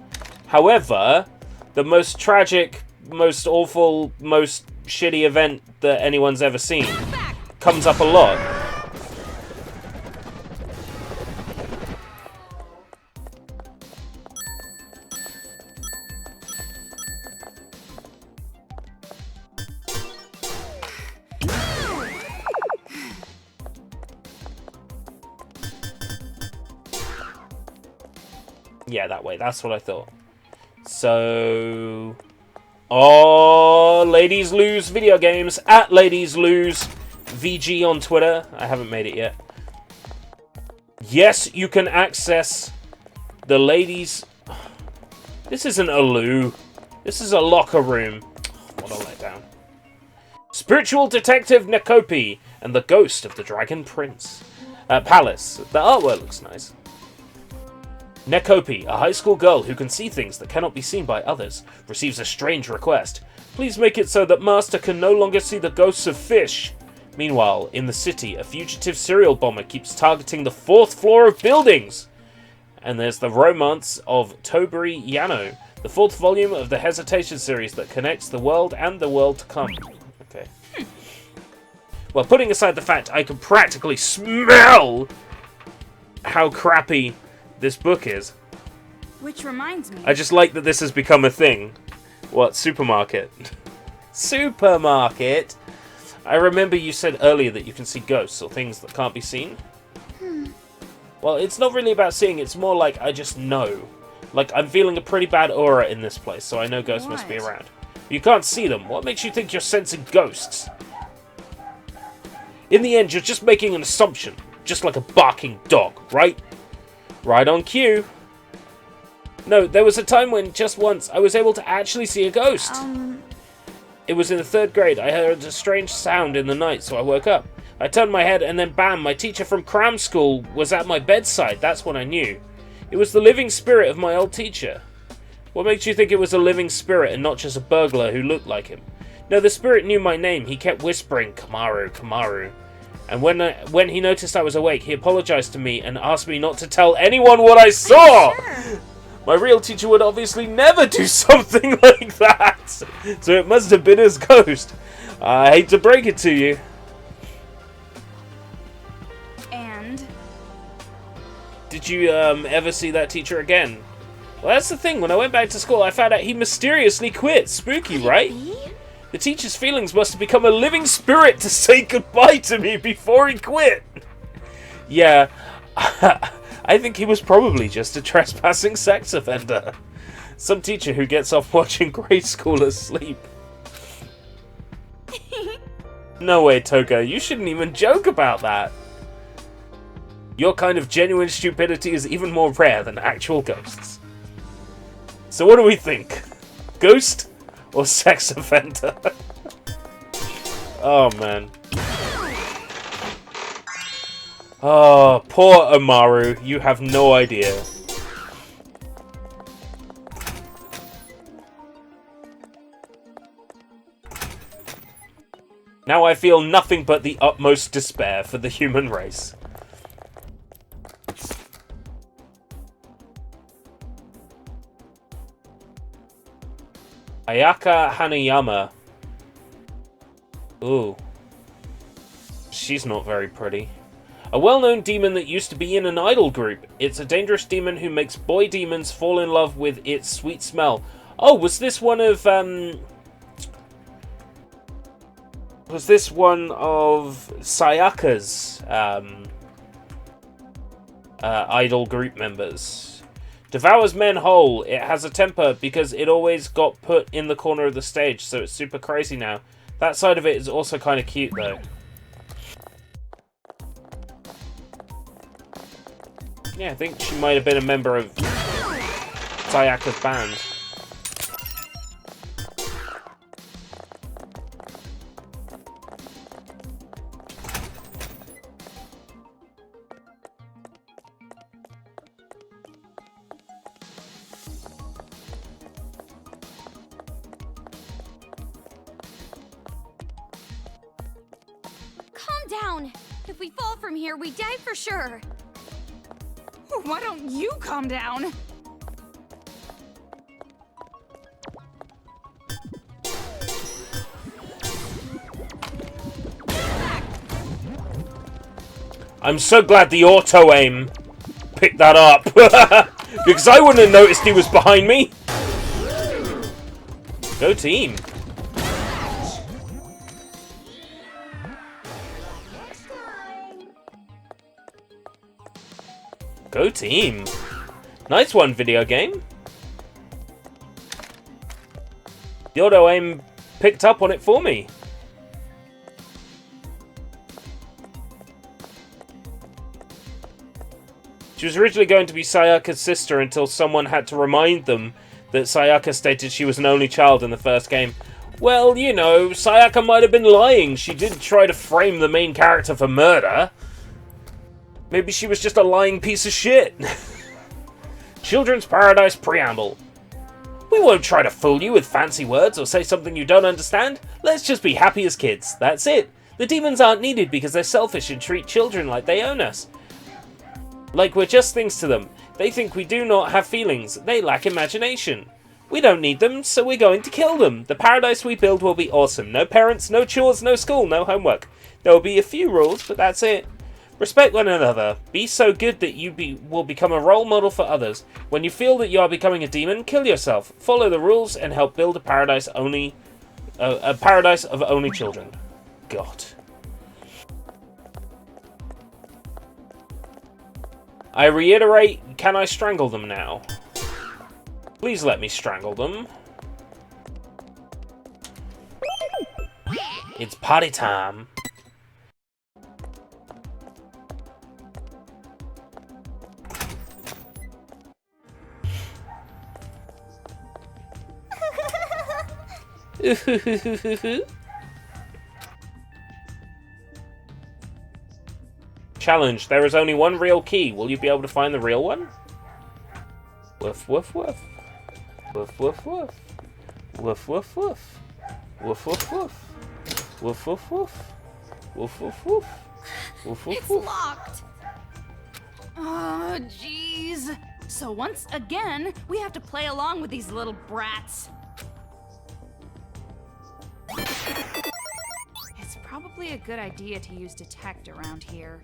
[SPEAKER 1] However, the most tragic, most awful, most shitty event that anyone's ever seen comes up a lot. Yeah, that way. That's what I thought. So... Oh, Ladies Lose Video Games. At Ladies Lose VG on Twitter. I haven't made it yet. Yes, you can access the ladies... This isn't a loo. This is a locker room. What a letdown. Spiritual Detective Nekopi and the Ghost of the Dragon Prince. Palace. The artwork looks nice. Nekopi, a high school girl who can see things that cannot be seen by others, receives a strange request. Please make it so that Master can no longer see the ghosts of fish. Meanwhile, in the city, a fugitive serial bomber keeps targeting the 4th floor of buildings. And there's the romance of Toberi Yano, the 4th volume of the Hesitation series that connects the world and the world to come. Okay. Well, putting aside the fact I can practically smell how crappy this book is.
[SPEAKER 3] Which reminds me...
[SPEAKER 1] I just like that this has become a thing. What? Supermarket. Supermarket? I remember you said earlier that you can see ghosts or things that can't be seen. Well, it's not really about seeing, it's more like I just know. Like, I'm feeling a pretty bad aura in this place, so I know ghosts must be around. You can't see them. What makes you think you're sensing ghosts? In the end, you're just making an assumption. Just like a barking dog, right? Right on cue. No, there was a time when, just once, I was able to actually see a ghost. It was in the 3rd grade. I heard a strange sound in the night, so I woke up. I turned my head, and then bam, my teacher from cram school was at my bedside. That's when I knew. It was the living spirit of my old teacher. What makes you think it was a living spirit and not just a burglar who looked like him? No, the spirit knew my name. He kept whispering, Kamaru, Kamaru. And when he noticed I was awake, he apologized to me and asked me not to tell anyone what I saw! My real teacher would obviously never do something like that! So it must have been his ghost. I hate to break it to you.
[SPEAKER 3] And?
[SPEAKER 1] Did you ever see that teacher again? Well, that's the thing. When I went back to school, I found out he mysteriously quit. Spooky, right? The teacher's feelings must have become a living spirit to say goodbye to me before he quit. Yeah, I think he was probably just a trespassing sex offender. Some teacher who gets off watching grade school asleep. No way, Toga. You shouldn't even joke about that. Your kind of genuine stupidity is even more rare than actual ghosts. So what do we think? Ghost or sex offender? Oh, man. Oh, poor Amaru. You have no idea. Now I feel nothing but the utmost despair for the human race. Ayaka Hanayama. Ooh. She's not very pretty. A well-known demon that used to be in an idol group. It's a dangerous demon who makes boy demons fall in love with its sweet smell. Oh, was this one of, was this one of Sayaka's, idol group members? Devours men whole. It has a temper because it always got put in the corner of the stage, so it's super crazy now. That side of it is also kind of cute, though. Yeah, I think she might have been a member of Sayaka's band.
[SPEAKER 2] Calm down. If we fall from here, we die for sure.
[SPEAKER 3] Why don't you calm down?
[SPEAKER 1] I'm so glad the auto-aim picked that up. Because I wouldn't have noticed he was behind me. Go team. Go team. Nice one, video game. The auto-aim picked up on it for me. She was originally going to be Sayaka's sister until someone had to remind them that Sayaka stated she was an only child in the first game. Well, you know, Sayaka might have been lying. She did try to frame the main character for murder. Maybe she was just a lying piece of shit. Children's Paradise Preamble. We won't try to fool you with fancy words or say something you don't understand. Let's just be happy as kids. That's it. The demons aren't needed because they're selfish and treat children like they own us. Like we're just things to them. They think we do not have feelings. They lack imagination. We don't need them, so we're going to kill them. The paradise we build will be awesome. No parents, no chores, no school, no homework. There will be a few rules, but that's it. Respect one another. Be so good that you will become a role model for others. When you feel that you are becoming a demon, kill yourself. Follow the rules and help build a paradise of only children. God. I reiterate, can I strangle them now? Please let me strangle them. It's party time. Challenge. There is only one real key. Will you be able to find the real one? Woof, woof, woof. Woof, woof, woof. Woof, woof, woof. Woof, woof, woof. Woof, woof, woof. Woof, woof, woof. Woof, woof,
[SPEAKER 2] It's
[SPEAKER 1] woof.
[SPEAKER 2] locked.
[SPEAKER 3] Oh, jeez. So once again, we have to play along with these little brats. It's probably a good idea to use detect around here.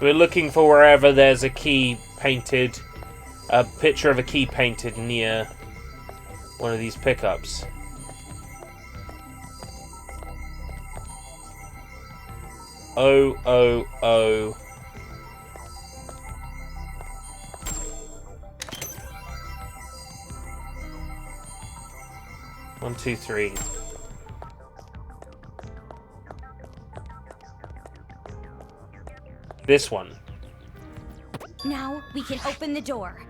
[SPEAKER 1] We're looking for wherever there's a key painted, a picture of a key painted near one of these pickups. Oh, oh, oh. One, two, three. This one.
[SPEAKER 2] Now we can open the door.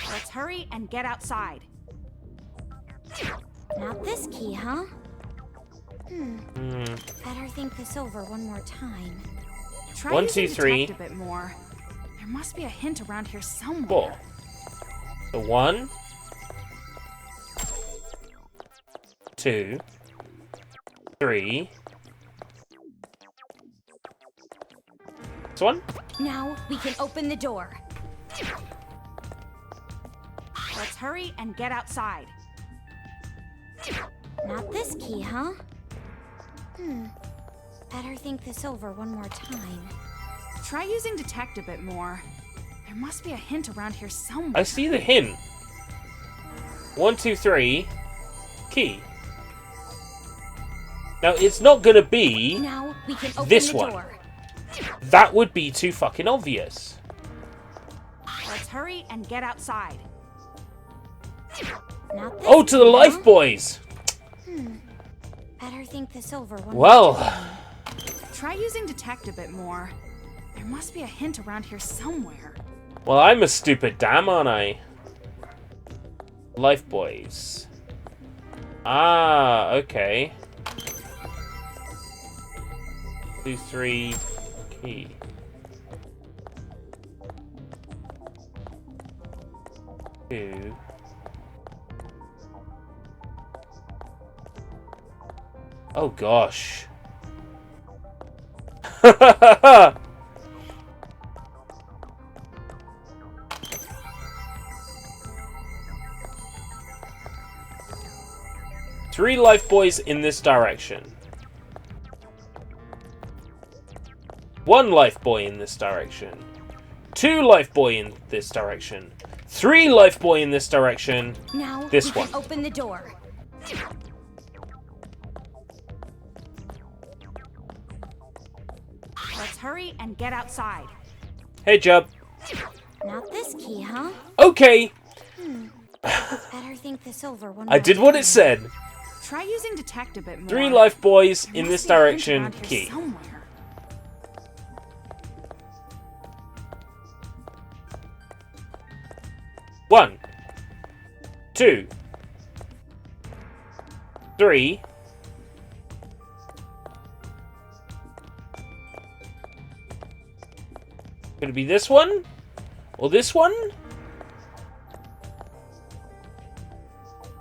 [SPEAKER 3] Let's hurry and get outside.
[SPEAKER 2] Not this key, huh? Better think this over one more time.
[SPEAKER 3] Try
[SPEAKER 1] One,
[SPEAKER 3] using
[SPEAKER 1] two, three.
[SPEAKER 3] detect a bit more. There must be a hint around here somewhere.
[SPEAKER 1] 4. The 1, 2, 3. This one?
[SPEAKER 2] Now we can open the door.
[SPEAKER 3] Let's hurry and get outside.
[SPEAKER 2] Not this key, huh? Better think this over one more time.
[SPEAKER 3] Try using detect a bit more. There must be a hint around here somewhere.
[SPEAKER 1] I see the hint. 1, 2, 3. Key. Now, it's not gonna be
[SPEAKER 2] Now we can open
[SPEAKER 1] this
[SPEAKER 2] the
[SPEAKER 1] one.
[SPEAKER 2] door.
[SPEAKER 1] That would be too fucking obvious.
[SPEAKER 3] Let's hurry and get outside.
[SPEAKER 2] Not this
[SPEAKER 1] Oh, to the
[SPEAKER 2] key,
[SPEAKER 1] life
[SPEAKER 2] huh?
[SPEAKER 1] boys.
[SPEAKER 2] Better think this over one more
[SPEAKER 1] Well,
[SPEAKER 2] time.
[SPEAKER 3] Try using detect a bit more. There must be a hint around here somewhere.
[SPEAKER 1] well, I'm a stupid damn, aren't I? Life boys. Ah, okay. 2, 3, key. Two. Oh gosh. Three life boys in this direction. One life boy in this direction. Two life boy in this direction. Three life boy in this direction.
[SPEAKER 2] Now
[SPEAKER 1] This
[SPEAKER 2] we
[SPEAKER 1] one.
[SPEAKER 2] can open the door.
[SPEAKER 3] Let's hurry and get outside.
[SPEAKER 1] Hey, Jub.
[SPEAKER 2] Not this key, huh?
[SPEAKER 1] Okay,
[SPEAKER 2] Better think this over one more
[SPEAKER 1] I did what
[SPEAKER 2] time.
[SPEAKER 1] it said.
[SPEAKER 3] Try using detect a bit more.
[SPEAKER 1] Three life boys
[SPEAKER 3] There
[SPEAKER 1] in
[SPEAKER 3] must
[SPEAKER 1] this
[SPEAKER 3] be a hint
[SPEAKER 1] direction.
[SPEAKER 3] around here
[SPEAKER 1] Key.
[SPEAKER 3] somewhere.
[SPEAKER 1] One. Two. Three. Could it be this one? Or this one?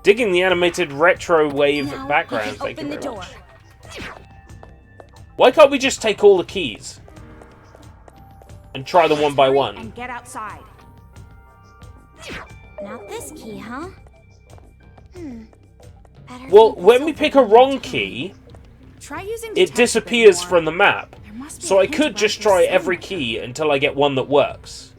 [SPEAKER 1] Digging the animated retro wave
[SPEAKER 2] Now
[SPEAKER 1] background.
[SPEAKER 2] we can
[SPEAKER 1] Thank you
[SPEAKER 2] open the
[SPEAKER 1] very
[SPEAKER 2] door.
[SPEAKER 1] much. Why can't we just take all the keys? And try them one by
[SPEAKER 3] Hurry
[SPEAKER 1] one?
[SPEAKER 3] And get outside.
[SPEAKER 2] Not this key, huh? Better
[SPEAKER 1] Well,
[SPEAKER 2] think this
[SPEAKER 1] when we
[SPEAKER 2] over
[SPEAKER 1] pick a
[SPEAKER 2] one more
[SPEAKER 1] wrong
[SPEAKER 2] time.
[SPEAKER 1] key,
[SPEAKER 3] Try using
[SPEAKER 1] it
[SPEAKER 3] detect a bit
[SPEAKER 1] disappears
[SPEAKER 3] more.
[SPEAKER 1] from the map.
[SPEAKER 3] There must be
[SPEAKER 1] So
[SPEAKER 3] a
[SPEAKER 1] I
[SPEAKER 3] hint
[SPEAKER 1] could
[SPEAKER 3] around
[SPEAKER 1] just
[SPEAKER 3] here
[SPEAKER 1] try every
[SPEAKER 3] somewhere.
[SPEAKER 1] key until I get one that works.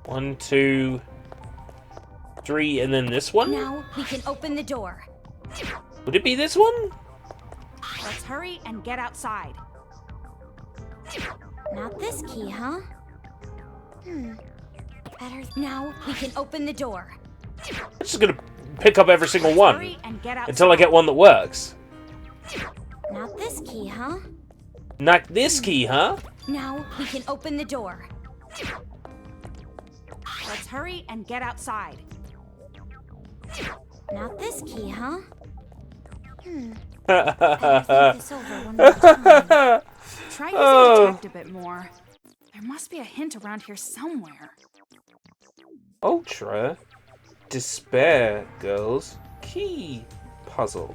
[SPEAKER 1] One, two, three, and then this one?
[SPEAKER 2] Now we can open the door.
[SPEAKER 1] Would it be this one?
[SPEAKER 3] Let's hurry and get outside.
[SPEAKER 2] Not this key, huh? Better. Now we can open the door.
[SPEAKER 1] I'm just gonna pick up every single one
[SPEAKER 3] Hurry and get outside.
[SPEAKER 1] until I get one that works.
[SPEAKER 2] Not this key, huh?
[SPEAKER 1] Not this key, huh?
[SPEAKER 2] Now we can open the door.
[SPEAKER 3] Let's hurry and get outside.
[SPEAKER 2] Not this key, huh? Better
[SPEAKER 1] Oh,
[SPEAKER 2] think this over one more time.
[SPEAKER 3] Try using detect a bit more. There must be a hint around here somewhere.
[SPEAKER 1] Ultra Despair Girls Key Puzzle.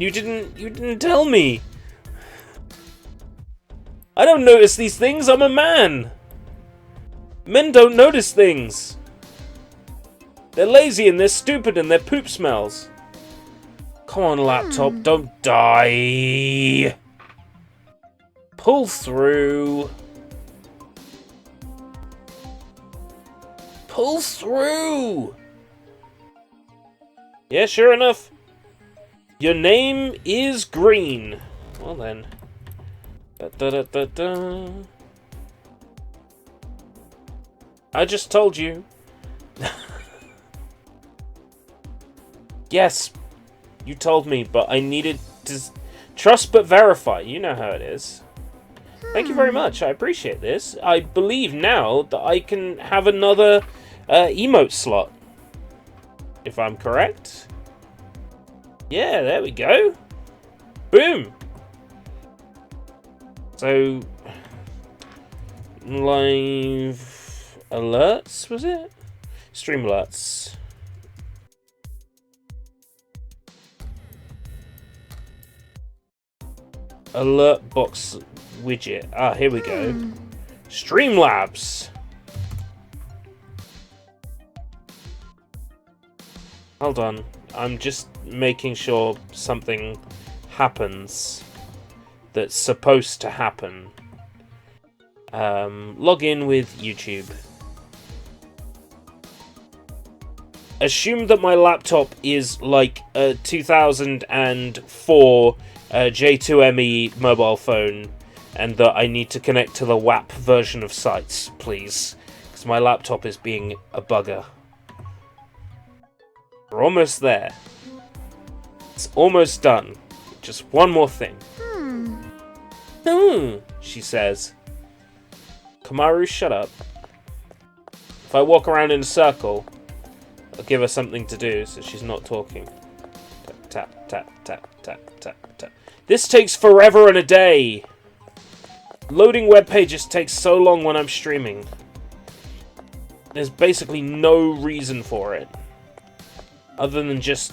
[SPEAKER 1] You didn't tell me. I don't notice these things, I'm a man. Men don't notice things. They're lazy and they're stupid and their poop smells. Come on, laptop, don't die. Pull through. Pull through. Yeah, sure enough. Your name is Green. Well then. I just told you. Yes, you told me, but I needed to trust but verify. You know how it is. Thank you very much. I appreciate this. I believe now that I can have another emote slot. If I'm correct. Yeah, there we go. Boom. So, live alerts, was it? Stream alerts. Alert box widget. Ah, here we go. Streamlabs. Hold on. I'm just making sure something happens that's supposed to happen. Log in with YouTube. Assume that my laptop is like a 2004 J2ME mobile phone, and that I need to connect to the WAP version of sites, please. Because my laptop is being a bugger. We're almost there. It's almost done. Just one more thing. She says. Kamaru, shut up. If I walk around in a circle, I'll give her something to do so she's not talking. Tap, tap, tap, tap, tap, tap. This takes forever and a day. Loading web pages takes so long when I'm streaming. There's basically no reason for it. Other than just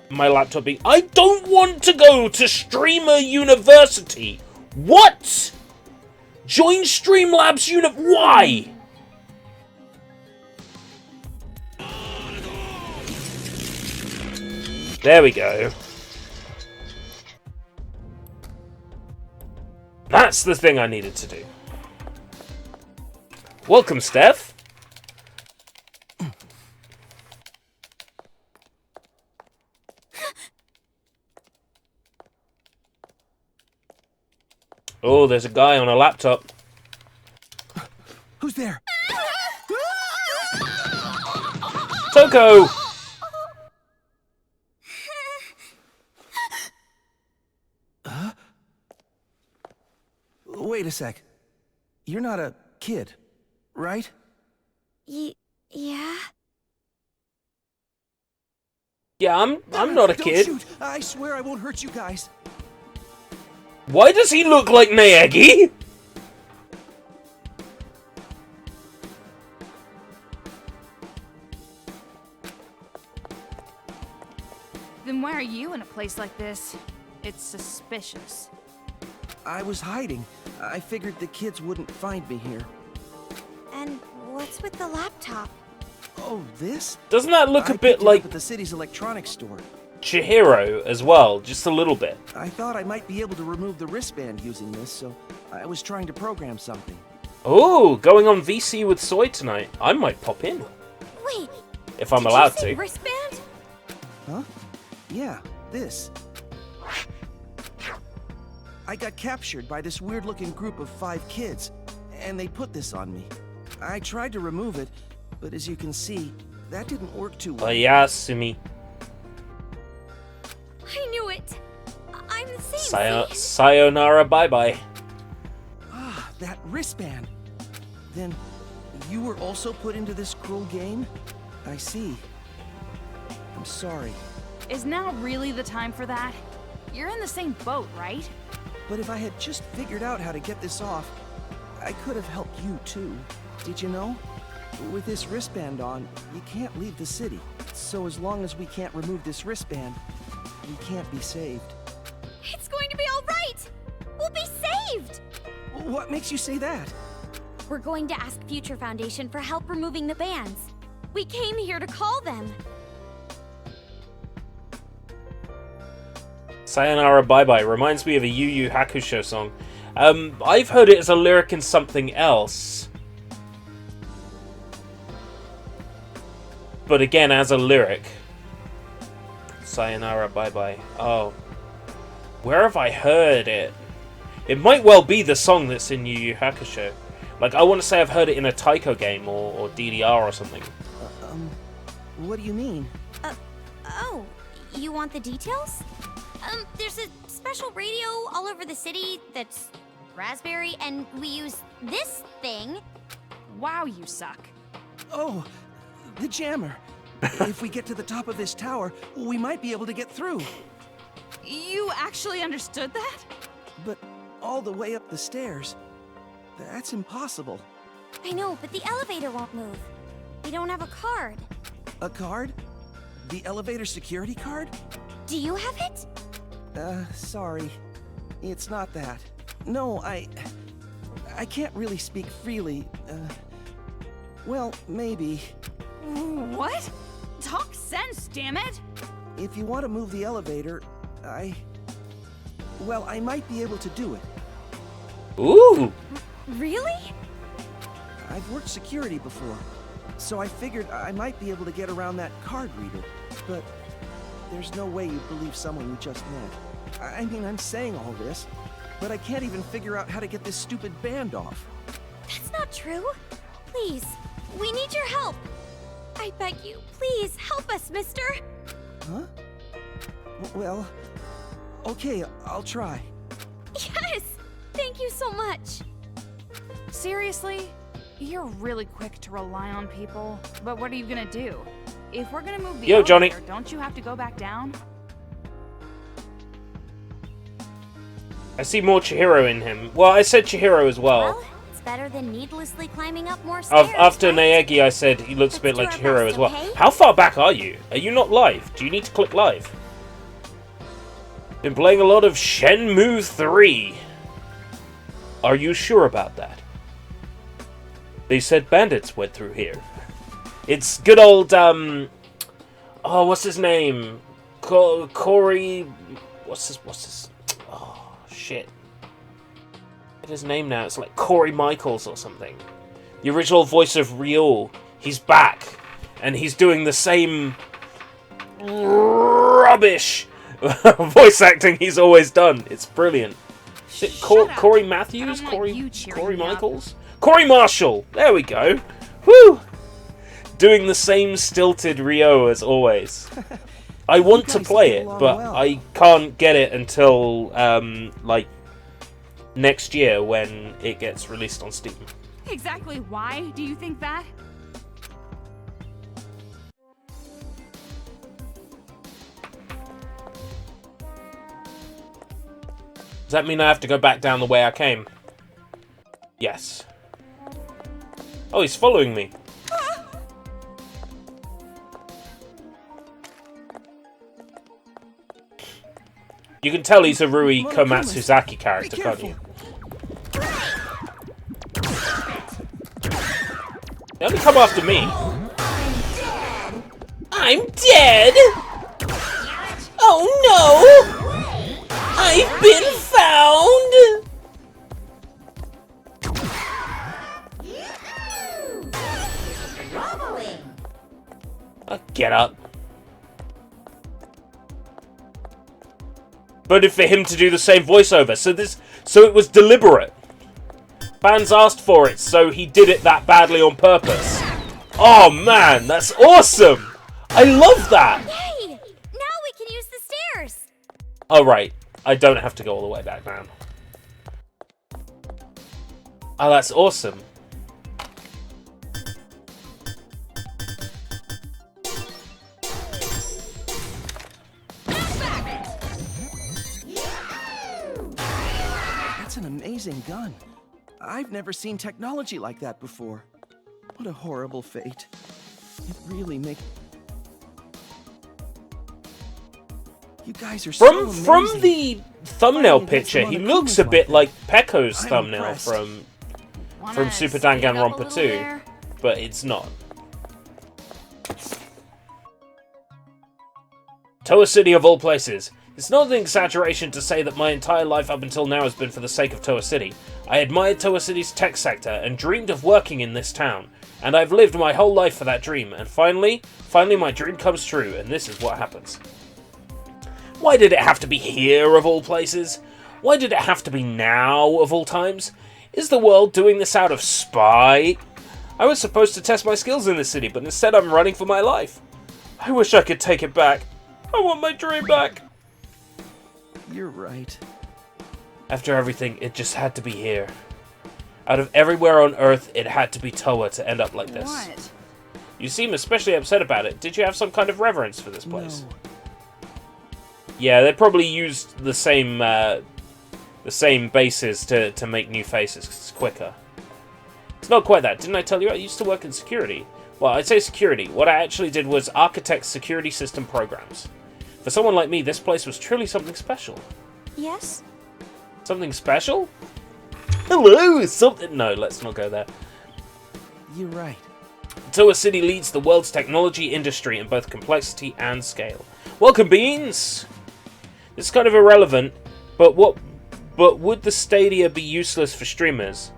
[SPEAKER 1] my laptop being... I don't want to go to Streamer University! What?! Join Streamlabs Why?! There we go. That's the thing I needed to do. Welcome, Steph. Oh, there's a guy on a laptop.
[SPEAKER 5] Who's there?
[SPEAKER 1] Toko!
[SPEAKER 10] Wait a sec. You're not a kid, right?
[SPEAKER 2] Yeah?
[SPEAKER 1] Yeah, I'm not a kid.
[SPEAKER 10] Don't shoot. I swear I won't hurt you guys.
[SPEAKER 1] Why does he look like Naegi?
[SPEAKER 3] Then why are you in a place like this? It's suspicious.
[SPEAKER 10] I was hiding. I figured the kids wouldn't find me here.
[SPEAKER 2] And what's with the laptop?
[SPEAKER 10] Oh, this?
[SPEAKER 1] Doesn't that look
[SPEAKER 10] I
[SPEAKER 1] a bit
[SPEAKER 10] picked it
[SPEAKER 1] like
[SPEAKER 10] up at the city's electronics store.
[SPEAKER 1] Chihiro as well? Just a little bit.
[SPEAKER 10] I thought I might be able to remove the wristband using this, so I was trying to program something.
[SPEAKER 1] Oh, going on VC with Soy tonight. I might pop in.
[SPEAKER 2] Wait,
[SPEAKER 1] if I'm
[SPEAKER 2] did
[SPEAKER 1] allowed
[SPEAKER 2] you say
[SPEAKER 1] to.
[SPEAKER 2] wristband?
[SPEAKER 10] Huh? Yeah, this. I got captured by this weird-looking group of 5 kids, and they put this on me. I tried to remove it, but as you can see, that didn't work too well.
[SPEAKER 1] Oyasumi.
[SPEAKER 2] I knew it! I'm the same.
[SPEAKER 1] Sayonara bye-bye.
[SPEAKER 10] Ah, that wristband. Then, you were also put into this cruel game? I see. I'm sorry.
[SPEAKER 3] Is now really the time for that? You're in the same boat, right?
[SPEAKER 10] But if I had just figured out how to get this off, I could have helped you too. Did you know? With this wristband on, you can't leave the city. So as long as we can't remove this wristband, we can't be saved.
[SPEAKER 2] It's going to be all right! We'll be saved!
[SPEAKER 10] What makes you say that?
[SPEAKER 2] We're going to ask Future Foundation for help removing the bans. We came here to call them.
[SPEAKER 1] Sayonara Bye Bye reminds me of a Yu Yu Hakusho song. I've heard it as a lyric in something else. But again, as a lyric. Sayonara Bye Bye. Oh. Where have I heard it? It might well be the song that's in Yu Yu Hakusho. Like, I want to say I've heard it in a Taiko game or DDR or something.
[SPEAKER 10] What do you mean?
[SPEAKER 2] Oh, you want the details? There's a special radio all over the city that's raspberry, and we use this thing.
[SPEAKER 3] Wow, you suck.
[SPEAKER 10] Oh, the jammer. If we get to the top of this tower, we might be able to get through.
[SPEAKER 3] You actually understood that?
[SPEAKER 10] But all the way up the stairs, that's impossible.
[SPEAKER 2] I know, but the elevator won't move. We don't have a card.
[SPEAKER 10] A card? The elevator security card?
[SPEAKER 2] Do you have it?
[SPEAKER 10] Sorry. It's not that. No, I can't really speak freely. Well, maybe.
[SPEAKER 3] What? Talk sense, damn it!
[SPEAKER 10] If you want to move the elevator, well, I might be able to do it.
[SPEAKER 1] Ooh!
[SPEAKER 2] Really?
[SPEAKER 10] I've worked security before, so I figured I might be able to get around that card reader. But there's no way you'd believe someone you just met. I mean, I'm saying all this, but I can't even figure out how to get this stupid band off.
[SPEAKER 2] That's not true. Please, we need your help. I beg you, please help us, mister.
[SPEAKER 10] Huh? Well, okay, I'll try.
[SPEAKER 2] Yes! Thank you so much.
[SPEAKER 3] Seriously? You're really quick to rely on people, but what are you gonna do? If we're gonna move the
[SPEAKER 1] Yo, Johnny.
[SPEAKER 3] elevator, don't you have to go back down?
[SPEAKER 1] I see more Chihiro in him. Well, I said Chihiro as well.
[SPEAKER 2] Well, it's better than needlessly climbing up more stairs.
[SPEAKER 1] After
[SPEAKER 2] right?
[SPEAKER 1] Naegi, I said he looks a bit like
[SPEAKER 2] Let's do our
[SPEAKER 1] Chihiro
[SPEAKER 2] best,
[SPEAKER 1] as well.
[SPEAKER 2] okay?
[SPEAKER 1] How far back are you? Are you not live? Do you need to click live? Been playing a lot of Shenmue 3. Are you sure about that? They said bandits went through here. It's good old, oh, what's his name? Corey... What's his... Oh, shit. Get his name now. It's like Corey Michaels or something. The original voice of Ryo. He's back. And he's doing the same... rubbish voice acting he's always done. It's brilliant. Is it Corey Matthews? Corey Michaels? Corey Marshall! There we go. Woo! Doing the same stilted Ryo as always. I want to play it, but I can't get it until, like, next year when it gets released on Steam.
[SPEAKER 3] Exactly why do you think that?
[SPEAKER 1] Does that mean I have to go back down the way I came? Yes. Oh, he's following me. You can tell he's a Rui Komatsuzaki character, can't you? Don't come after me. I'm dead! Oh no! I've been found! Get up. But for him to do the same voiceover, so it was deliberate. Fans asked for it, so he did it that badly on purpose. Oh man, that's awesome! I love that!
[SPEAKER 2] Yay! Now we can use the stairs!
[SPEAKER 1] Oh right, I don't have to go all the way back down. Oh, that's awesome.
[SPEAKER 10] That's an amazing gun. I've never seen technology like that before. What a horrible fate. It really makes... You guys are so amazing.
[SPEAKER 1] From the thumbnail
[SPEAKER 10] Finally get
[SPEAKER 1] picture,
[SPEAKER 10] some
[SPEAKER 1] he
[SPEAKER 10] Monokumas
[SPEAKER 1] looks a
[SPEAKER 10] like
[SPEAKER 1] bit
[SPEAKER 10] that.
[SPEAKER 1] like Pecco's
[SPEAKER 10] I'm
[SPEAKER 1] thumbnail
[SPEAKER 10] impressed.
[SPEAKER 1] from
[SPEAKER 3] Wanna
[SPEAKER 1] Super
[SPEAKER 3] speed up a
[SPEAKER 1] Danganronpa
[SPEAKER 3] little
[SPEAKER 1] 2,
[SPEAKER 3] there?
[SPEAKER 1] but it's not. Toa City of all places. It's not an exaggeration to say that my entire life up until now has been for the sake of Toa City. I admired Toa City's tech sector and dreamed of working in this town. And I've lived my whole life for that dream, and finally my dream comes true, and this is what happens. Why did it have to be here of all places? Why did it have to be now of all times? Is the world doing this out of spite? I was supposed to test my skills in this city, but instead I'm running for my life. I wish I could take it back. I want my dream back.
[SPEAKER 10] You're right.
[SPEAKER 1] After everything, it just had to be here. Out of everywhere on Earth, it had to be Toa to end up like this.
[SPEAKER 3] What?
[SPEAKER 1] You seem especially upset about it. Did you have some kind of reverence for this place?
[SPEAKER 10] No.
[SPEAKER 1] Yeah, they probably used the same bases to make new faces quicker. It's not quite that. Didn't I tell you I used to work in security? Well, I'd say security. What I actually did was architect security system programs. For someone like me, this place was truly something special.
[SPEAKER 2] Yes?
[SPEAKER 1] Something special? Hello, something... No, let's not go there.
[SPEAKER 10] You're right.
[SPEAKER 1] Toa City leads the world's technology industry in both complexity and scale. Welcome, Beans! It's kind of irrelevant, but would the Stadia be useless for streamers?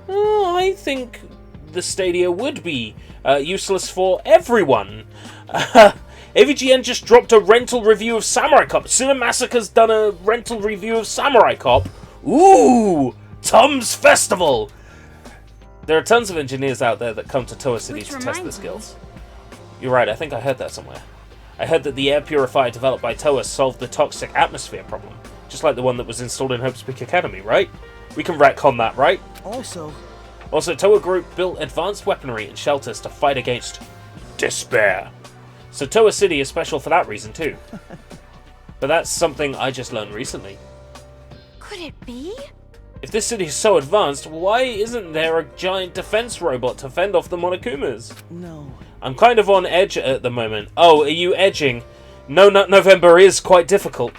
[SPEAKER 1] Oh, I think the Stadia would be useless for everyone. AVGN just dropped a rental review of Samurai Cop. Cinemassacre's done a rental review of Samurai Cop. Ooh! Tom's Festival! There are tons of engineers out there that come to Toa City to test their skills. You're right, I think I heard that somewhere. I heard that the air purifier developed by Toa solved the toxic atmosphere problem. Just like the one that was installed in Hope's Peak Academy, right? We can retcon that, right?
[SPEAKER 10] Also,
[SPEAKER 1] Toa Group built advanced weaponry and shelters to fight against despair. So Toa City is special for that reason too. But that's something I just learned recently.
[SPEAKER 2] Could it be?
[SPEAKER 1] If this city is so advanced, why isn't there a giant defense robot to fend off the Monokumas?
[SPEAKER 10] no.
[SPEAKER 1] I'm kind of on edge at the moment. Oh, are you edging? No Nut November is quite difficult.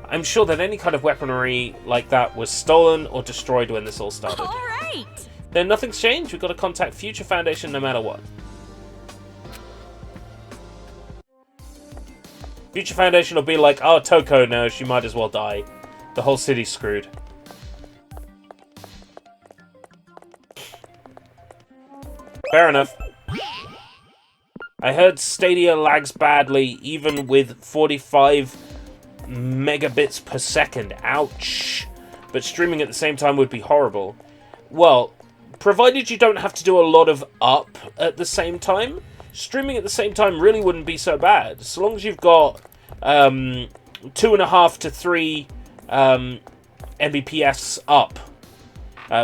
[SPEAKER 1] I'm sure that any kind of weaponry like that was stolen or destroyed when this all started.
[SPEAKER 2] Alright!
[SPEAKER 1] Then nothing's changed. We've got to contact Future Foundation no matter what. Future Foundation will be like, oh, Toko, no, she might as well die. The whole city's screwed. Fair enough. I heard Stadia lags badly, even with 45 megabits per second. Ouch. But streaming at the same time would be horrible. Well, provided you don't have to do a lot of up at the same time, streaming at the same time really wouldn't be so bad. So long as you've got 2.5 to 3 Mbps up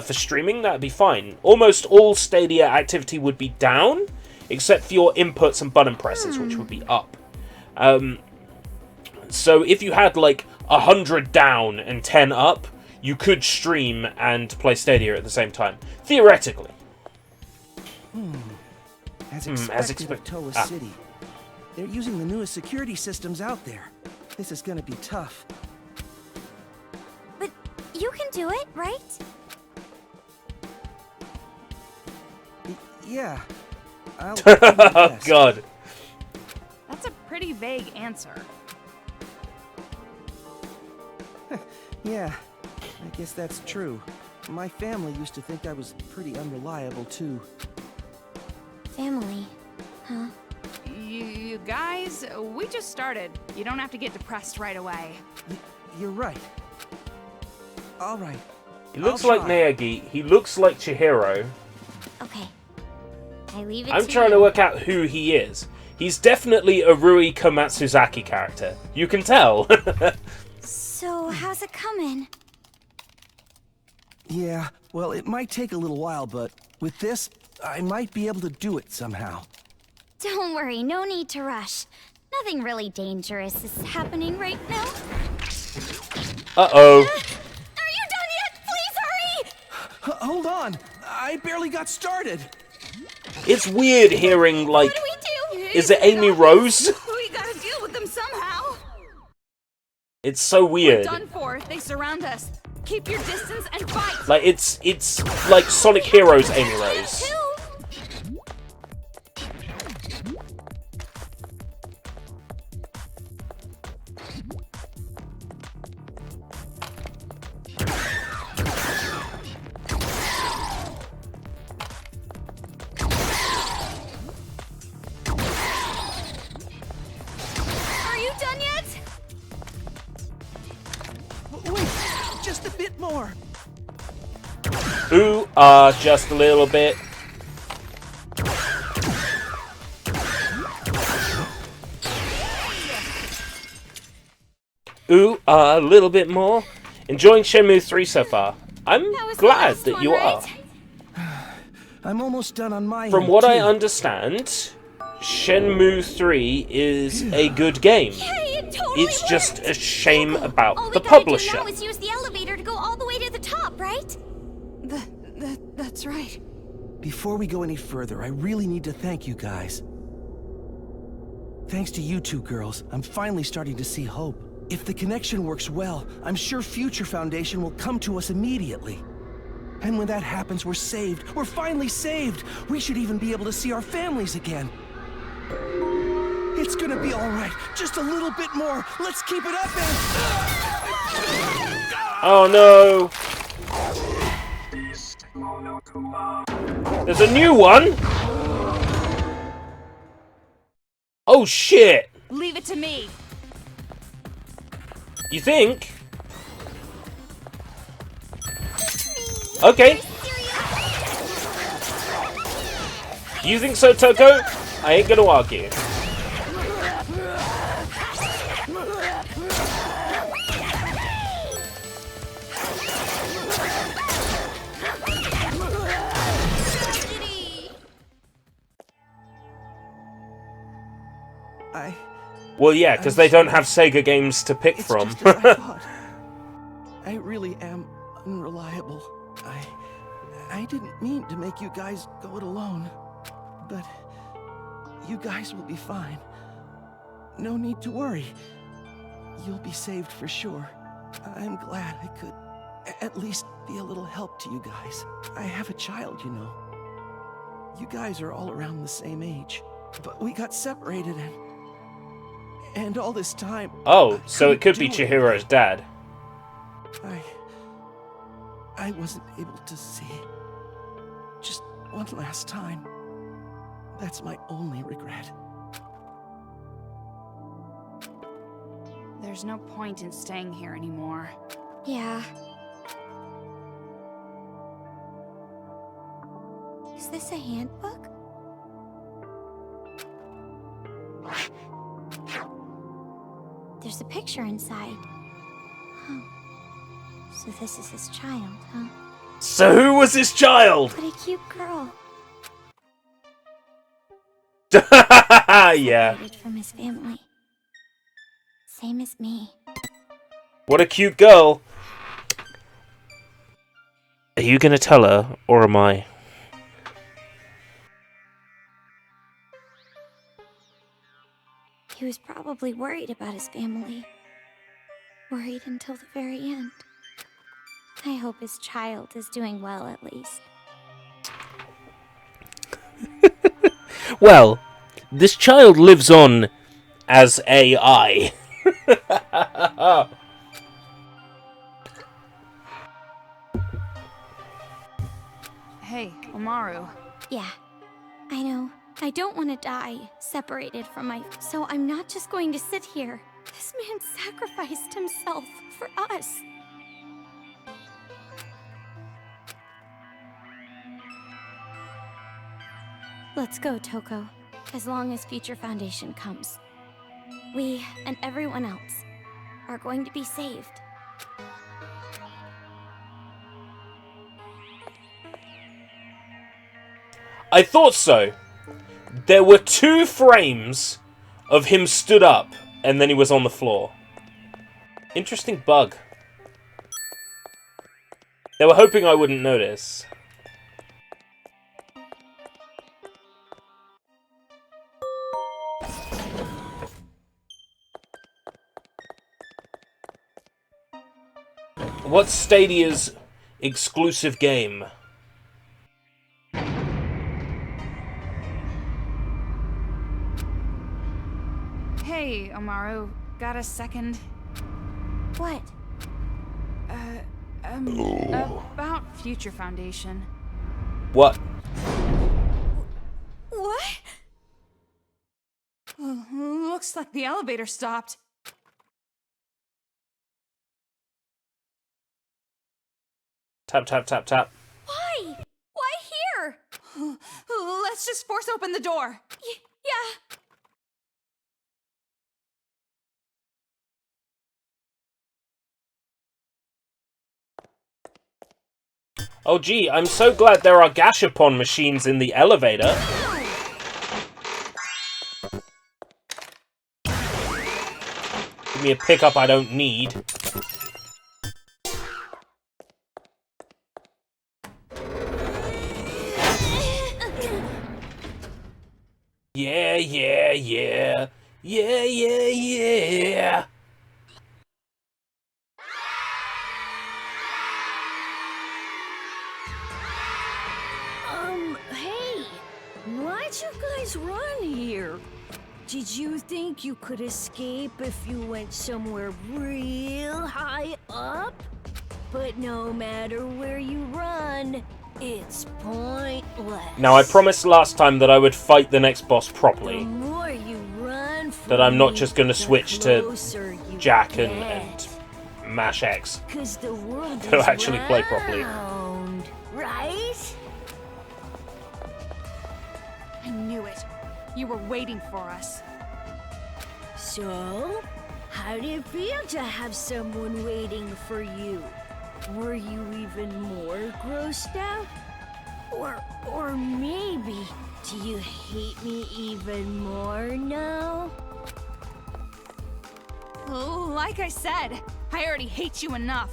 [SPEAKER 1] for streaming, that'd be fine. Almost all Stadia activity would be down, except for your inputs and button presses, which would be up. So if you had like 100 down and 10 up, you could stream and play Stadia at the same time. Theoretically.
[SPEAKER 10] As expected of Toa City. They're using the newest security systems out there. This is gonna be tough.
[SPEAKER 2] But you can do it, right?
[SPEAKER 10] Yeah. I'll do my
[SPEAKER 1] Oh,
[SPEAKER 10] best.
[SPEAKER 1] God.
[SPEAKER 3] That's a pretty vague answer.
[SPEAKER 10] Yeah, I guess that's true. My family used to think I was pretty unreliable, too.
[SPEAKER 2] Family. Huh?
[SPEAKER 3] You guys, we just started. You don't have to get depressed right away.
[SPEAKER 10] You're right. All right.
[SPEAKER 1] He looks
[SPEAKER 10] I'll
[SPEAKER 1] like
[SPEAKER 10] try.
[SPEAKER 1] Naegi. He looks like Chihiro.
[SPEAKER 2] Okay. I leave it
[SPEAKER 1] I'm
[SPEAKER 2] to
[SPEAKER 1] trying
[SPEAKER 2] you.
[SPEAKER 1] to work out who he is. He's definitely a Rui Komatsuzaki character. You can tell.
[SPEAKER 2] So, how's it coming?
[SPEAKER 10] Yeah, well, it might take a little while, but with this, I might be able to do it somehow.
[SPEAKER 2] Don't worry, no need to rush. Nothing really dangerous is happening right now.
[SPEAKER 1] Uh-oh.
[SPEAKER 2] Are you done yet? Please hurry!
[SPEAKER 10] Hold on! I barely got started!
[SPEAKER 1] It's weird hearing, like...
[SPEAKER 2] What do we do?
[SPEAKER 1] Is it Amy Rose?
[SPEAKER 3] We gotta deal with them somehow.
[SPEAKER 1] It's so weird.
[SPEAKER 3] We're done for. They surround us. Keep your distance and fight.
[SPEAKER 1] Like, it's like Sonic Heroes Amy Rose.
[SPEAKER 2] Are you done yet?
[SPEAKER 10] Wait, just a bit more.
[SPEAKER 1] Ooh, just a little bit. Ooh, a little bit more. Enjoying Shenmue 3 so far. I'm glad that you are.
[SPEAKER 10] I'm almost done on my
[SPEAKER 1] From
[SPEAKER 10] end,
[SPEAKER 1] what I
[SPEAKER 10] too.
[SPEAKER 1] understand, Shenmue 3 is a good game.
[SPEAKER 2] Hey, it totally
[SPEAKER 1] It's just a shame
[SPEAKER 2] worked.
[SPEAKER 1] about
[SPEAKER 2] All
[SPEAKER 1] the
[SPEAKER 2] we gotta
[SPEAKER 1] publisher.
[SPEAKER 2] do now is use the elevator to go all the way to the top, right?
[SPEAKER 3] That's right.
[SPEAKER 10] Before we go any further, I really need to thank you guys. Thanks to you two girls, I'm finally starting to see hope. If the connection works well, I'm sure Future Foundation will come to us immediately. And when that happens, we're saved. We're finally saved. We should even be able to see our families again. It's gonna be all right. Just a little bit more. Let's keep it up, and...
[SPEAKER 1] Oh no! There's a new one! Oh shit!
[SPEAKER 3] Leave it to me.
[SPEAKER 1] You think? Okay. You think so, Toko? I ain't gonna argue. Well, yeah, because they don't have Sega games to pick from.
[SPEAKER 10] Just as I thought. I really am unreliable. I didn't mean to make you guys go it alone. But you guys will be fine. No need to worry. You'll be saved for sure. I'm glad I could at least be a little help to you guys. I have a child, you know. You guys are all around the same age. But we got separated and all this time...
[SPEAKER 1] Oh, so it could be
[SPEAKER 10] do
[SPEAKER 1] Chihiro's dad.
[SPEAKER 10] I wasn't able to see. Just one last time. That's my only regret.
[SPEAKER 3] There's no point in staying here anymore.
[SPEAKER 2] Yeah. Is this a handbook? There's a picture inside. Huh. So this is his child, huh?
[SPEAKER 1] So who was this child?
[SPEAKER 2] What a cute girl.
[SPEAKER 1] Yeah.
[SPEAKER 2] Separated from his family. Same as me.
[SPEAKER 1] What a cute girl. Are you gonna tell her, or am I?
[SPEAKER 2] He was probably worried about his family. Worried until the very end. I hope his child is doing well, at least.
[SPEAKER 1] Well, this child lives on as AI.
[SPEAKER 3] Hey, Omaru.
[SPEAKER 2] Yeah, I know. I don't want to die, separated from my... So I'm not just going to sit here. This man sacrificed himself for us. Let's go, Toko. As long as Future Foundation comes. We, and everyone else, are going to be saved.
[SPEAKER 1] I thought so. There were 2 frames of him stood up, and then he was on the floor. Interesting bug. They were hoping I wouldn't notice. What's Stadia's exclusive game?
[SPEAKER 3] Hey, Amaru, got a second?
[SPEAKER 2] What?
[SPEAKER 3] About Future Foundation.
[SPEAKER 1] What?
[SPEAKER 3] What? Looks like the elevator stopped.
[SPEAKER 1] Tap, tap, tap, tap.
[SPEAKER 3] Why? Why here? Let's just force open the door. Yeah.
[SPEAKER 1] Oh gee, I'm so glad there are gashapon machines in the elevator. Give me a pickup I don't need. Yeah, yeah, yeah. Yeah, yeah, yeah.
[SPEAKER 7] Hey! Why'd you guys run here? Did you think you could escape if you went somewhere real high up? But no matter where you run, it's pointless.
[SPEAKER 1] Now, I promised last time that I would fight the next boss
[SPEAKER 7] The
[SPEAKER 1] properly.
[SPEAKER 7] more you run
[SPEAKER 1] That I'm not
[SPEAKER 7] me,
[SPEAKER 1] just gonna
[SPEAKER 7] the
[SPEAKER 1] switch to
[SPEAKER 7] closer you
[SPEAKER 1] Jack
[SPEAKER 7] get.
[SPEAKER 1] and Mash X.
[SPEAKER 7] 'Cause the world
[SPEAKER 1] To
[SPEAKER 7] is
[SPEAKER 1] actually play properly.
[SPEAKER 7] round, right?
[SPEAKER 3] I knew it. You were waiting for us.
[SPEAKER 7] So, how did it feel to have someone waiting for you? Were you even more grossed out? Or maybe, do you hate me even more now?
[SPEAKER 3] Like I said, I already hate you enough.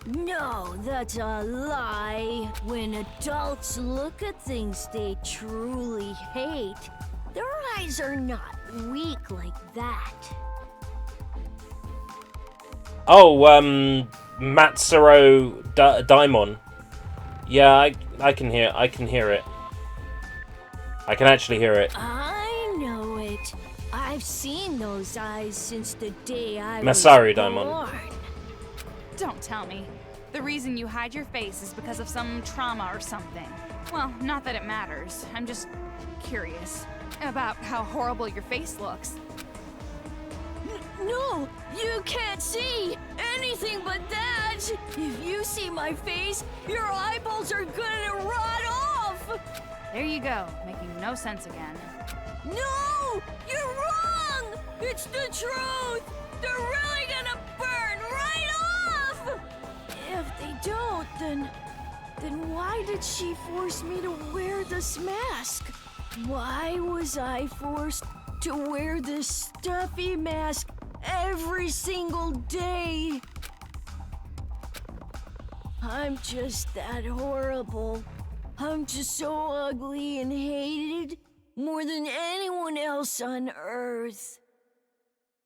[SPEAKER 7] No, that's a lie. When adults look at things they truly hate, their eyes are not weak like that.
[SPEAKER 1] Oh, Matsuro Daimon. Yeah, I can hear it. I can actually hear it.
[SPEAKER 7] I know it. I've seen those eyes since the day I
[SPEAKER 1] Masaru
[SPEAKER 7] was
[SPEAKER 1] Daimon.
[SPEAKER 7] born.
[SPEAKER 3] Don't tell me. The reason you hide your face is because of some trauma or something. Well, not that it matters. I'm just curious about how horrible your face looks.
[SPEAKER 7] No, you can't see anything but that. If you see my face, your eyeballs are gonna rot off.
[SPEAKER 3] There you go, making no sense again.
[SPEAKER 7] No, you're wrong. It's the truth. They're really gonna burn right off. If they don't, then why did she force me to wear this mask? Why was I forced to wear this stuffy mask every single day? I'm just that horrible. I'm just so ugly and hated more than anyone else on Earth.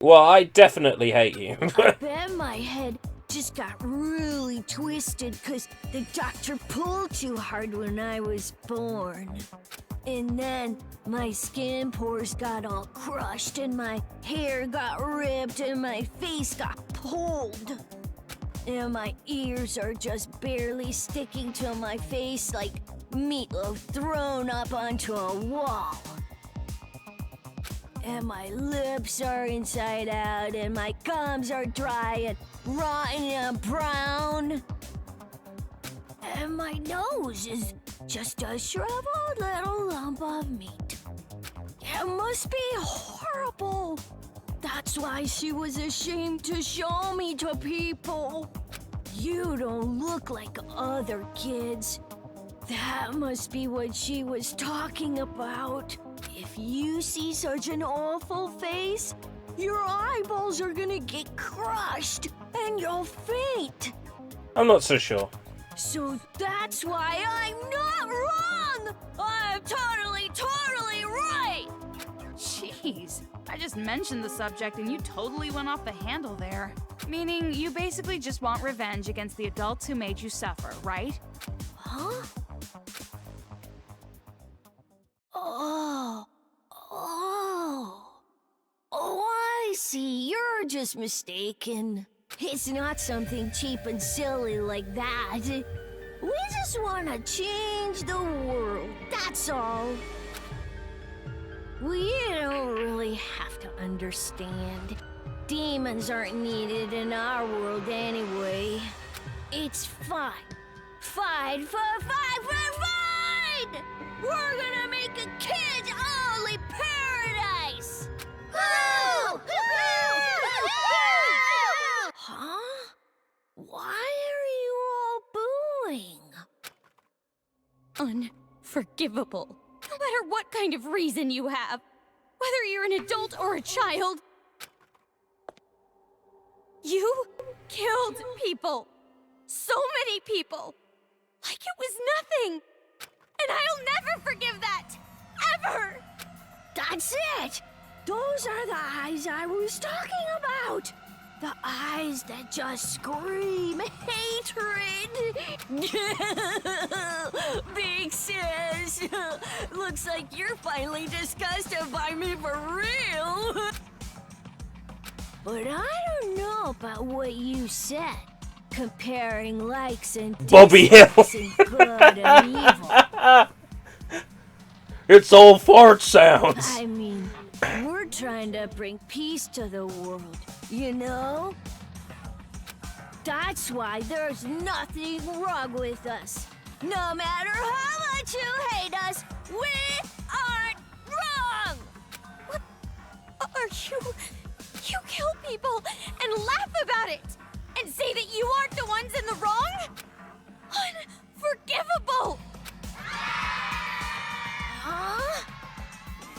[SPEAKER 1] Well, I definitely hate you.
[SPEAKER 7] I bet my head just got really twisted because the doctor pulled too hard when I was born. And then my skin pores got all crushed and my hair got ripped and my face got pulled. And my ears are just barely sticking to my face like meatloaf thrown up onto a wall. And my lips are inside out and my gums are dry and rotten and brown. And my nose is just a shriveled little lump of meat. It must be horrible. That's why she was ashamed to show me to people. You don't look like other kids. That must be what she was talking about. If you see such an awful face, your eyeballs are gonna get crushed and you'll faint.
[SPEAKER 1] I'm not so sure.
[SPEAKER 7] So that's why I'm not wrong! I'm totally right!
[SPEAKER 3] Jeez, I I just mentioned the subject and you totally went off the handle there. Meaning, you basically just want revenge against the adults who made you suffer, right?
[SPEAKER 11] Huh? Oh, I see. You're just mistaken. It's not something cheap and silly like that. We just want to change the world, that's all. We don't really have to understand. Demons aren't needed in our world anyway. It's fine. Fine. We're gonna make a kids-only paradise! Woo! Huh? Why are you all booing?
[SPEAKER 7] Unforgivable. No matter what kind of reason you have, whether you're an adult or a child, you killed people. So many people. Like it was nothing. And I'll never forgive that. Ever.
[SPEAKER 11] That's it! Those are the eyes I was talking about! The eyes that just scream hatred! Big sis! Looks like you're finally disgusted by me for real! But I don't know about what you said. Comparing likes and
[SPEAKER 1] Bobby Hill.
[SPEAKER 11] dislikes and good and evil.
[SPEAKER 1] It's all fart sounds.
[SPEAKER 11] I mean, we're trying to bring peace to the world, you know? That's why there's nothing wrong with us. No matter how much you hate us, we aren't wrong!
[SPEAKER 7] What are you? You kill people and laugh about it and say that you aren't the ones in the wrong? Unforgivable!
[SPEAKER 11] Huh?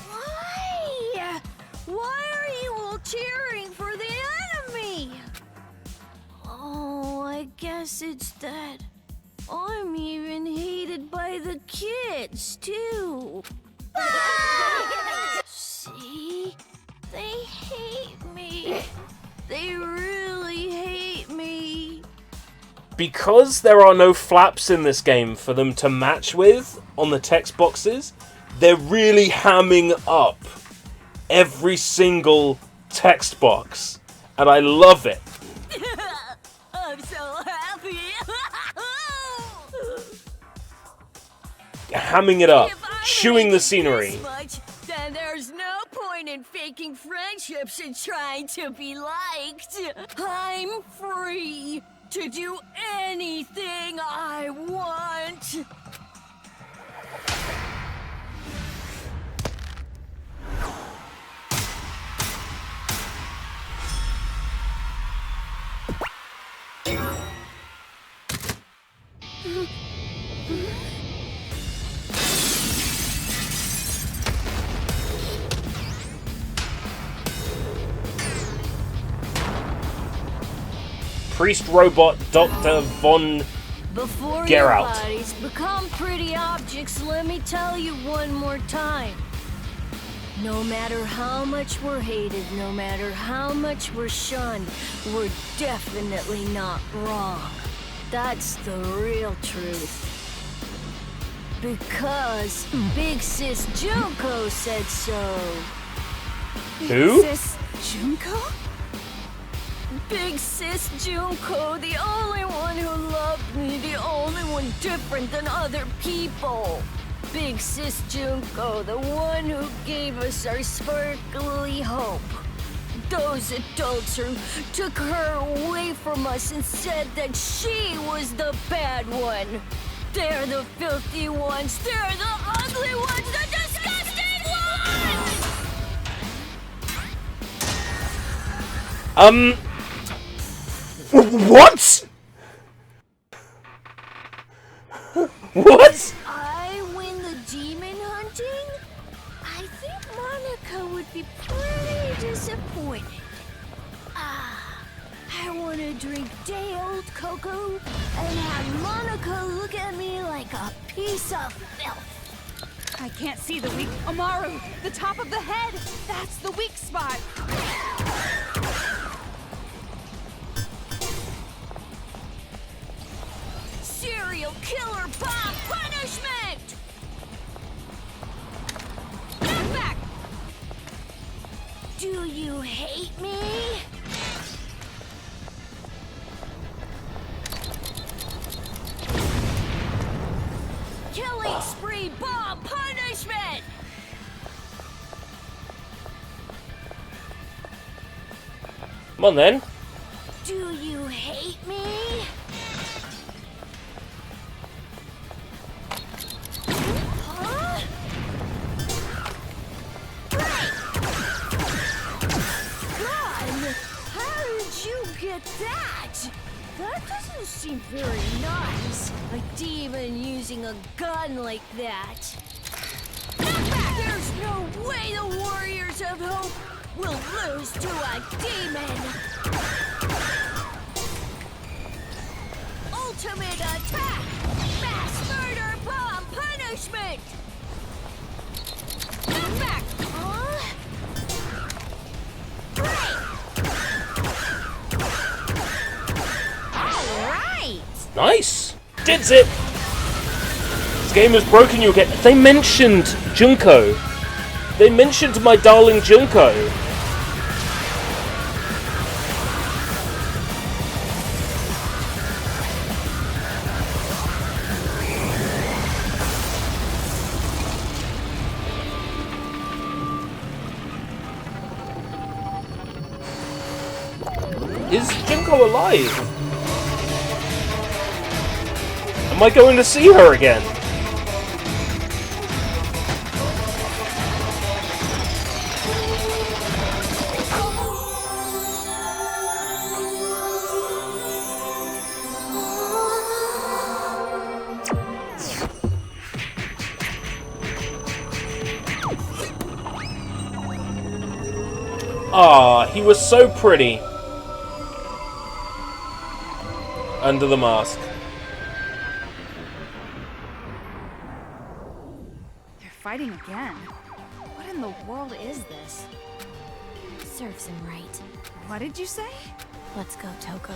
[SPEAKER 11] Why? Why are you all cheering for the enemy? Oh, I guess it's that I'm even hated by the kids, too. See? They hate me. They really hate me.
[SPEAKER 1] Because there are no flaps in this game for them to match with on the text boxes, they're really hamming up every single text box. And I love it.
[SPEAKER 11] I'm so happy.
[SPEAKER 1] Hamming it up, chewing the scenery.
[SPEAKER 11] Then there's no point in faking friendships and trying to be liked. I'm free to do anything I want.
[SPEAKER 1] Priest robot Dr. Von
[SPEAKER 11] Before
[SPEAKER 1] Geralt.
[SPEAKER 11] your bodies become pretty objects, let me tell you one more time. No matter how much we're hated, no matter how much we're shunned, we're definitely not wrong. That's the real truth. Because Big Sis Junko said so.
[SPEAKER 1] Who?
[SPEAKER 3] Sis Junko?
[SPEAKER 11] Big Sis Junko, the only one who loved me, the only one different than other people. Big Sis Junko, the one who gave us our sparkly hope. Those adults who took her away from us and said that she was the bad one. They're the filthy ones, they're the ugly ones, the disgusting ones!
[SPEAKER 1] What? What?
[SPEAKER 11] I win the demon hunting? I think Monica would be pretty disappointed. I want to drink day-old cocoa and have Monica look at me like a piece of filth.
[SPEAKER 3] I can't see the weak... Amaru! The top of the head! That's the weak spot!
[SPEAKER 11] Serial killer bomb punishment! Get back! Do you hate me? Killing spree bomb punishment!
[SPEAKER 1] Come on then.
[SPEAKER 11] Do you hate me? Huh? God, how did you get that? That doesn't seem very nice. A demon using a gun like that. There's no way the Warriors of Hope will lose to a demon. Ultimate attack! Mass murder bomb punishment! Get back! Huh?
[SPEAKER 2] Alright!
[SPEAKER 1] Nice! Did it! This game has broken you again. They mentioned Junko. They mentioned my darling Junko. Is Junko alive? Am I going to see her again? Ah, he was so pretty. Under the mask.
[SPEAKER 3] They're fighting again. What in the world is this?
[SPEAKER 2] Serves him right.
[SPEAKER 3] What did you say?
[SPEAKER 2] Let's go, Toko.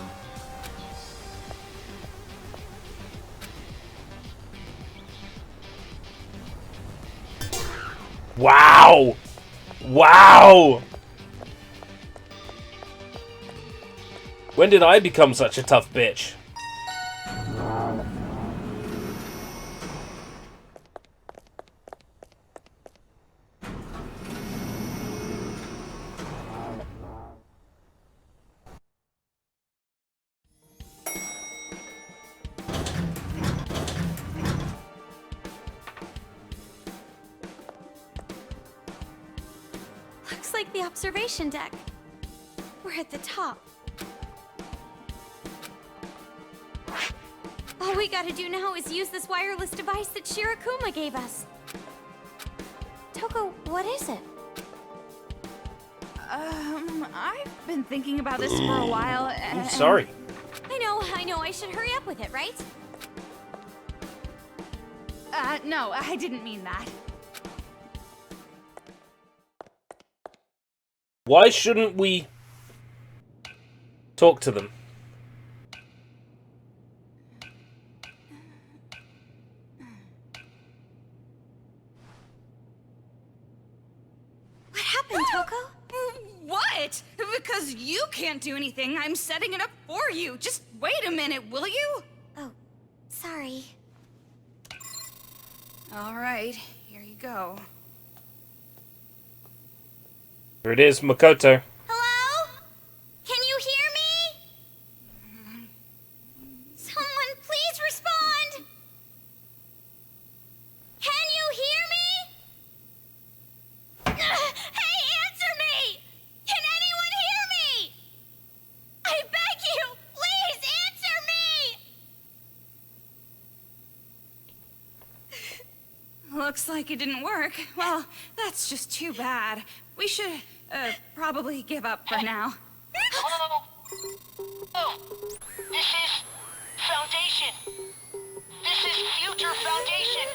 [SPEAKER 1] Wow! Wow! When did I become such a tough bitch?
[SPEAKER 2] Looks like the observation deck. We're at the top. All we gotta do now is use this wireless device that Shirakuma gave us. Toko, what is it?
[SPEAKER 3] I've been thinking about this for a while, and...
[SPEAKER 1] I'm sorry.
[SPEAKER 2] I know, I should hurry up with it, right?
[SPEAKER 3] No, I didn't mean that.
[SPEAKER 1] Why shouldn't we talk to them?
[SPEAKER 2] What happened, Toko?
[SPEAKER 3] What? Because you can't do anything. I'm setting it up for you. Just wait a minute, will you?
[SPEAKER 2] Oh, sorry.
[SPEAKER 3] All right, here you go.
[SPEAKER 1] Here it is, Makoto.
[SPEAKER 2] Hello? Can you hear me? Someone please respond! Can you hear me? Hey, answer me! Can anyone hear me? I beg you, please answer me!
[SPEAKER 3] Looks like it didn't work. Well, that's just too bad. We should, probably give up for now.
[SPEAKER 12] Hello? Oh, this is Foundation. This is Future Foundation.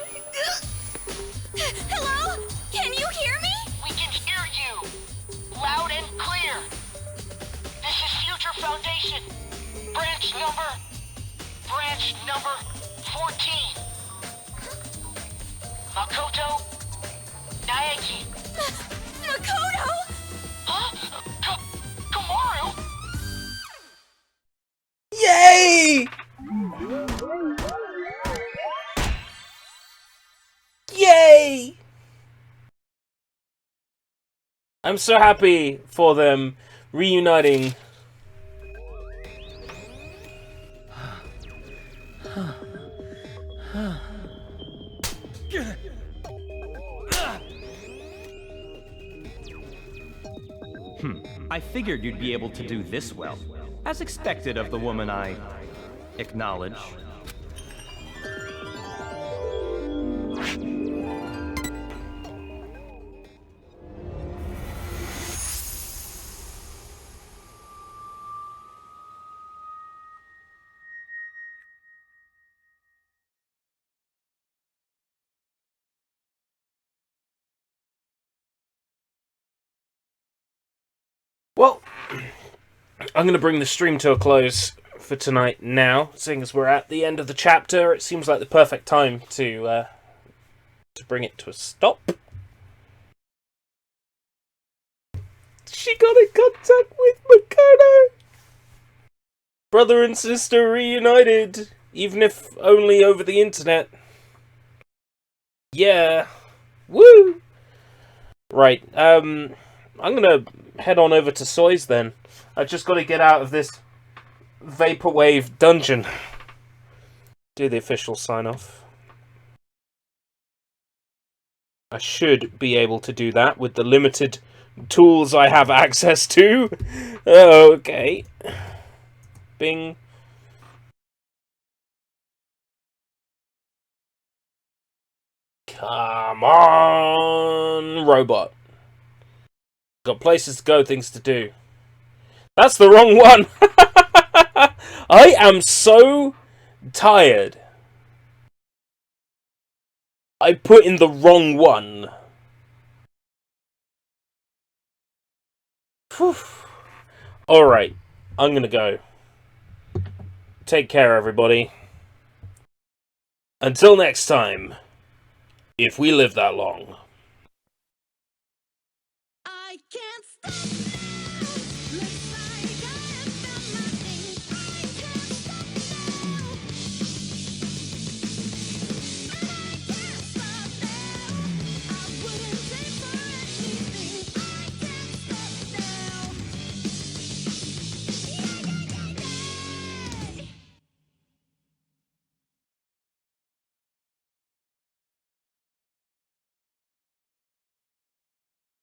[SPEAKER 12] number, branch number 14. Makoto Naegi.
[SPEAKER 2] Makoto!
[SPEAKER 12] Huh? Kamaru?
[SPEAKER 1] Yay! Yay! I'm so happy for them reuniting.
[SPEAKER 13] I figured you'd be able to do this well, as expected of the woman I acknowledge.
[SPEAKER 1] Well, I'm going to bring the stream to a close for tonight now, seeing as we're at the end of the chapter. It seems like the perfect time to bring it to a stop. She got in contact with Makoto! Brother and sister reunited, even if only over the internet. Yeah. Woo! Right, I'm gonna head on over to Soy's then. I just gotta get out of this vaporwave dungeon. Do the official sign-off. I should be able to do that with the limited tools I have access to. Okay. Bing. Come on, robot. Got places to go, things to do. That's the wrong one! I am so tired. I put in the wrong one. Alright, I'm gonna go. Take care, everybody. Until next time, if we live that long.